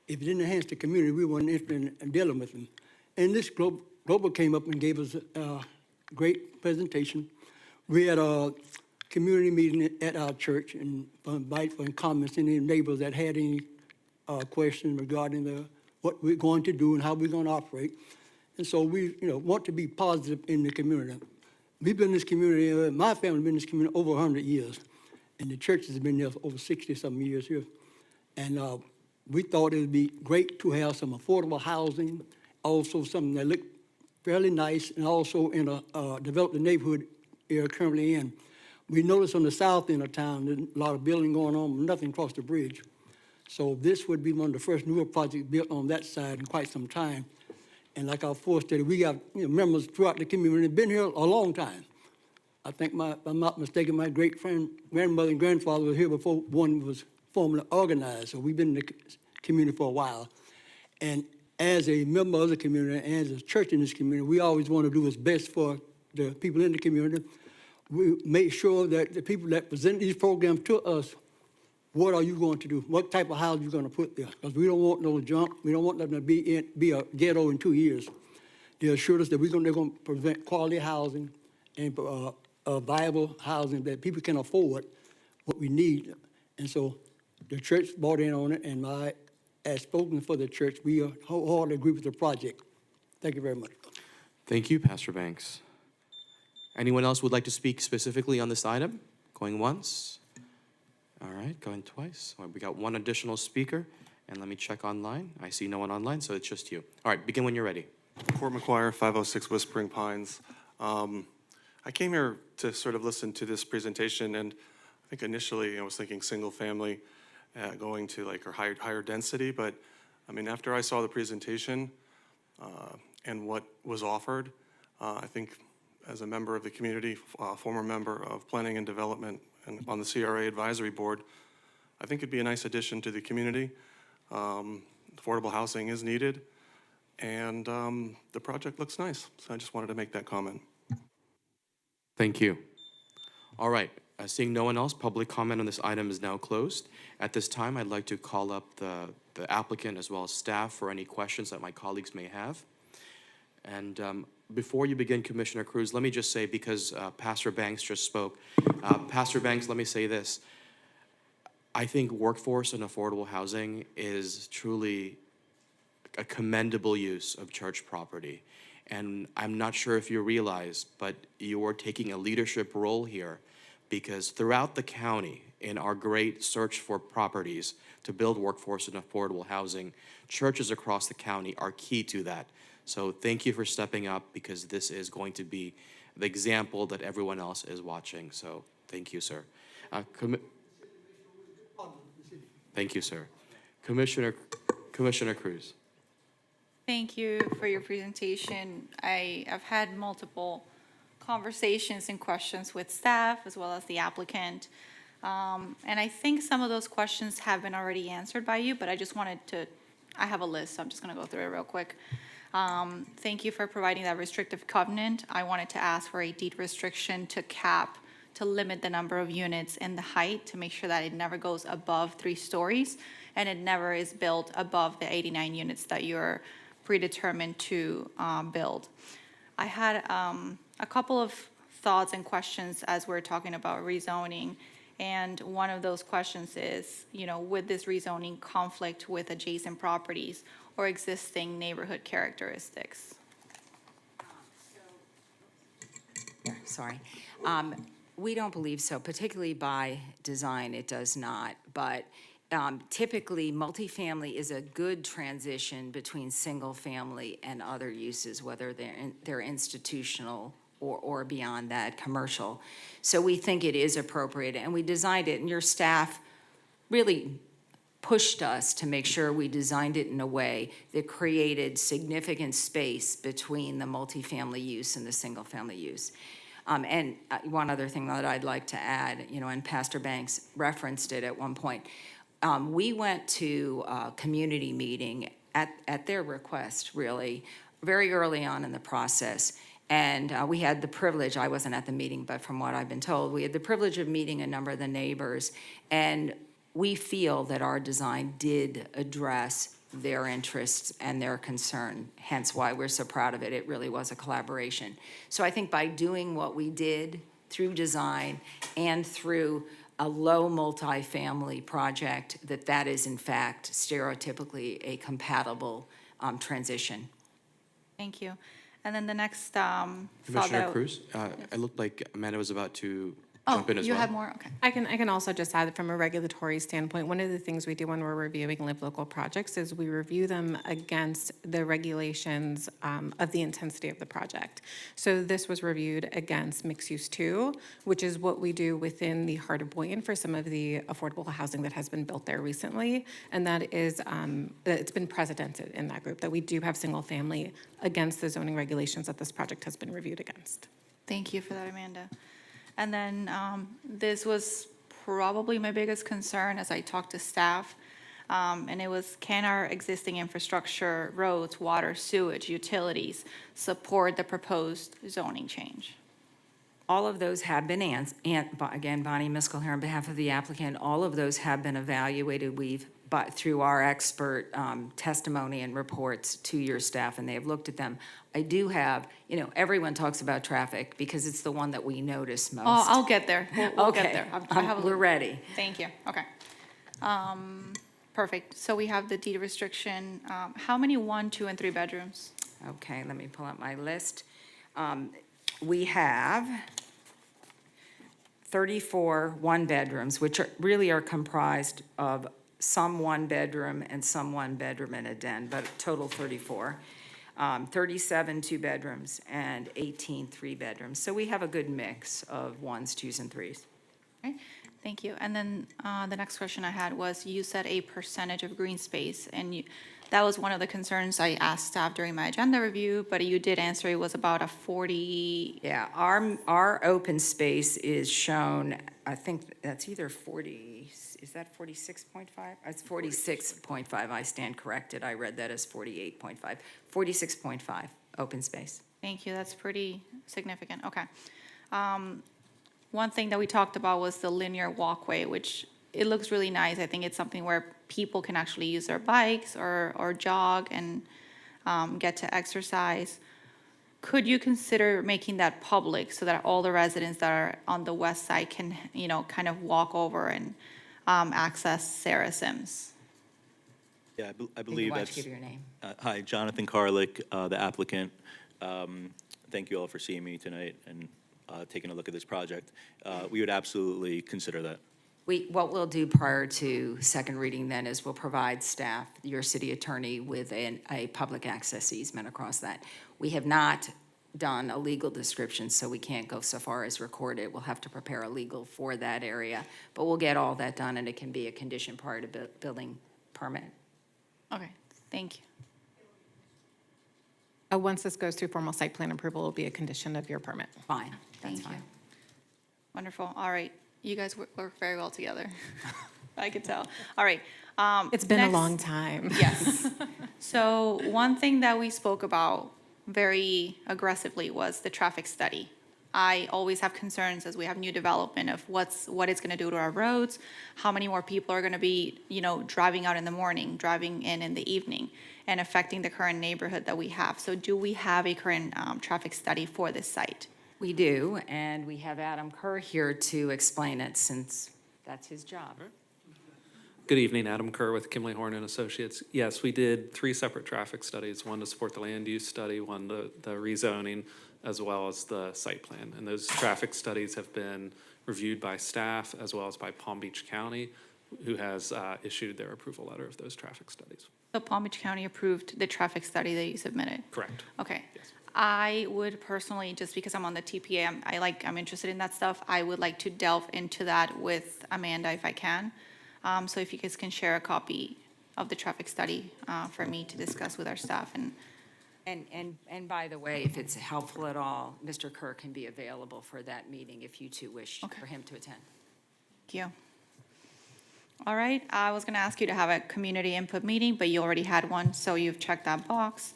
If it didn't enhance the community, we weren't interested in dealing with them. And this Global came up and gave us a great presentation. We had a community meeting at our church and invite for comments any neighbors that had any questions regarding what we're going to do and how we're going to operate. And so we want to be positive in the community. We've been in this community, my family has been in this community over 100 years, and the church has been there for over 60-something years here. And we thought it would be great to have some affordable housing, also something that looked fairly nice, and also in a developed neighborhood area currently in. We noticed on the south end of town, there's a lot of building going on, but nothing across the bridge. So this would be one of the first newer projects built on that side in quite some time. And like our force stated, we got members throughout the community that have been here a long time. I think, if I'm not mistaken, my great grandmother and grandfather were here before one was formally organized. So we've been in the community for a while. And as a member of the community, and as a church in this community, we always want to do what's best for the people in the community. We make sure that the people that present these programs to us, what are you going to do? What type of house are you going to put there? Because we don't want no junk. We don't want them to be a ghetto in 2 years. They assured us that they're going to prevent quality housing and viable housing that people can afford what we need. And so the church bought in on it, and as spoken for the church, we wholeheartedly agree with the project. Thank you very much. Thank you, Pastor Banks. Anyone else would like to speak specifically on this item? Going once? All right, going twice. All right, we got one additional speaker, and let me check online. I see no one online, so it's just you. All right, begin when you're ready. Court McGuire, 506 Whispering Pines. I came here to sort of listen to this presentation, and I think initially I was thinking single family going to like or higher density, but I mean, after I saw the presentation and what was offered, I think as a member of the community, former member of Planning and Development and on the CRA Advisory Board, I think it'd be a nice addition to the community. Affordable housing is needed, and the project looks nice. So I just wanted to make that comment. Thank you. All right, seeing no one else, public comment on this item is now closed. At this time, I'd like to call up the applicant as well as staff for any questions that my colleagues may have. And before you begin, Commissioner Cruz, let me just say, because Pastor Banks just spoke, Pastor Banks, let me say this. I think workforce and affordable housing is truly a commendable use of church property. And I'm not sure if you realize, but you are taking a leadership role here, because throughout the county, in our great search for properties to build workforce and affordable housing, churches across the county are key to that. So thank you for stepping up, because this is going to be the example that everyone else is watching. So thank you, sir. Thank you, sir. Commissioner Cruz. Thank you for your presentation. I've had multiple conversations and questions with staff as well as the applicant. And I think some of those questions have been already answered by you, but I just wanted to, I have a list, so I'm just gonna go through it real quick. Thank you for providing that restrictive covenant. I wanted to ask for a deed restriction to limit the number of units and the height to make sure that it never goes above 3 stories and it never is built above the 89 units that you're predetermined to build. I had a couple of thoughts and questions as we're talking about rezoning, And one of those questions is, would this rezoning conflict with adjacent properties or existing neighborhood characteristics? Sorry. We don't believe so, particularly by design, it does not. But typically, multifamily is a good transition between single-family and other uses, whether they're institutional or beyond that, commercial. So we think it is appropriate, and we designed it, and your staff really pushed us to make sure we designed it in a way that created significant space between the multifamily use and the single-family use. And one other thing that I'd like to add, and Pastor Banks referenced it at one point, we went to a community meeting at their request, really, very early on in the process. And we had the privilege, I wasn't at the meeting, but from what I've been told, we had the privilege of meeting a number of the neighbors. And we feel that our design did address their interests and their concern, hence why we're so proud of it. It really was a collaboration. So I think by doing what we did through design and through a low multifamily project, that is in fact stereotypically a compatible transition. Thank you. And then the next Commissioner Cruz, it looked like Amanda was about to jump in as well. You have more? Okay. I can also just add that from a regulatory standpoint, one of the things we do when we're reviewing Live Local projects is we review them against the regulations of the intensity of the project. So this was reviewed against Mixed Use 2, which is what we do within the heart of Boynton for some of the affordable housing that has been built there recently. And that is, it's been precedented in that group, that we do have single family against the zoning regulations that this project has been reviewed against. Thank you for that, Amanda. And then this was probably my biggest concern as I talked to staff. And it was, can our existing infrastructure, roads, water, sewage, utilities support the proposed zoning change? All of those have been, again, Bonnie Miskell here on behalf of the applicant, all of those have been evaluated. Through our expert testimony and reports to your staff, and they have looked at them. I do have, everyone talks about traffic because it's the one that we notice most. Oh, I'll get there. We'll Okay. get there. We're ready. Thank you. Okay. Perfect. So we have the deed restriction. How many 1, 2, and 3 bedrooms? Okay, let me pull up my list. We have 34 one-bedrooms, which really are comprised of some one-bedroom and some one-bedroom and a den, but total 34. 37 two-bedrooms and 18 three-bedrooms. So we have a good mix of 1s, 2s, and 3s. Okay, thank you. And then the next question I had was, you said a percentage of green space, and that was one of the concerns I asked staff during my agenda review, but you did answer it was about a 40. Yeah, our open space is shown, I think that's either 40, is that 46.5? It's 46.5, I stand corrected. I read that as 48.5. 46.5 open space. Thank you, that's pretty significant. Okay. One thing that we talked about was the linear walkway, which it looks really nice. I think it's something where people can actually use their bikes or jog and get to exercise. Could you consider making that public so that all the residents that are on the west side can, kind of walk over and access Sarah Sims? Yeah, I believe Why don't that's. you give your name? Hi, Jonathan Karlik, the applicant. Thank you all for seeing me tonight and taking a look at this project. We would absolutely consider that. What we'll do prior to second reading then is we'll provide staff, your city attorney, with a public access easement across that. We have not done a legal description, so we can't go so far as record it. We'll have to prepare a legal for that area. But we'll get all that done, and it can be a condition prior to building permit. Okay, thank you. Once this goes through formal site plan approval, it will be a condition of your permit. Fine, that's Thank you. fine. Wonderful. All right, you guys work very well together. I could tell. All right. It's been a next- long time. Yes. So one thing that we spoke about very aggressively was the traffic study. I always have concerns as we have new development of what it's going to do to our roads, how many more people are going to be, driving out in the morning, driving in the evening, and affecting the current neighborhood that we have. So do we have a current traffic study for this site? We do, and we have Adam Kerr here to explain it since That's his job. Good evening, Adam Kerr with Kimley Horn and Associates. Yes, we did 3 separate traffic studies, one to support the land use study, one to the rezoning, as well as the site plan. And those traffic studies have been reviewed by staff as well as by Palm Beach County, who has issued their approval letter of those traffic studies. So Palm Beach County approved the traffic study that you submitted? Correct. Okay. I would personally, just because I'm on the TPA, I'm interested in that stuff, I would like to delve into that with Amanda if I can. So if you guys can share a copy of the traffic study for me to discuss with our staff. And by the way, if it's helpful at all, Mr. Kerr can be available for that meeting if you two wish for him to attend. Thank you. All right, I was gonna ask you to have a community input meeting, but you already had one, so you've checked that box.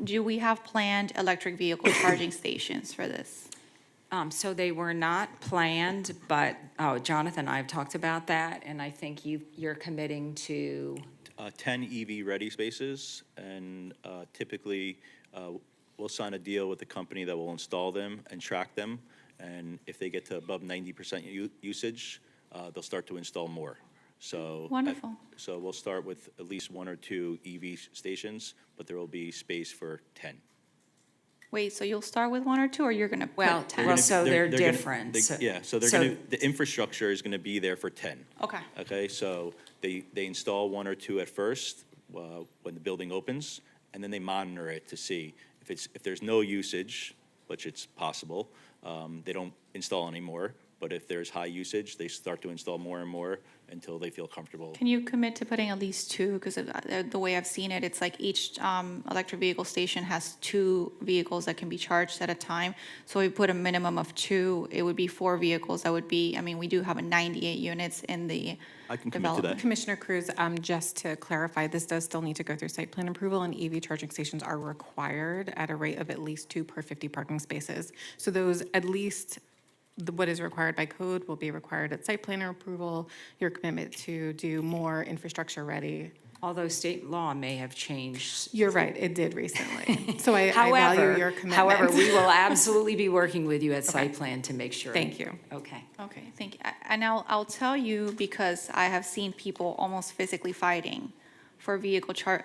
Do we have planned electric vehicle charging stations for this? So they were not planned, but, Jonathan and I have talked about that, and I think you're committing to, 10 EV-ready spaces, and typically, we'll sign a deal with the company that will install them and track them, and if they get to above 90% usage, they'll start to install more. So Wonderful. So we'll start with at least 1 or 2 EV stations, but there will be space for 10. Wait, so you'll start with 1 or 2, or you're gonna Well, put 10? well, so they're gonna- different. Yeah, so they're So- gonna, the infrastructure is gonna be there for 10. Okay. Okay, so they install 1 or 2 at first, when the building opens, and then they monitor it to see if there's no usage, which it's possible, they don't install anymore. But if there's high usage, they start to install more and more until they feel comfortable. Can you commit to putting at least 2? Because the way I've seen it, it's like each electric vehicle station has 2 vehicles that can be charged at a time. So we put a minimum of 2, it would be 4 vehicles. That would be, I mean, we do have a 98 units in the I can commit to development. that. Commissioner Cruz, just to clarify, this does still need to go through site plan approval, and EV charging stations are required at a rate of at least 2 per 50 parking spaces. So those at least, what is required by code will be required at site plan approval, your commitment to do more infrastructure ready. Although state law may have changed. You're right, it did recently. So I However, value your commitment. However, we will absolutely be working with you at site plan to make sure. Thank you. Okay. Okay, thank you. And I'll tell you, because I have seen people almost physically fighting for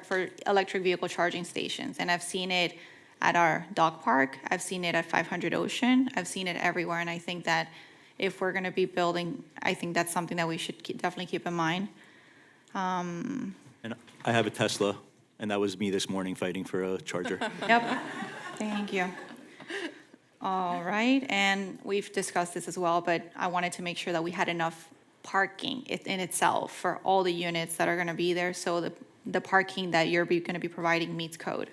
for electric vehicle charging stations. And I've seen it at our dog park, I've seen it at 500 Ocean, I've seen it everywhere. And I think that if we're gonna be building, I think that's something that we should definitely keep in mind. And I have a Tesla, and that was me this morning fighting for a charger. Yep, thank you. All right, and we've discussed this as well, but I wanted to make sure that we had enough parking in itself for all the units that are gonna be there, so the parking that you're gonna be providing meets code.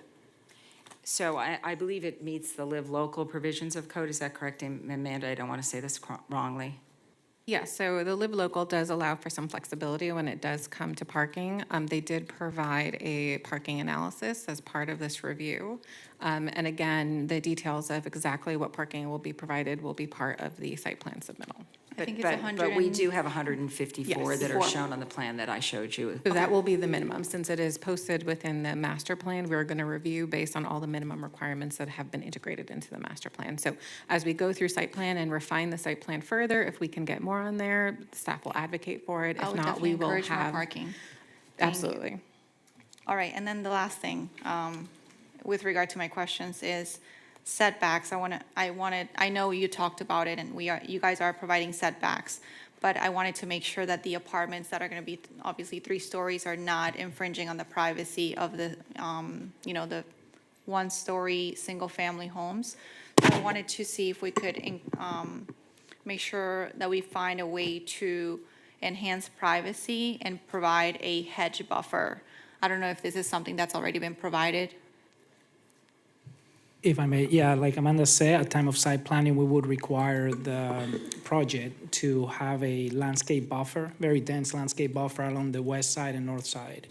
So I believe it meets the live local provisions of code. Is that correct, Amanda? I don't want to say this wrongly. Yeah, so the Live Local does allow for some flexibility when it does come to parking. They did provide a parking analysis as part of this review. And again, the details of exactly what parking will be provided will be part of the site plan submittal. I think it's But 100. we do have 154 Yes. that are shown on the plan that I showed you. So that will be the minimum. Since it is posted within the master plan, we're going to review based on all the minimum requirements that have been integrated into the master plan. So as we go through site plan and refine the site plan further, if we can get more on there, staff will advocate for it. I If would not, definitely we will encourage more have. parking. Thank you. Absolutely. All right, and then the last thing, with regard to my questions is setbacks. I know you talked about it, and you guys are providing setbacks, but I wanted to make sure that the apartments that are gonna be obviously 3 stories are not infringing on the privacy of the, the 1-story, single-family homes. So I wanted to see if we could, make sure that we find a way to enhance privacy and provide a hedge buffer. I don't know if this is something that's already been provided. If I may, yeah, like Amanda said, at time of site planning, we would require the project to have a landscape buffer, very dense landscape buffer along the west side and north side.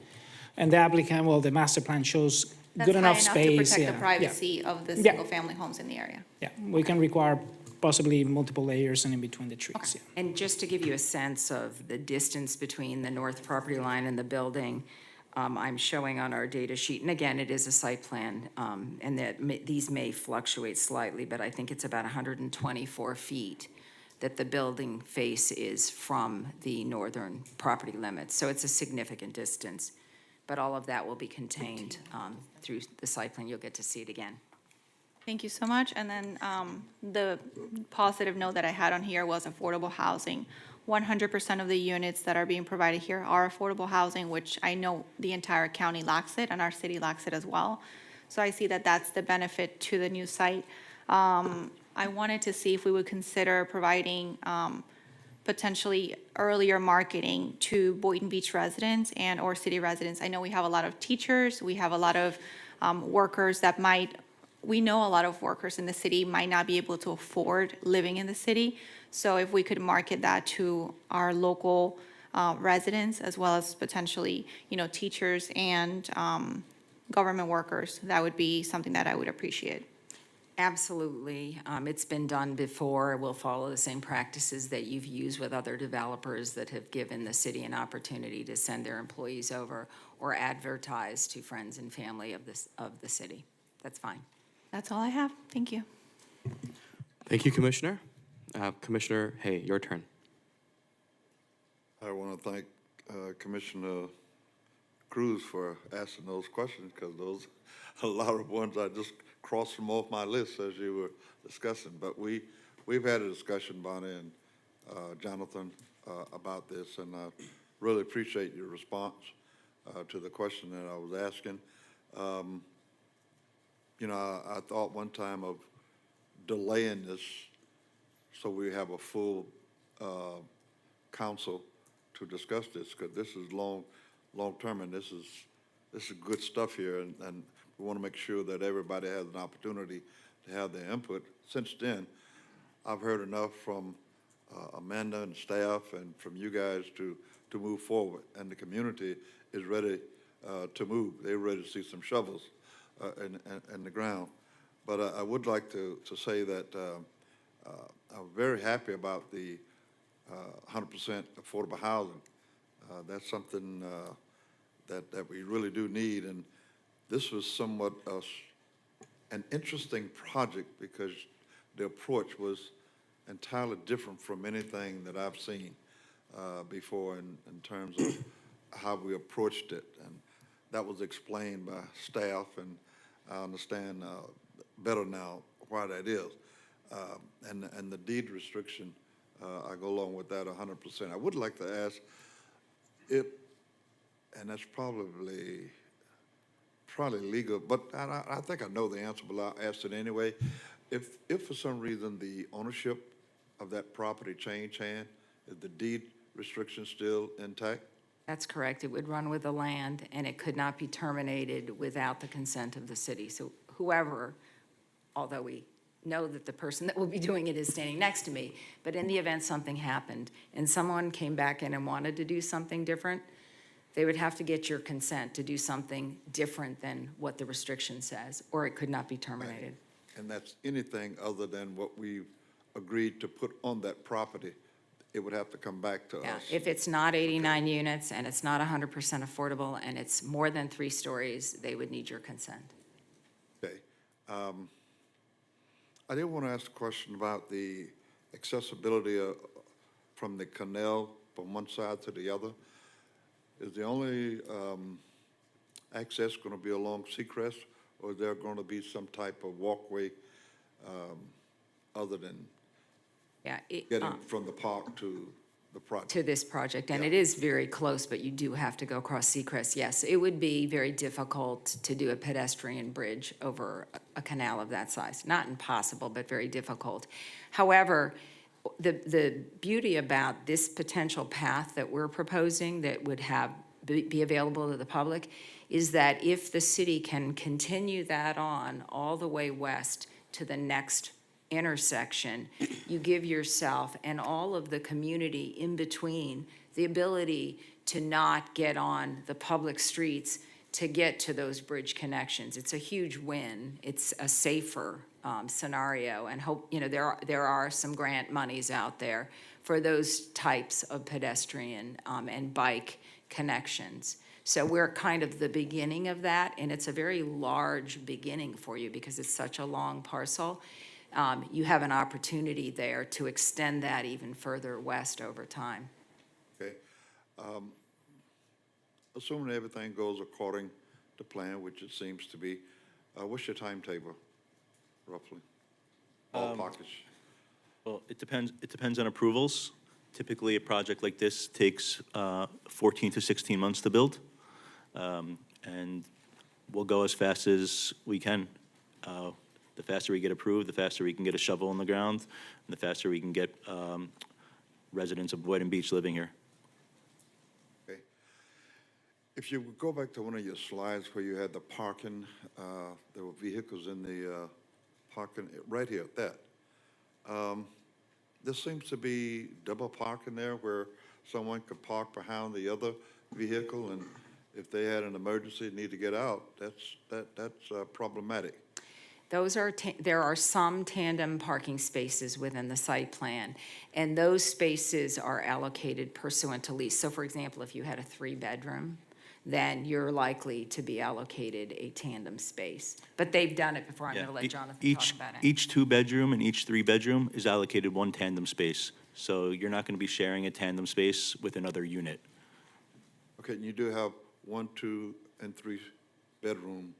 And the applicant, well, the master plan shows good enough That's high space. enough to protect yeah, the privacy of the Yeah. single-family homes in the area. Yeah, we can require possibly multiple layers and in between the trees, yeah. And just to give you a sense of the distance between the north property line and the building, I'm showing on our data sheet, and again, it is a site plan, and that these may fluctuate slightly, but I think it's about 124 feet that the building face is from the northern property limits. So it's a significant distance. But all of that will be contained through the site plan. You'll get to see it again. Thank you so much. And then the positive note that I had on here was affordable housing. 100% of the units that are being provided here are affordable housing, which I know the entire county lacks it and our city lacks it as well. So I see that that's the benefit to the new site. I wanted to see if we would consider providing potentially earlier marketing to Boynton Beach residents and or city residents. I know we have a lot of teachers, we have a lot of workers that we know a lot of workers in the city might not be able to afford living in the city. So if we could market that to our local residents as well as potentially, teachers and government workers, that would be something that I would appreciate. Absolutely. It's been done before. We'll follow the same practices that you've used with other developers that have given the city an opportunity to send their employees over or advertise to friends and family of the city. That's fine. That's all I have. Thank you. Thank you, Commissioner. Commissioner Hay, your turn. I want to thank Commissioner Cruz for asking those questions, because those a lot of ones I just crossed them off my list as you were discussing. But we've had a discussion, Bonnie and Jonathan, about this, and I really appreciate your response to the question that I was asking. I thought one time of delaying this so we have a full council to discuss this, because this is long term, and this is good stuff here, and we want to make sure that everybody has an opportunity to have their input. Since then, I've heard enough from Amanda and staff and from you guys to move forward, and the community is ready to move. They're ready to see some shovels in the ground. But I would like to say that I'm very happy about the 100% affordable housing. That's something that we really do need, and this was somewhat an interesting project because the approach was entirely different from anything that I've seen before in terms of how we approached it, and that was explained by staff, and I understand better now why that is. And the deed restriction, I go along with that 100%. I would like to ask if, and that's probably legal, but I think I know the answer, but I'll ask it anyway. If for some reason the ownership of that property changed hand, is the deed restriction still intact? That's correct. It would run with the land, and it could not be terminated without the consent of the city. So whoever, although we know that the person that will be doing it is standing next to me, but in the event something happened and someone came back in and wanted to do something different, they would have to get your consent to do something different than what the restriction says, or it could not be terminated. And that's anything other than what we agreed to put on that property, it would have to come back to Yeah, us. if it's not 89 units and it's not 100% affordable and it's more than 3 stories, they would need your consent. Okay. I did want to ask a question about the accessibility from the canal from one side to the other. Is the only access going to be along Seacrest, or is there going to be some type of walkway other than getting from the park to the project? To this project, and it is very close, but you do have to go across Seacrest. Yes, it would be very difficult to do a pedestrian bridge over a canal of that size. Not impossible, but very difficult. However, the beauty about this potential path that we're proposing that would be available to the public is that if the city can continue that on all the way west to the next intersection, you give yourself and all of the community in between the ability to not get on the public streets to get to those bridge connections. It's a huge win. It's a safer scenario, and hope, there are some grant monies out there for those types of pedestrian and bike connections. So we're kind of the beginning of that, and it's a very large beginning for you because it's such a long parcel. you have an opportunity there to extend that even further west over time. Okay. Assuming everything goes according to plan, which it seems to be, what's your timetable, roughly? All pockets. Well, it depends on approvals. Typically, a project like this takes 14 to 16 months to build. And we'll go as fast as we can. The faster we get approved, the faster we can get a shovel in the ground, and the faster we can get residents of Boynton Beach living here. Okay. If you would go back to one of your slides where you had the parking, there were vehicles in the parking, right here, that. There seems to be double parking there where someone could park behind the other vehicle, and if they had an emergency, need to get out, that's problematic. Those are, there are some tandem parking spaces within the site plan, and those spaces are allocated pursuant to lease. So for example, if you had a 3-bedroom, then you're likely to be allocated a tandem space. But they've done it before. I'm Yeah. gonna let Jonathan talk about it. Each 2-bedroom and each 3-bedroom is allocated one tandem space. So you're not going to be sharing a tandem space with another unit. Okay, and you do have 1, 2, and 3 bedroom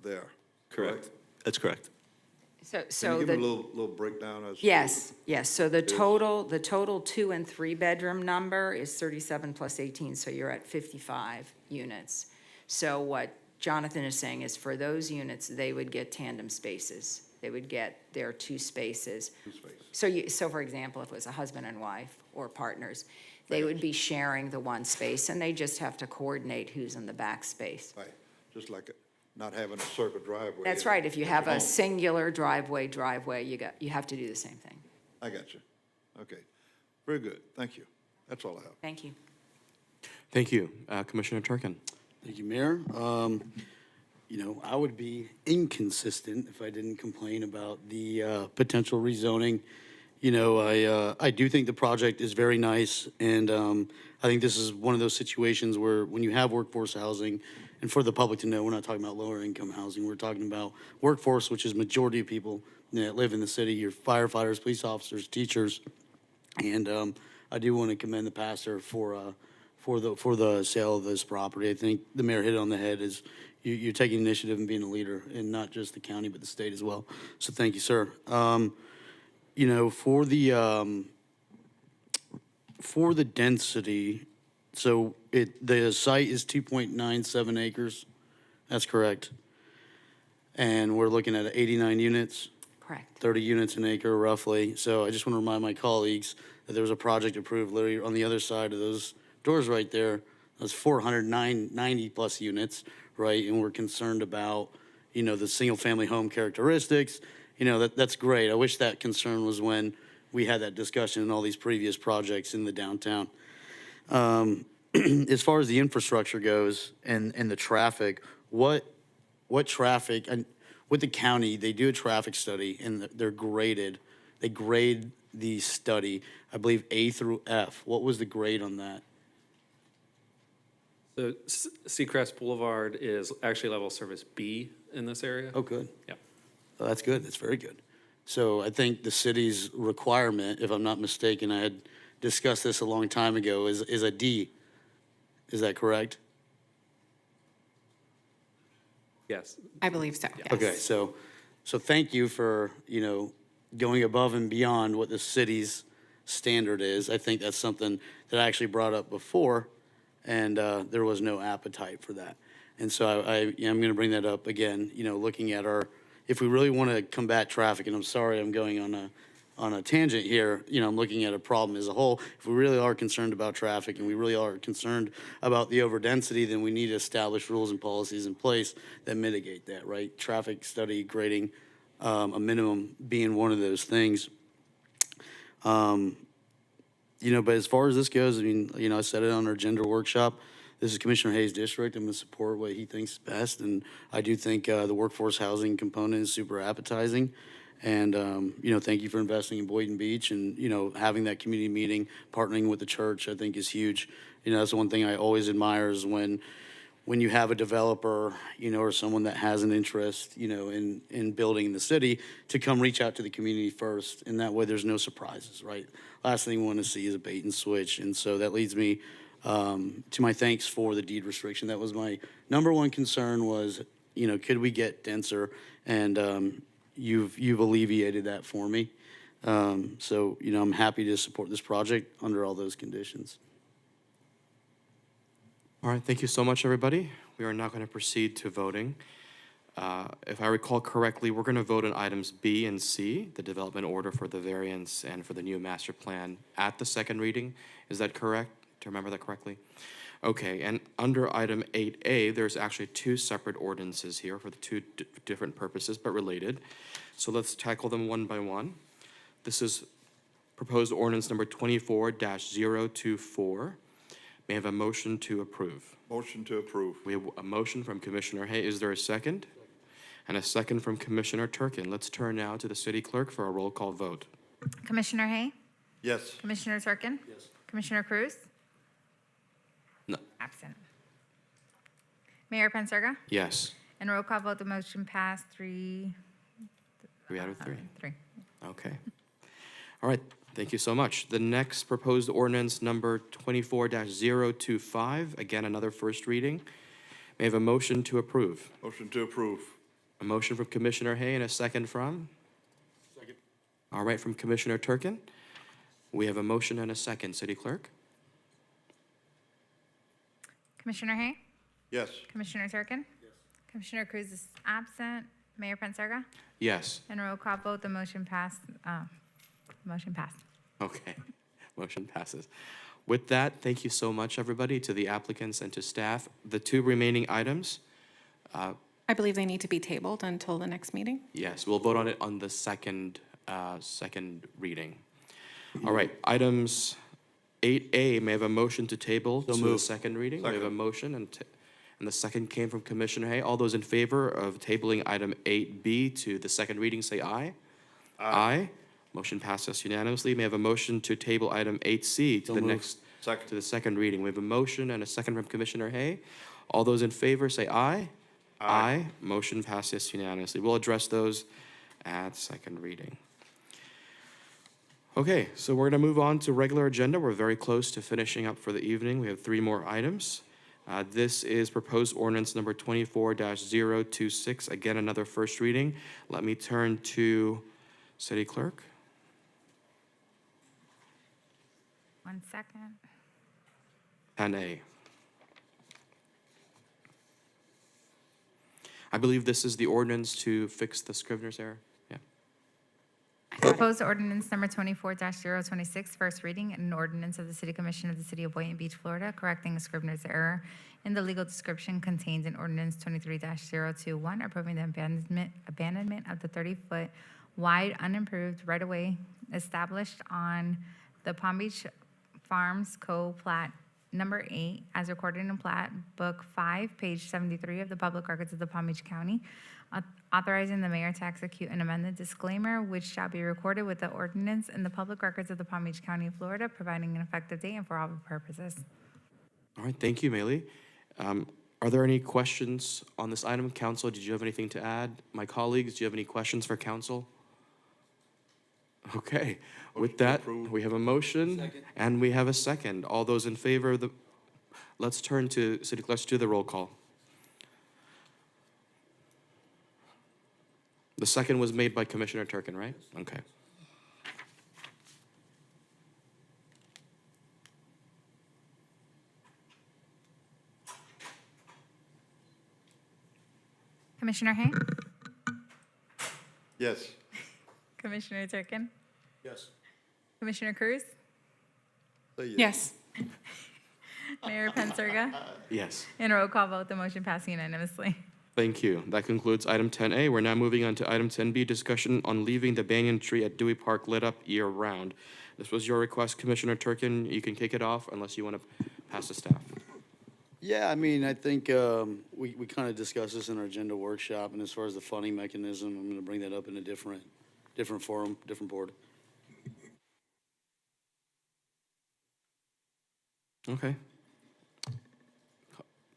there. Correct. That's correct. So Can you give me a the, little breakdown as to? yes, so the total 2 and 3 bedroom number is 37 plus 18, so you're at 55 units. So what Jonathan is saying is for those units, they would get tandem spaces. They would get their 2 spaces. 2 spaces. So for example, if it was a husband and wife or partners, they would be sharing the 1 space, and they just have to coordinate who's in the back space. Right, just like not having a circle driveway. That's right. If you have a home. singular driveway, you have to do the same thing. I got you. Okay, very good, thank you. That's all I have. Thank you. Thank you. Commissioner Turkin. Thank you, Mayor. You know, I would be inconsistent if I didn't complain about the potential rezoning. You know, I do think the project is very nice, and I think this is one of those situations where when you have workforce housing, and for the public to know, we're not talking about lower income housing, we're talking about workforce, which is majority of people that live in the city, your firefighters, police officers, teachers, and I do want to commend the pastor for the sale of this property. I think the mayor hit it on the head, is you're taking initiative and being a leader, and not just the county, but the state as well. So thank you, sir. You know, for the density, so the site is 2.97 acres. That's correct. And we're looking at 89 units. Correct. 30 units an acre roughly. So I just want to remind my colleagues that there was a project approved literally on the other side of those doors right there. That's 490 plus units, right? And we're concerned about, you know, the single family home characteristics. You know, that's great. I wish that concern was when we had that discussion in all these previous projects in the downtown. As far as the infrastructure goes and the traffic, what traffic, and with the county, they do a traffic study and they're graded. They grade the study, I believe A through F. What was the grade on that? So Seacrest Boulevard is actually level service B in this area. Oh, good. Yeah. Oh, that's good. That's very good. So I think the city's requirement, if I'm not mistaken, I had discussed this a long time ago, is a D. Is that correct? Yes. I believe so, yes. Okay, so thank you for, you know, going above and beyond what the city's standard is. I think that's something that I actually brought up before, and there was no appetite for that. And so I'm going to bring that up again, you know, looking at if we really want to combat traffic, and I'm sorry I'm going on a tangent here, you know, I'm looking at a problem as a whole. If we really are concerned about traffic and we really are concerned about the overdensity, then we need to establish rules and policies in place that mitigate that, right? Traffic study, grading, a minimum being one of those things. You know, but as far as this goes, I mean, you know, I said it on our gender workshop. This is Commissioner Hayes' district. I'm going to support what he thinks is best. And I do think the workforce housing component is super appetizing. And, you know, thank you for investing in Boynton Beach, and, you know, having that community meeting, partnering with the church, I think is huge. You know, that's the one thing I always admire is when when you have a developer, or someone that has an interest, in building in the city, to come reach out to the community first, and that way there's no surprises, right? Last thing we want to see is a bait and switch, and so that leads me to my thanks for the deed restriction. That was my number one concern was, could we get denser? And you've alleviated that for me. So, I'm happy to support this project under all those conditions. All right, thank you so much, everybody. We are now going to proceed to voting. If I recall correctly, we're going to vote on items B and C, the development order for the variance and for the new master plan at the second reading. Is that correct? Do I remember that correctly? Okay, and under item 8A, there's actually two separate ordinances here for the two different purposes, but related. So let's tackle them one by one. This is proposed ordinance number 24-024. May I have a motion to approve? Motion to approve. We have a motion from Commissioner Hay. Is there a second? And a second from Commissioner Turkin. Let's turn now to the city clerk for a roll call vote. Commissioner Hay? Yes. Commissioner Turkin? Yes. Commissioner Cruz? No. Absent. Mayor Penserga? Yes. And roll call vote, the motion passed 3. 3 out of 3. 3. Okay. All right, thank you so much. The next proposed ordinance, number 24-025, again, another first reading. May I have a motion to approve? Motion to approve. A motion from Commissioner Hay and a second from? Second. All right, from Commissioner Turkin. We have a motion and a second. City Clerk? Commissioner Hay? Yes. Commissioner Turkin? Yes. Commissioner Cruz is absent. Mayor Penserga? Yes. And roll call vote, the motion passed. Motion passed. Okay, motion passes. With that, thank you so much, everybody, to the applicants and to staff. The two remaining items, I believe they need to be tabled until the next meeting. yes, we'll vote on it on the second reading. All right, items 8A, may I have a motion to table to the second reading? We have a motion, and the second came from Commissioner Hay. All those in favor of tabling item 8B to the second reading, say aye. Aye. Motion passes unanimously. May I have a motion to table item 8C to the second reading? We have a motion and a second from Commissioner Hay. All those in favor, say aye. Aye. Motion passes unanimously. We'll address those at second reading. Okay, so we're going to move on to regular agenda. We're very close to finishing up for the evening. We have 3 more items. This is proposed ordinance number 24-026. Again, another first reading. Let me turn to City Clerk. 1 second. 10A. I believe this is the ordinance to fix the Scrivener's error. Yeah. Proposed ordinance number 24-026, first reading, an ordinance of the City Commission of the City of Boynton Beach, Florida, correcting a Scrivener's error in the legal description contained in ordinance 23-021, approving the abandonment of the 30-foot wide unimproved right-of-way established on the Palm Beach Farms Co. Plat Number 8, as recorded in Plat Book 5, page 73 of the Public Records of the Palm Beach County, authorizing the mayor to execute an amended disclaimer, which shall be recorded with the ordinance in the Public Records of the Palm Beach County, Florida, providing an effective date and for all purposes. All right, thank you, Maylee. Are there any questions on this item? Council, did you have anything to add? My colleagues, do you have any questions for council? Okay, with that, we have a motion and we have a second. All those in favor of the, let's turn to City Clerk, let's do the roll call. The second was made by Commissioner Turkin, right? Okay. Commissioner Hay? Yes. Commissioner Turkin? Yes. Commissioner Cruz? Yes. Mayor Penserga? Yes. In roll call vote, the motion passed unanimously. Thank you. That concludes item 10A. We're now moving on to item 10B, discussion on leaving the banyan tree at Dewey Park lit up year-round. This was your request, Commissioner Turkin. You can kick it off unless you want to pass to staff. Yeah, I mean, I think we kind of discussed this in our agenda workshop, and as far as the funding mechanism, I'm going to bring that up in a different forum, different board. Okay.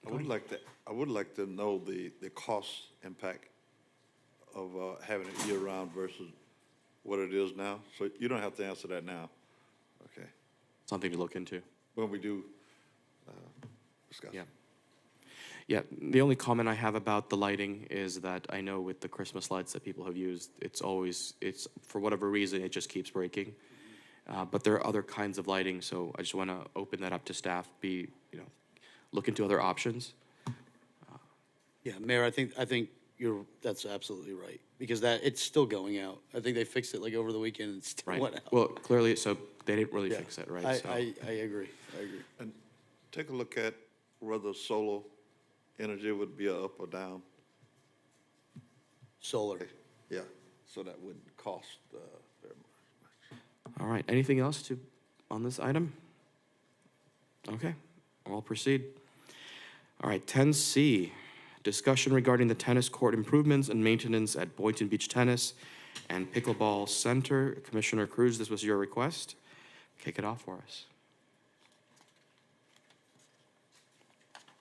I would like to know the cost impact of having it year-round versus what it is now. So you don't have to answer that now. Okay. Something to look into. When we do discuss. Yeah. Yeah, the only comment I have about the lighting is that I know with the Christmas lights that people have used, it's for whatever reason, it just keeps breaking. But there are other kinds of lighting, so I just want to open that up to staff, look into other options. Yeah, Mayor, I think that's absolutely right, because it's still going out. I think they fixed it like over the weekend, and it still Right. went out. Well, clearly, so they didn't really Yeah. fix it, right? I agree. And take a look at whether solar energy would be a up or down. Solar. Yeah, so that wouldn't cost very much. All right, anything else on this item? Okay, I'll proceed. All right, 10C, discussion regarding the tennis court improvements and maintenance at Boynton Beach Tennis and Pickleball Center. Commissioner Cruz, this was your request. Kick it off for us.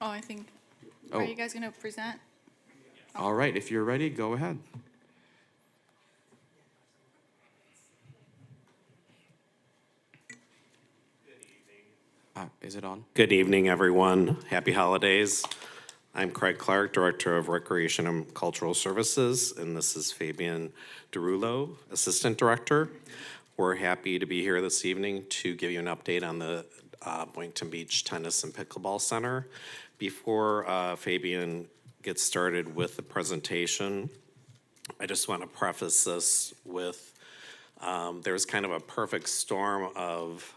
Oh, I think, Oh. are you guys going to present? All right, if you're ready, go ahead. Is it on? Good evening, everyone. Happy holidays. I'm Craig Clark, Director of Recreation and Cultural Services, and this is Fabian Derulo, Assistant Director. We're happy to be here this evening to give you an update on the Boynton Beach Tennis and Pickleball Center. Before Fabian gets started with the presentation, I just want to preface this with there's kind of a perfect storm of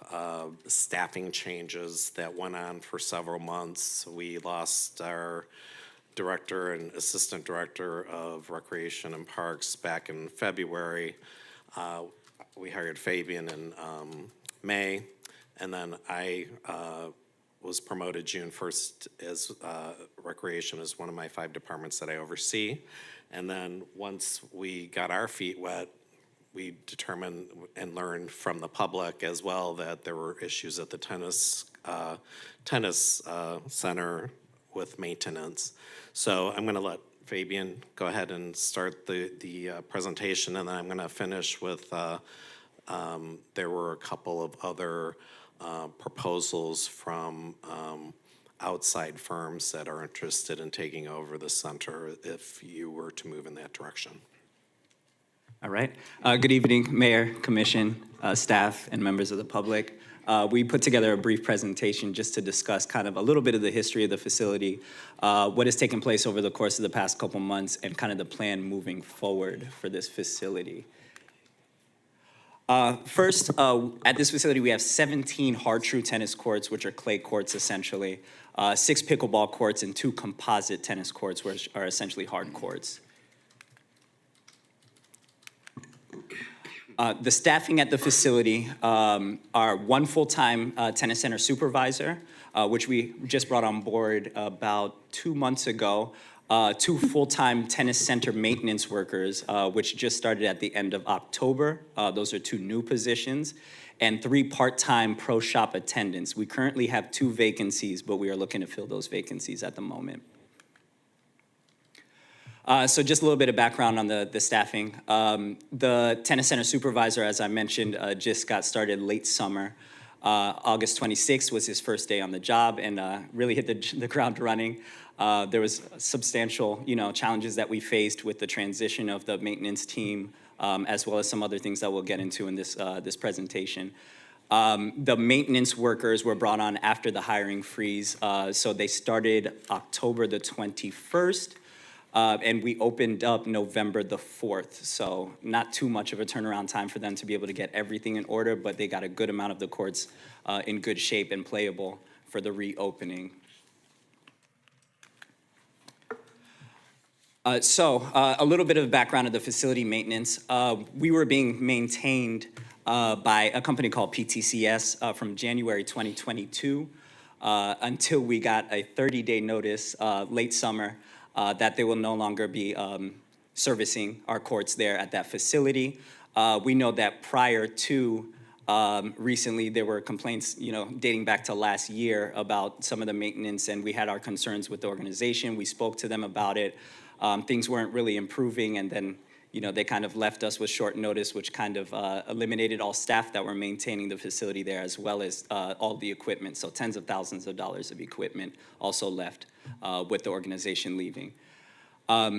staffing changes that went on for several months. We lost our director and assistant director of Recreation and Parks back in February. We hired Fabian in May, and then I was promoted June 1st as Recreation is one of my 5 departments that I oversee. And then once we got our feet wet, we determined and learned from the public as well that there were issues at the tennis center with maintenance. So I'm going to let Fabian go ahead and start the presentation, and then I'm going to finish with there were a couple of other proposals from outside firms that are interested in taking over the center if you were to move in that direction. All right. Good evening, Mayor, Commission, staff, and members of the public. We put together a brief presentation just to discuss kind of a little bit of the history of the facility, what has taken place over the course of the past couple months, and kind of the plan moving forward for this facility. First, at this facility, we have 17 hard true tennis courts, which are clay courts essentially, 6 pickleball courts, and 2 composite tennis courts, which are essentially hard courts. The staffing at the facility are 1 full-time tennis center supervisor, which we just brought on board about 2 months ago, 2 full-time tennis center maintenance workers, which just started at the end of October. Those are 2 new positions, and 3 part-time pro shop attendants. We currently have 2 vacancies, but we are looking to fill those vacancies at the moment. So just a little bit of background on the staffing. The tennis center supervisor, as I mentioned, just got started late summer. August 26th was his first day on the job, and really hit the ground running. There was substantial, challenges that we faced with the transition of the maintenance team, as well as some other things that we'll get into in this presentation. The maintenance workers were brought on after the hiring freeze, so they started October the 21st. And we opened up November the 4th, so not too much of a turnaround time for them to be able to get everything in order, but they got a good amount of the courts in good shape and playable for the reopening. So a little bit of background of the facility maintenance. We were being maintained by a company called PTCS from January 2022 until we got a 30-day notice late summer that they will no longer be servicing our courts there at that facility. We know that prior to Recently, there were complaints, dating back to last year about some of the maintenance, and we had our concerns with the organization. We spoke to them about it. Things weren't really improving, and then, they kind of left us with short notice, which kind of eliminated all staff that were maintaining the facility there, as well as all the equipment. So tens of thousands of dollars of equipment also left with the organization leaving.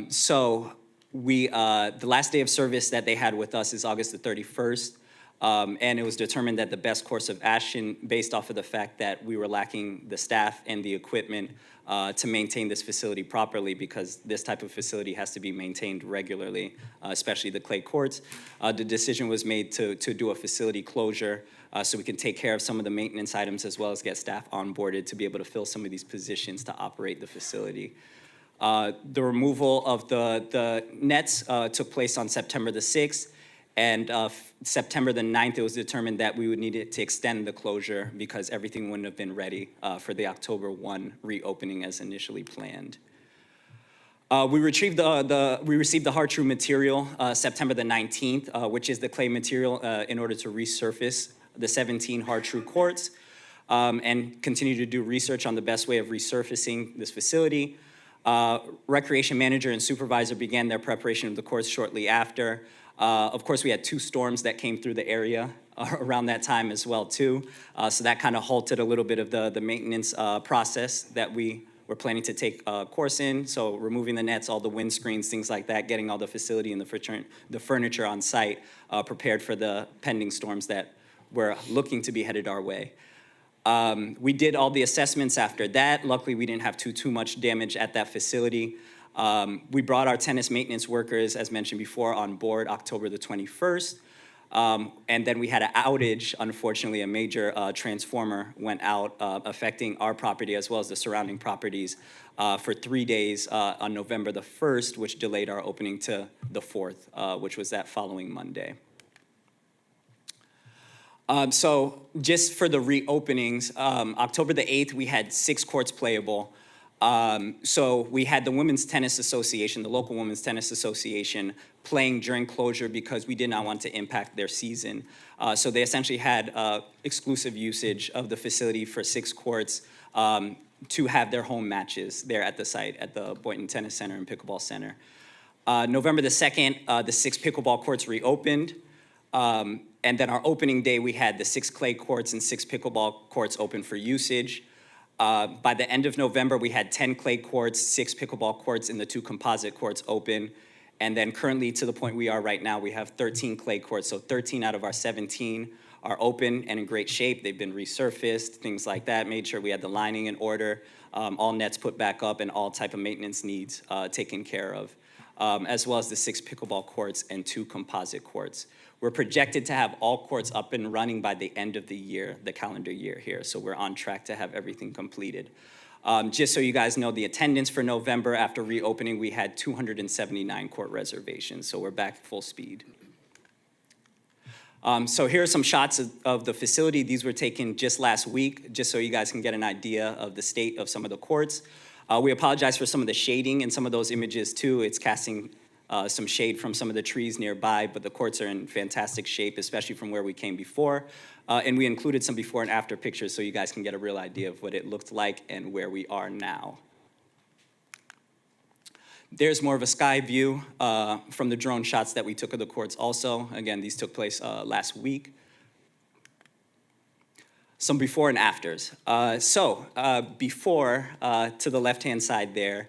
So the last day of service that they had with us is August the 31st. And it was determined that the best course of action, based off of the fact that we were lacking the staff and the equipment to maintain this facility properly, because this type of facility has to be maintained regularly, especially the clay courts. The decision was made to do a facility closure so we can take care of some of the maintenance items, as well as get staff onboarded to be able to fill some of these positions to operate the facility. The removal of the nets took place on September the 6th. And September the 9th, it was determined that we would need it to extend the closure because everything wouldn't have been ready for the October 1 reopening as initially planned. We received the hard true material September the 19th, which is the clay material in order to resurface the 17 hard true courts and continue to do research on the best way of resurfacing this facility. Recreation manager and supervisor began their preparation of the courts shortly after. Of course, we had 2 storms that came through the area around that time as well, too. So that kind of halted a little bit of the maintenance process that we were planning to take a course in. So removing the nets, all the windscreens, things like that, getting all the facility and the furniture on site prepared for the pending storms that were looking to be headed our way. We did all the assessments after that. Luckily, we didn't have too much damage at that facility. We brought our tennis maintenance workers, as mentioned before, on board October the 21st. And then we had an outage. Unfortunately, a major transformer went out, affecting our property as well as the surrounding properties for 3 days on November the 1st, which delayed our opening to the 4th, which was that following Monday. So just for the reopenings, October the 8th, we had 6 courts playable. So we had the Women's Tennis Association, the local Women's Tennis Association, playing during closure because we did not want to impact their season. So they essentially had exclusive usage of the facility for 6 courts to have their home matches there at the site at the Boynton Tennis Center and Pickleball Center. November the 2nd, the 6 pickleball courts reopened. And then our opening day, we had the 6 clay courts and 6 pickleball courts open for usage. By the end of November, we had 10 clay courts, 6 pickleball courts, and the 2 composite courts open. And then currently, to the point we are right now, we have 13 clay courts. So 13 out of our 17 are open and in great shape. They've been resurfaced, things like that, made sure we had the lining in order, all nets put back up, and all type of maintenance needs taken care of, as well as the 6 pickleball courts and 2 composite courts. We're projected to have all courts up and running by the end of the year, the calendar year here. So we're on track to have everything completed. Just so you guys know, the attendance for November after reopening, we had 279 court reservations. So we're back full speed. So here are some shots of the facility. These were taken just last week, just so you guys can get an idea of the state of some of the courts. We apologize for some of the shading in some of those images too. It's casting some shade from some of the trees nearby, but the courts are in fantastic shape, especially from where we came before. And we included some before and after pictures so you guys can get a real idea of what it looked like and where we are now. There's more of a sky view from the drone shots that we took of the courts also. Again, these took place last week. Some before and afters. Before, to the left-hand side there,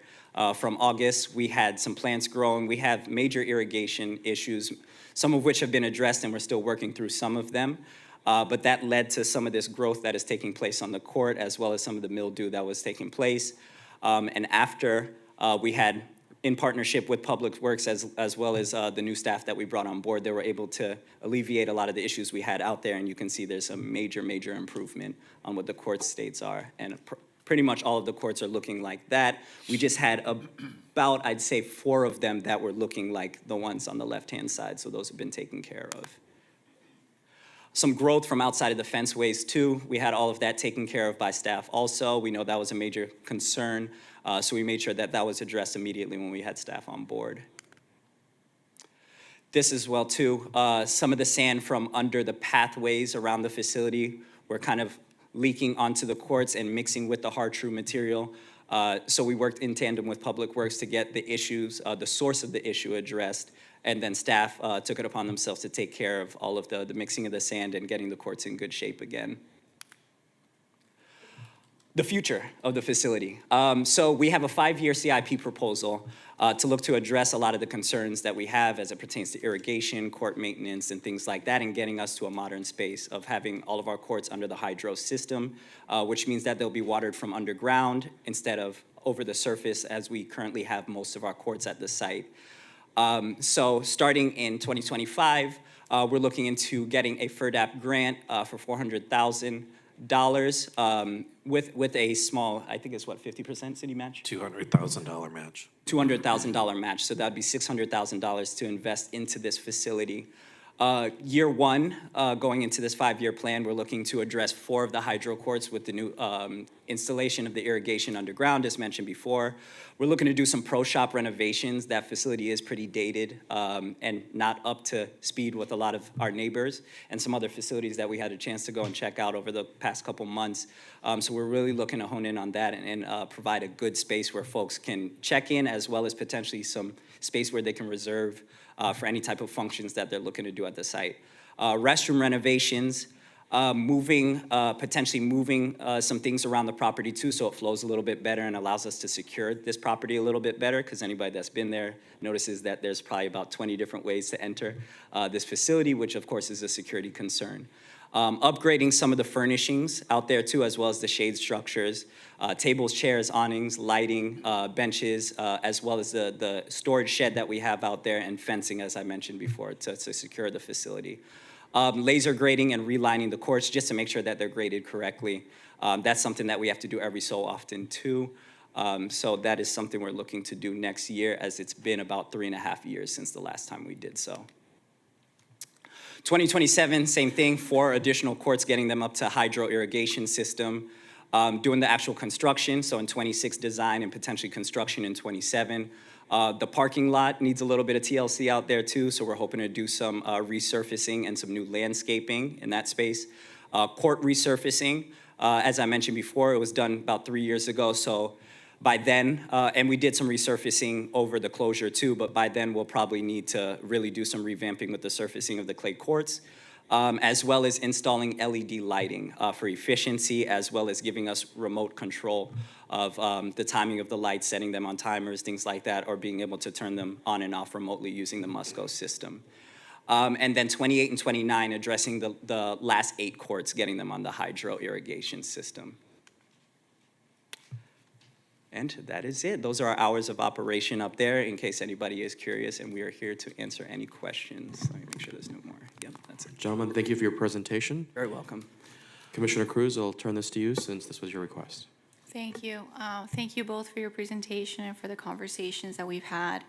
from August, we had some plants growing. We have major irrigation issues, some of which have been addressed, and we're still working through some of them. But that led to some of this growth that is taking place on the court, as well as some of the mildew that was taking place. And after, we had, in partnership with Public Works, as well as the new staff that we brought on board, they were able to alleviate a lot of the issues we had out there. And you can see there's a major, major improvement on what the court states are. And pretty much all of the courts are looking like that. We just had about, I'd say, 4 of them that were looking like the ones on the left-hand side, so those have been taken care of. Some growth from outside of the fenceways, too. We had all of that taken care of by staff also. We know that was a major concern, so we made sure that that was addressed immediately when we had staff on board. this as well too. Some of the sand from under the pathways around the facility were kind of leaking onto the courts and mixing with the hard true material. So we worked in tandem with Public Works to get the issues, the source of the issue addressed, and then staff took it upon themselves to take care of all of the mixing of the sand and getting the courts in good shape again. The future of the facility. So we have a 5-year CIP proposal to look to address a lot of the concerns that we have as it pertains to irrigation, court maintenance, and things like that, and getting us to a modern space of having all of our courts under the hydro system, which means that they'll be watered from underground instead of over the surface as we currently have most of our courts at the site. So starting in 2025, we're looking into getting a FERDAP grant for $400,000 with a small, I think it's what, 50% city match? $200,000 match. $200,000 match, so that'd be $600,000 to invest into this facility. Year one, going into this 5-year plan, we're looking to address 4 of the hydro courts with the new installation of the irrigation underground, as mentioned before. We're looking to do some pro shop renovations. That facility is pretty dated and not up to speed with a lot of our neighbors and some other facilities that we had a chance to go and check out over the past couple months. So we're really looking to hone in on that and provide a good space where folks can check in, as well as potentially some space where they can reserve for any type of functions that they're looking to do at the site. Restroom renovations, potentially moving some things around the property too, so it flows a little bit better and allows us to secure this property a little bit better, because anybody that's been there notices that there's probably about 20 different ways to enter this facility, which of course is a security concern. Upgrading some of the furnishings out there too, as well as the shade structures, tables, chairs, awnings, lighting, benches, as well as the storage shed that we have out there, and fencing, as I mentioned before, to secure the facility. Laser grading and relining the courts just to make sure that they're graded correctly. That's something that we have to do every so often too. So that is something we're looking to do next year, as it's been about 3.5 years since the last time we did so. 2027, same thing, 4 additional courts, getting them up to hydro irrigation system, doing the actual construction, so in 26 design and potentially construction in 27. The parking lot needs a little bit of TLC out there too, so we're hoping to do some resurfacing and some new landscaping in that space. Court resurfacing, as I mentioned before, it was done about 3 years ago, so by then, and we did some resurfacing over the closure too, but by then we'll probably need to really do some revamping with the surfacing of the clay courts, as well as installing LED lighting for efficiency, as well as giving us remote control of the timing of the lights, setting them on timers, things like that, or being able to turn them on and off remotely using the Musco system. And then 28 and 29, addressing the last 8 courts, getting them on the hydro irrigation system. And that is it. Those are our hours of operation up there, in case anybody is curious, and we are here to answer any questions. Let me make sure there's no more. Yep, that's it. Gentlemen, thank you for your presentation. Very welcome. Commissioner Cruz, I'll turn this to you since this was your request. Thank you. Thank you both for your presentation and for the conversations that we've had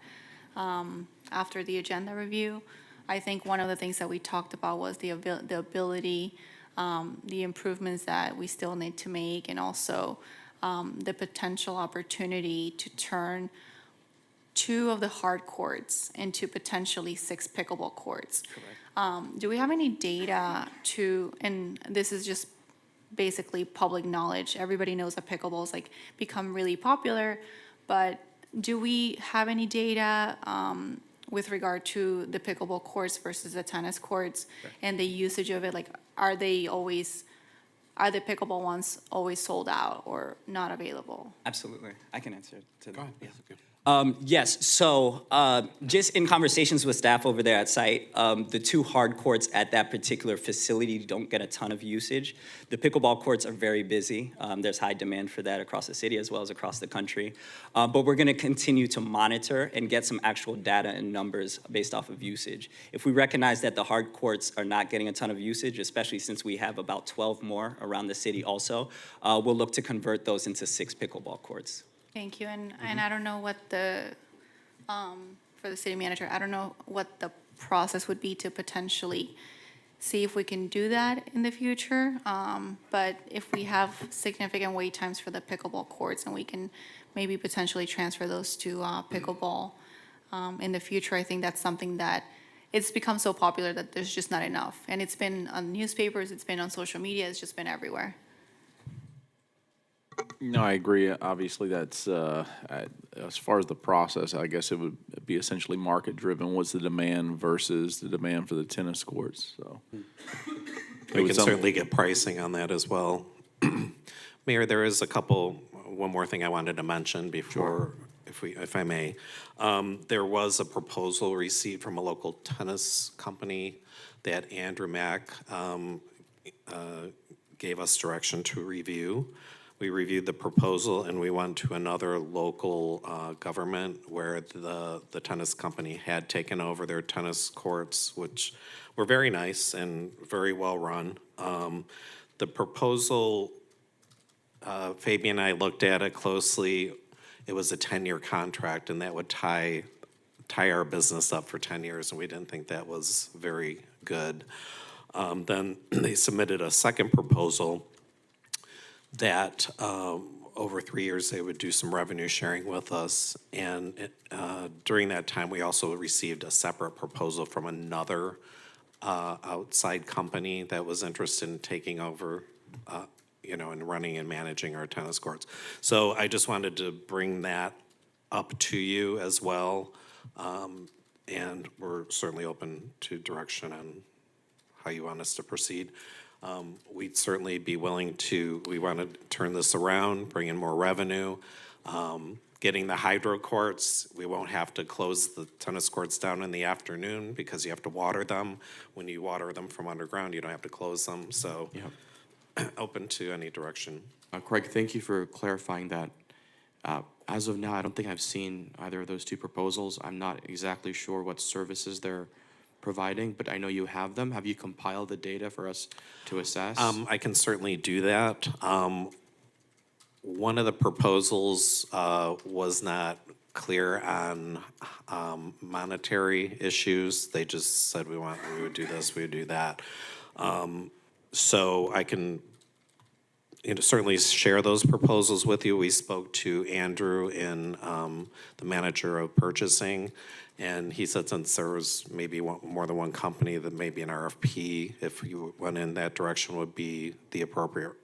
after the agenda review. I think one of the things that we talked about was the ability, the improvements that we still need to make, and also the potential opportunity to turn 2 of the hard courts into potentially 6 pickleball courts. Correct. Do we have any data and this is just basically public knowledge, everybody knows that pickleballs like become really popular, but do we have any data with regard to the pickleball courts versus the tennis courts and the usage of it? Like, are the pickleball ones always sold out or not available? Absolutely. I can answer to that. Yes, so just in conversations with staff over there at site, the 2 hard courts at that particular facility don't get a ton of usage. The pickleball courts are very busy. There's high demand for that across the city as well as across the country. But we're gonna continue to monitor and get some actual data and numbers based off of usage. If we recognize that the hard courts are not getting a ton of usage, especially since we have about 12 more around the city also, we'll look to convert those into 6 pickleball courts. Thank you, and I don't know what for the city manager, I don't know what the process would be to potentially see if we can do that in the future. But if we have significant wait times for the pickleball courts, and we can maybe potentially transfer those to pickleball in the future, I think that's something that it's become so popular that there's just not enough. And it's been on newspapers, it's been on social media, it's just been everywhere. No, I agree. Obviously, that's, as far as the process, I guess it would be essentially market-driven. What's the demand versus the demand for the tennis courts, so. We can certainly get pricing on that as well. Mayor, there is one more thing I wanted to mention before, if I may. There was a proposal received from a local tennis company that Andrew Mack gave us direction to review. We reviewed the proposal and we went to another local government where the tennis company had taken over their tennis courts, which were very nice and very well run. The proposal, Fabian and I looked at it closely. It was a 10-year contract, and that would tie our business up for 10 years, and we didn't think that was very good. Then they submitted a second proposal that over 3 years they would do some revenue sharing with us. And during that time, we also received a separate proposal from another outside company that was interested in taking over, and running and managing our tennis courts. So I just wanted to bring that up to you as well. And we're certainly open to direction on how you want us to proceed. We'd certainly be willing to, we want to turn this around, bring in more revenue. Getting the hydro courts, we won't have to close the tennis courts down in the afternoon because you have to water them. When you water them from underground, you don't have to close them. So open to any direction. Craig, thank you for clarifying that. As of now, I don't think I've seen either of those two proposals. I'm not exactly sure what services they're providing, but I know you have them. Have you compiled the data for us to assess? I can certainly do that. One of the proposals was not clear on monetary issues. They just said we would do this, we would do that. So I can certainly share those proposals with you. We spoke to Andrew and the manager of purchasing, and he said since there was maybe more than one company, that maybe an RFP, if you went in that direction, would be the appropriate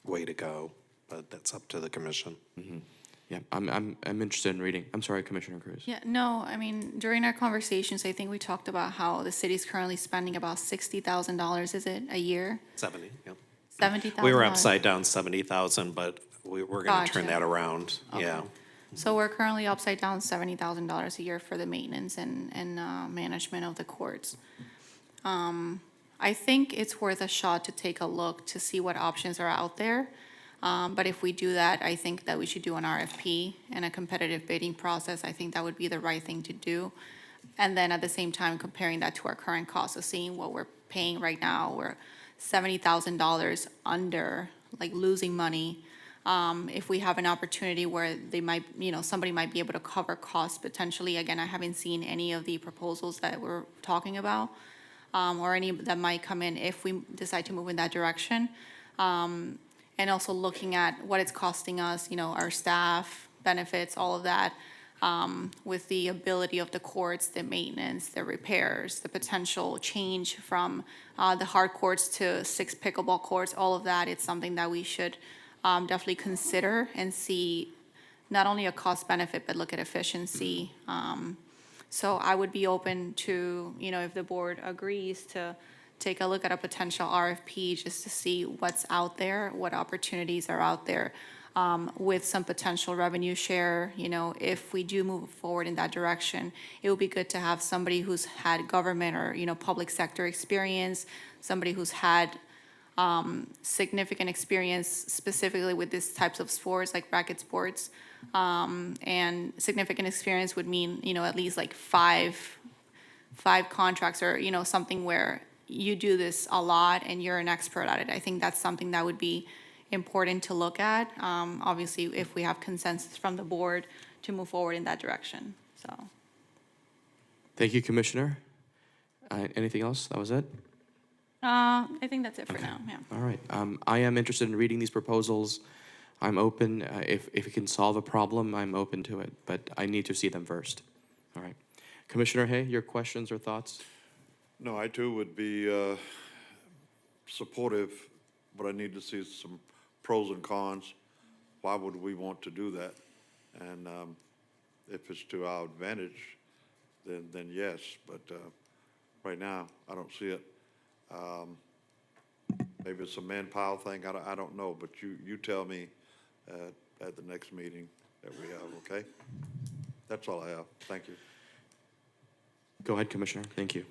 way to go. But that's up to the commission. Mm-hmm. Yeah, I'm interested in reading. I'm sorry, Commissioner Cruz. Yeah, no, I mean, during our conversations, I think we talked about how the city's currently spending about $60,000, is it, a year? 70, yep. $70,000? We were upside down 70,000, but we're going to turn Gotcha. that around. Okay. Yeah. So we're currently upside down $70,000 a year for the maintenance and management of the courts. I think it's worth a shot to take a look to see what options are out there. But if we do that, I think that we should do an RFP and a competitive bidding process. I think that would be the right thing to do. And then at the same time, comparing that to our current costs of seeing what we're paying right now, we're $70,000 under, like losing money. If we have an opportunity where they might, somebody might be able to cover costs potentially. Again, I haven't seen any of the proposals that we're talking about, or any that might come in if we decide to move in that direction. And also looking at what it's costing us, our staff, benefits, all of that, with the ability of the courts, the maintenance, the repairs, the potential change from the hard courts to 6 pickleball courts, all of that, it's something that we should definitely consider and see not only a cost benefit, but look at efficiency. So I would be open to, if the board agrees, to take a look at a potential RFP just to see what's out there, what opportunities are out there, with some potential revenue share. If we do move forward in that direction, it would be good to have somebody who's had government or, public sector experience, somebody who's had significant experience specifically with these types of sports, like racket sports. And significant experience would mean, at least like five contracts or, something where you do this a lot and you're an expert at it. I think that's something that would be important to look at. Obviously, if we have consensus from the board to move forward in that direction, so. Thank you, Commissioner. Anything else? That was it? I think that's it for now, yeah. All right. I am interested in reading these proposals. I'm open. If it can solve a problem, I'm open to it, but I need to see them first. All right. Commissioner Hay, your questions or thoughts? No, I too would be supportive, but I need to see some pros and cons. Why would we want to do that? And if it's to our advantage, then yes, but right now, I don't see it. Maybe it's a manpower thing, I don't know, but you tell me at the next meeting that we have, okay? That's all I have. Thank you. Go ahead, Commissioner. Thank you.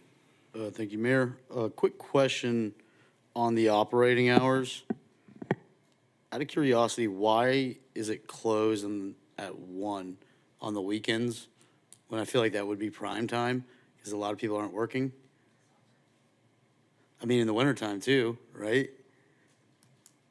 Thank you, Mayor. A quick question on the operating hours. Out of curiosity, why is it closed at 1 on the weekends when I feel like that would be prime time because a lot of people aren't working? I mean, in the wintertime too, right?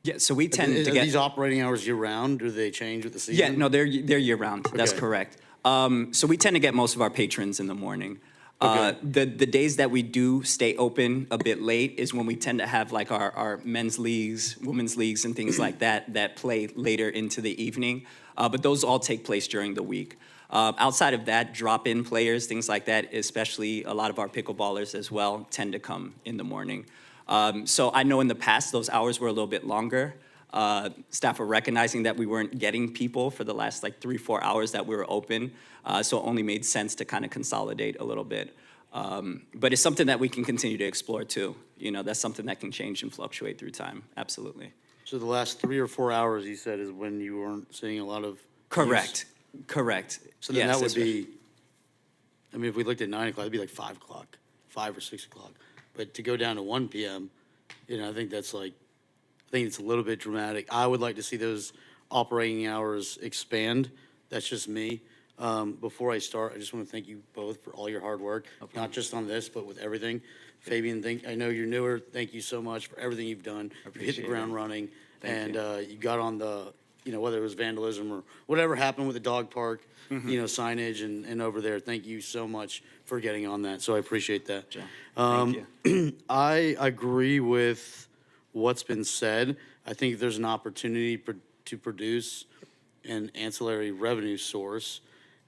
Yeah, so we tend to Are get. these operating hours year-round? Do they change with the season? Yeah, no, they're year-round. That's Okay. correct. So we tend to get most of our patrons in the morning. The days that we do stay open a bit late is when we tend to have like our men's leagues, women's leagues, and things like that play later into the evening. But those all take place during the week. Outside of that, drop-in players, things like that, especially a lot of our pickleballers as well, tend to come in the morning. So I know in the past, those hours were a little bit longer. Staff were recognizing that we weren't getting people for the last like 3-4 hours that we were open. So it only made sense to kind of consolidate a little bit. But it's something that we can continue to explore too. You know, that's something that can change and fluctuate through time. Absolutely. So the last 3 or 4 hours, you said, is when you weren't seeing a lot of. Correct. Correct. So then Yes, that would that's right. be, I mean, if we looked at 9 o'clock, it'd be like 5 o'clock, 5 or 6 o'clock. But to go down to 1 PM, you know, I think that's like, I think it's a little bit dramatic. I would like to see those operating hours expand. That's just me. Before I start, I just want to thank you both for all your hard work, not just on this, but with everything. Fabian, I know you're newer. Thank you so much for everything you've done. You hit the ground running. Thank you got on the, you know, whether it was vandalism or whatever happened with the dog park, you know, signage and over there. Thank you so much for getting on that. So I appreciate that. Thank you. I agree with what's been said. I think there's an opportunity to produce an ancillary revenue source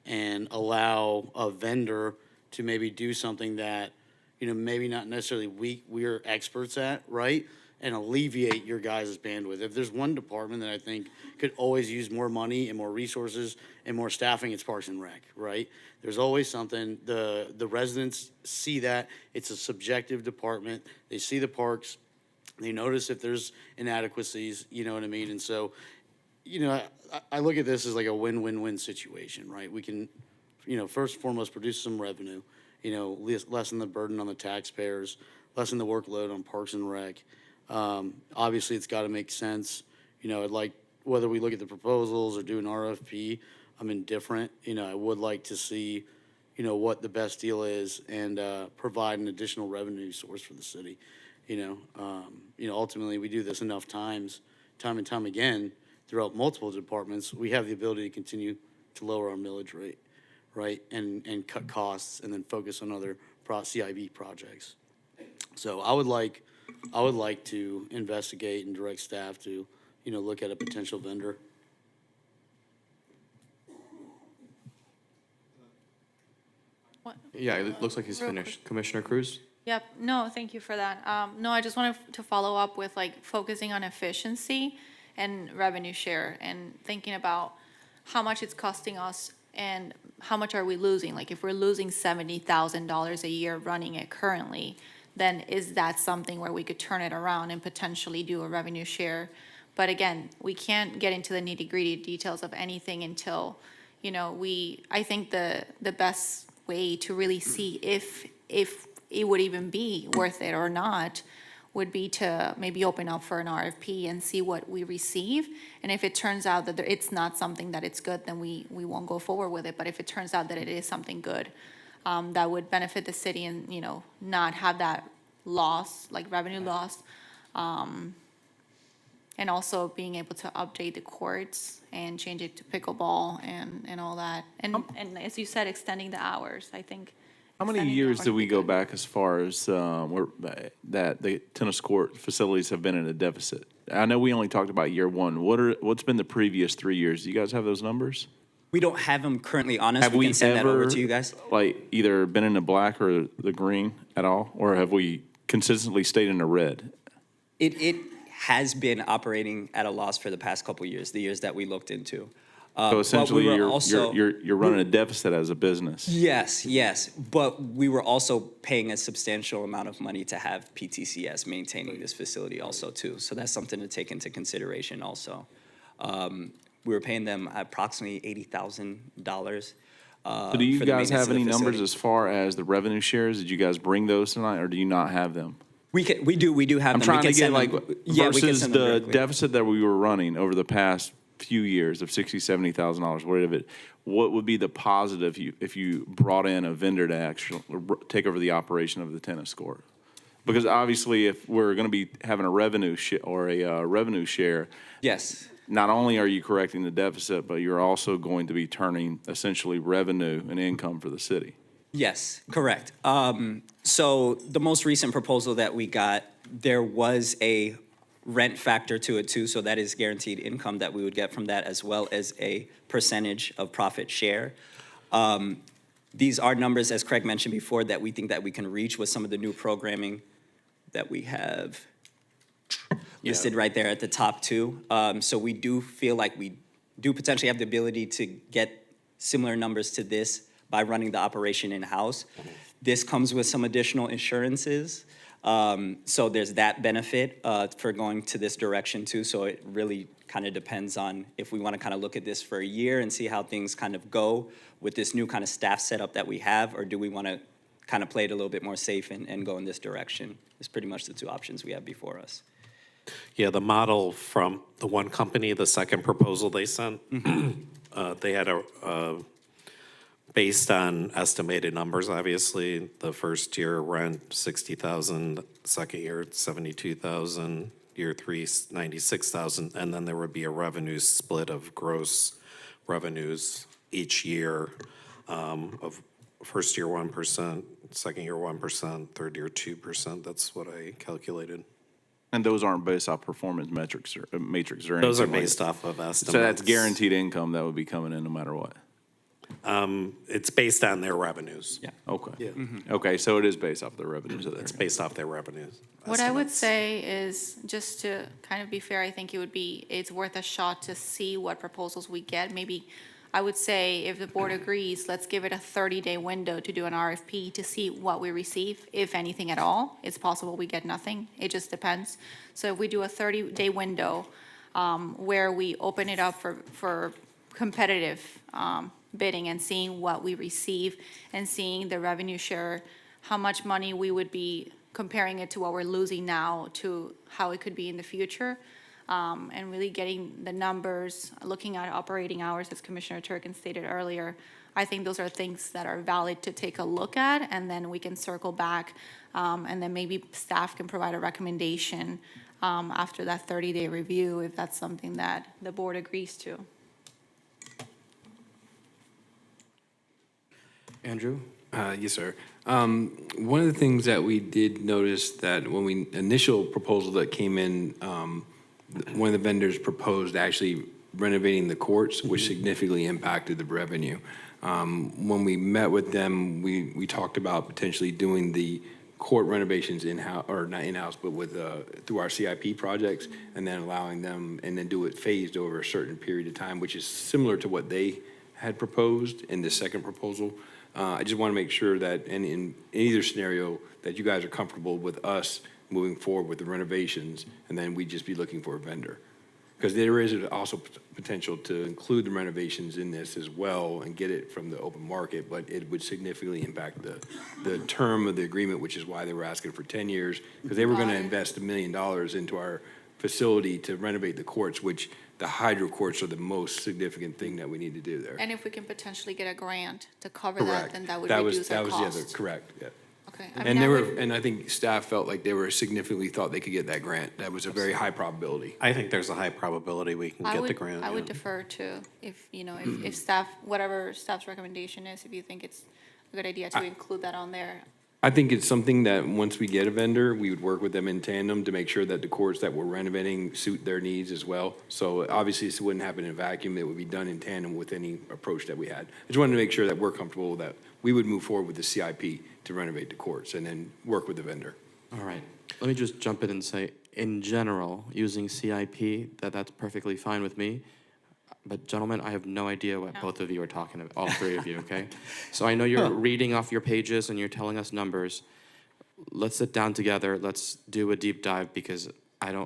and allow a vendor to maybe do something that, you know, maybe not necessarily we're experts at, right? And alleviate your guys' bandwidth. If there's one department that I think could always use more money and more resources and more staffing, it's Parks and Rec, right? There's always something. The residents see that. It's a subjective department. They see the parks. They notice if there's inadequacies, you know what I mean? And so, you know, I look at this as like a win-win-win situation, right? We can, you know, first and foremost, produce some revenue, you know, lessen the burden on the taxpayers, lessen the workload on Parks and Rec. Obviously, it's got to make sense. You know, I'd like, whether we look at the proposals or do an RFP, I'm indifferent. You know, I would like to see, you know, what the best deal is and provide an additional revenue source for the city. You know, ultimately, we do this enough times, time and time again, throughout multiple departments. We have the ability to continue to lower our millage rate, right, and cut costs, and then focus on other CIB projects. So I would like to investigate and direct staff to, you know, look at a potential vendor. Yeah, it looks like he's finished. Commissioner Cruz? Yep, no, thank you for that. No, I just wanted to follow up with like focusing on efficiency and revenue share and thinking about how much it's costing us and how much are we losing? Like if we're losing $70,000 a year running it currently, then is that something where we could turn it around and potentially do a revenue share? But again, we can't get into the nitty-gritty details of anything until, you know, I think the best way to really see if it would even be worth it or not would be to maybe open up for an RFP and see what we receive. And if it turns out that it's not something that it's good, then we won't go forward with it. But if it turns out that it is something good, that would benefit the city and, you know, not have that loss, like revenue loss. And also being able to update the courts and change it to pickleball and all that. And as you said, extending the hours, I think. How many years do we go back as far as that the tennis court facilities have been in a deficit? I know we only talked about year one. What's been the previous 3 years? Do you guys have those numbers? We don't have them currently on us. Have We we can send that over ever, to you guys. like, either been in the black or the green at all? Or have we consistently stayed in the red? It has been operating at a loss for the past couple of years, the years that we looked into. So essentially, But we were also- you're running a deficit as a business. Yes, but we were also paying a substantial amount of money to have PTCS maintaining this facility also too. So that's something to take into consideration also. We were paying them approximately $80,000. So do you guys have any numbers as far as the revenue shares? Did you guys bring those tonight, or do you not have them? We do have them. I'm trying We can to get send like, them. Yeah, we can versus send them the directly. deficit that we were running over the past few years of $60,000-$70,000, whatever. What would be the positive if you brought in a vendor to actually take over the operation of the tennis court? Because obviously, if we're going to be having a revenue revenue share, yes, not only are you correcting the deficit, but you're also going to be turning essentially revenue and income for the city. Yes, correct. So the most recent proposal that we got, there was a rent factor to it too, so that is guaranteed income that we would get from that, as well as a percentage of profit share. These are numbers, as Craig mentioned before, that we think that we can reach with some of the new programming that we have listed right there at the top too. So we do feel like we do potentially have the ability to get similar numbers to this by running the operation in-house. This comes with some additional insurances. So there's that benefit for going to this direction too. So it really kind of depends on if we want to kind of look at this for a year and see how things kind of go with this new kind of staff setup that we have, or do we want to kind of play it a little bit more safe and go in this direction? It's pretty much the two options we have before us. Yeah, the model from the one company, the second proposal they sent, they had based on estimated numbers, obviously, the first year rent, 60,000, second year, 72,000, year three, 96,000, and then there would be a revenue split of gross revenues each year of first year 1%, second year 1%, third year 2%. That's what I calculated. And those aren't based off performance metrics or matrix or anything. Those are like based that. off of estimates. So that's guaranteed income that would be coming in no matter what. It's based on their revenues. Yeah. Okay. Yeah. Okay, so it is based off the revenues of It's based off their revenues. What I would say is, just to kind of be fair, I think it's worth a shot to see what proposals we get. Maybe, I would say, if the board agrees, let's give it a 30-day window to do an RFP to see what we receive, if anything at all. It's possible we get nothing. It just depends. So if we do a 30-day window where we open it up for competitive bidding and seeing what we receive and seeing the revenue share, how much money we would be comparing it to what we're losing now to how it could be in the future, and really getting the numbers, looking at operating hours, as Commissioner Turkin stated earlier. I think those are things that are valid to take a look at, and then we can circle back, and then maybe staff can provide a recommendation after that 30-day review, if that's something that the board agrees to. Andrew? Yes, sir. One of the things that we did notice that when initial proposal that came in, one of the vendors proposed actually renovating the courts, which significantly impacted the revenue. When we met with them, we talked about potentially doing the court renovations in-house, or not in-house, but with through our CIP projects, and then allowing them, and then do it phased over a certain period of time, which is similar to what they had proposed in the second proposal. I just want to make sure that in either scenario, that you guys are comfortable with us moving forward with the renovations, and then we just be looking for a vendor. Because there is also potential to include the renovations in this as well and get it from the open market, but it would significantly impact the term of the agreement, which is why they were asking for 10 years, because they were going to invest $1 million into our facility to renovate the courts, which the hydro courts are the most significant thing that we need to do there. And if we can potentially get a grant to cover that, Correct. then that would reduce our That was cost. the other, correct, yeah. Okay. And I think staff felt like they were significantly thought they could get that grant. That was a very high probability. I think there's a high probability we can get the grant. I would defer to, if staff, whatever staff's recommendation is, if you think it's a good idea to include that on there. I think it's something that, once we get a vendor, we would work with them in tandem to make sure that the courts that we're renovating suit their needs as well. So obviously, this wouldn't happen in a vacuum. It would be done in tandem with any approach that we had. I just wanted to make sure that we're comfortable that we would move forward with the CIP to renovate the courts and then work with the vendor. All right, let me just jump in and say, in general, using CIP, that's perfectly fine with me. But gentlemen, I have no idea what both of you are talking about, all three of you, okay? So I know you're reading off your pages and you're telling us numbers. Let's sit down together, let's do a deep dive, because I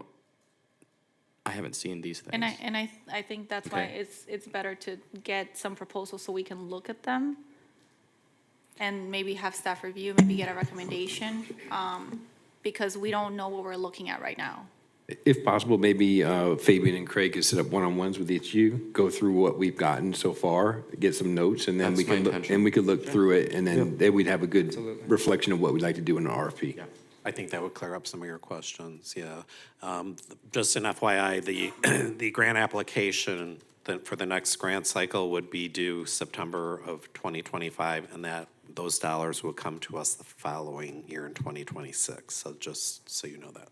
haven't seen these things. And I think that's why Okay. it's better to get some proposals so we can look at them and maybe have staff review, maybe get a recommendation, because we don't know what we're looking at right now. If possible, maybe Fabian and Craig could set up one-on-ones with each of you, go through what we've gotten so far, get some notes, and then That's my intention. we could look through it, and then we'd have a good reflection of what we'd like to do in an RFP. I think that would clear up some of your questions, yeah. Just an FYI, the grant application for the next grant cycle would be due September of 2025, and those dollars will come to us the following year in 2026, so just so you know that.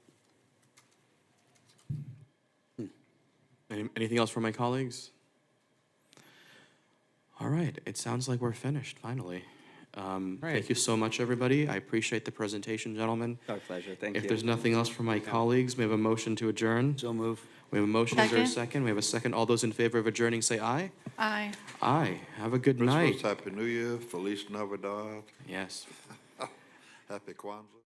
Anything else from my colleagues? All right, it sounds like we're finished, finally. Thank you so much, everybody. I appreciate the presentation, gentlemen. Our pleasure, thank you. If there's nothing else from my colleagues, we have a motion to adjourn. So move. We have a motion, is there a Second. second? We have a second. All those in favor of adjourning, say aye. Aye. Aye. Have a good Christmas, night. Happy New Year, Feliz Navidad, Yes. Happy Kwanzaa.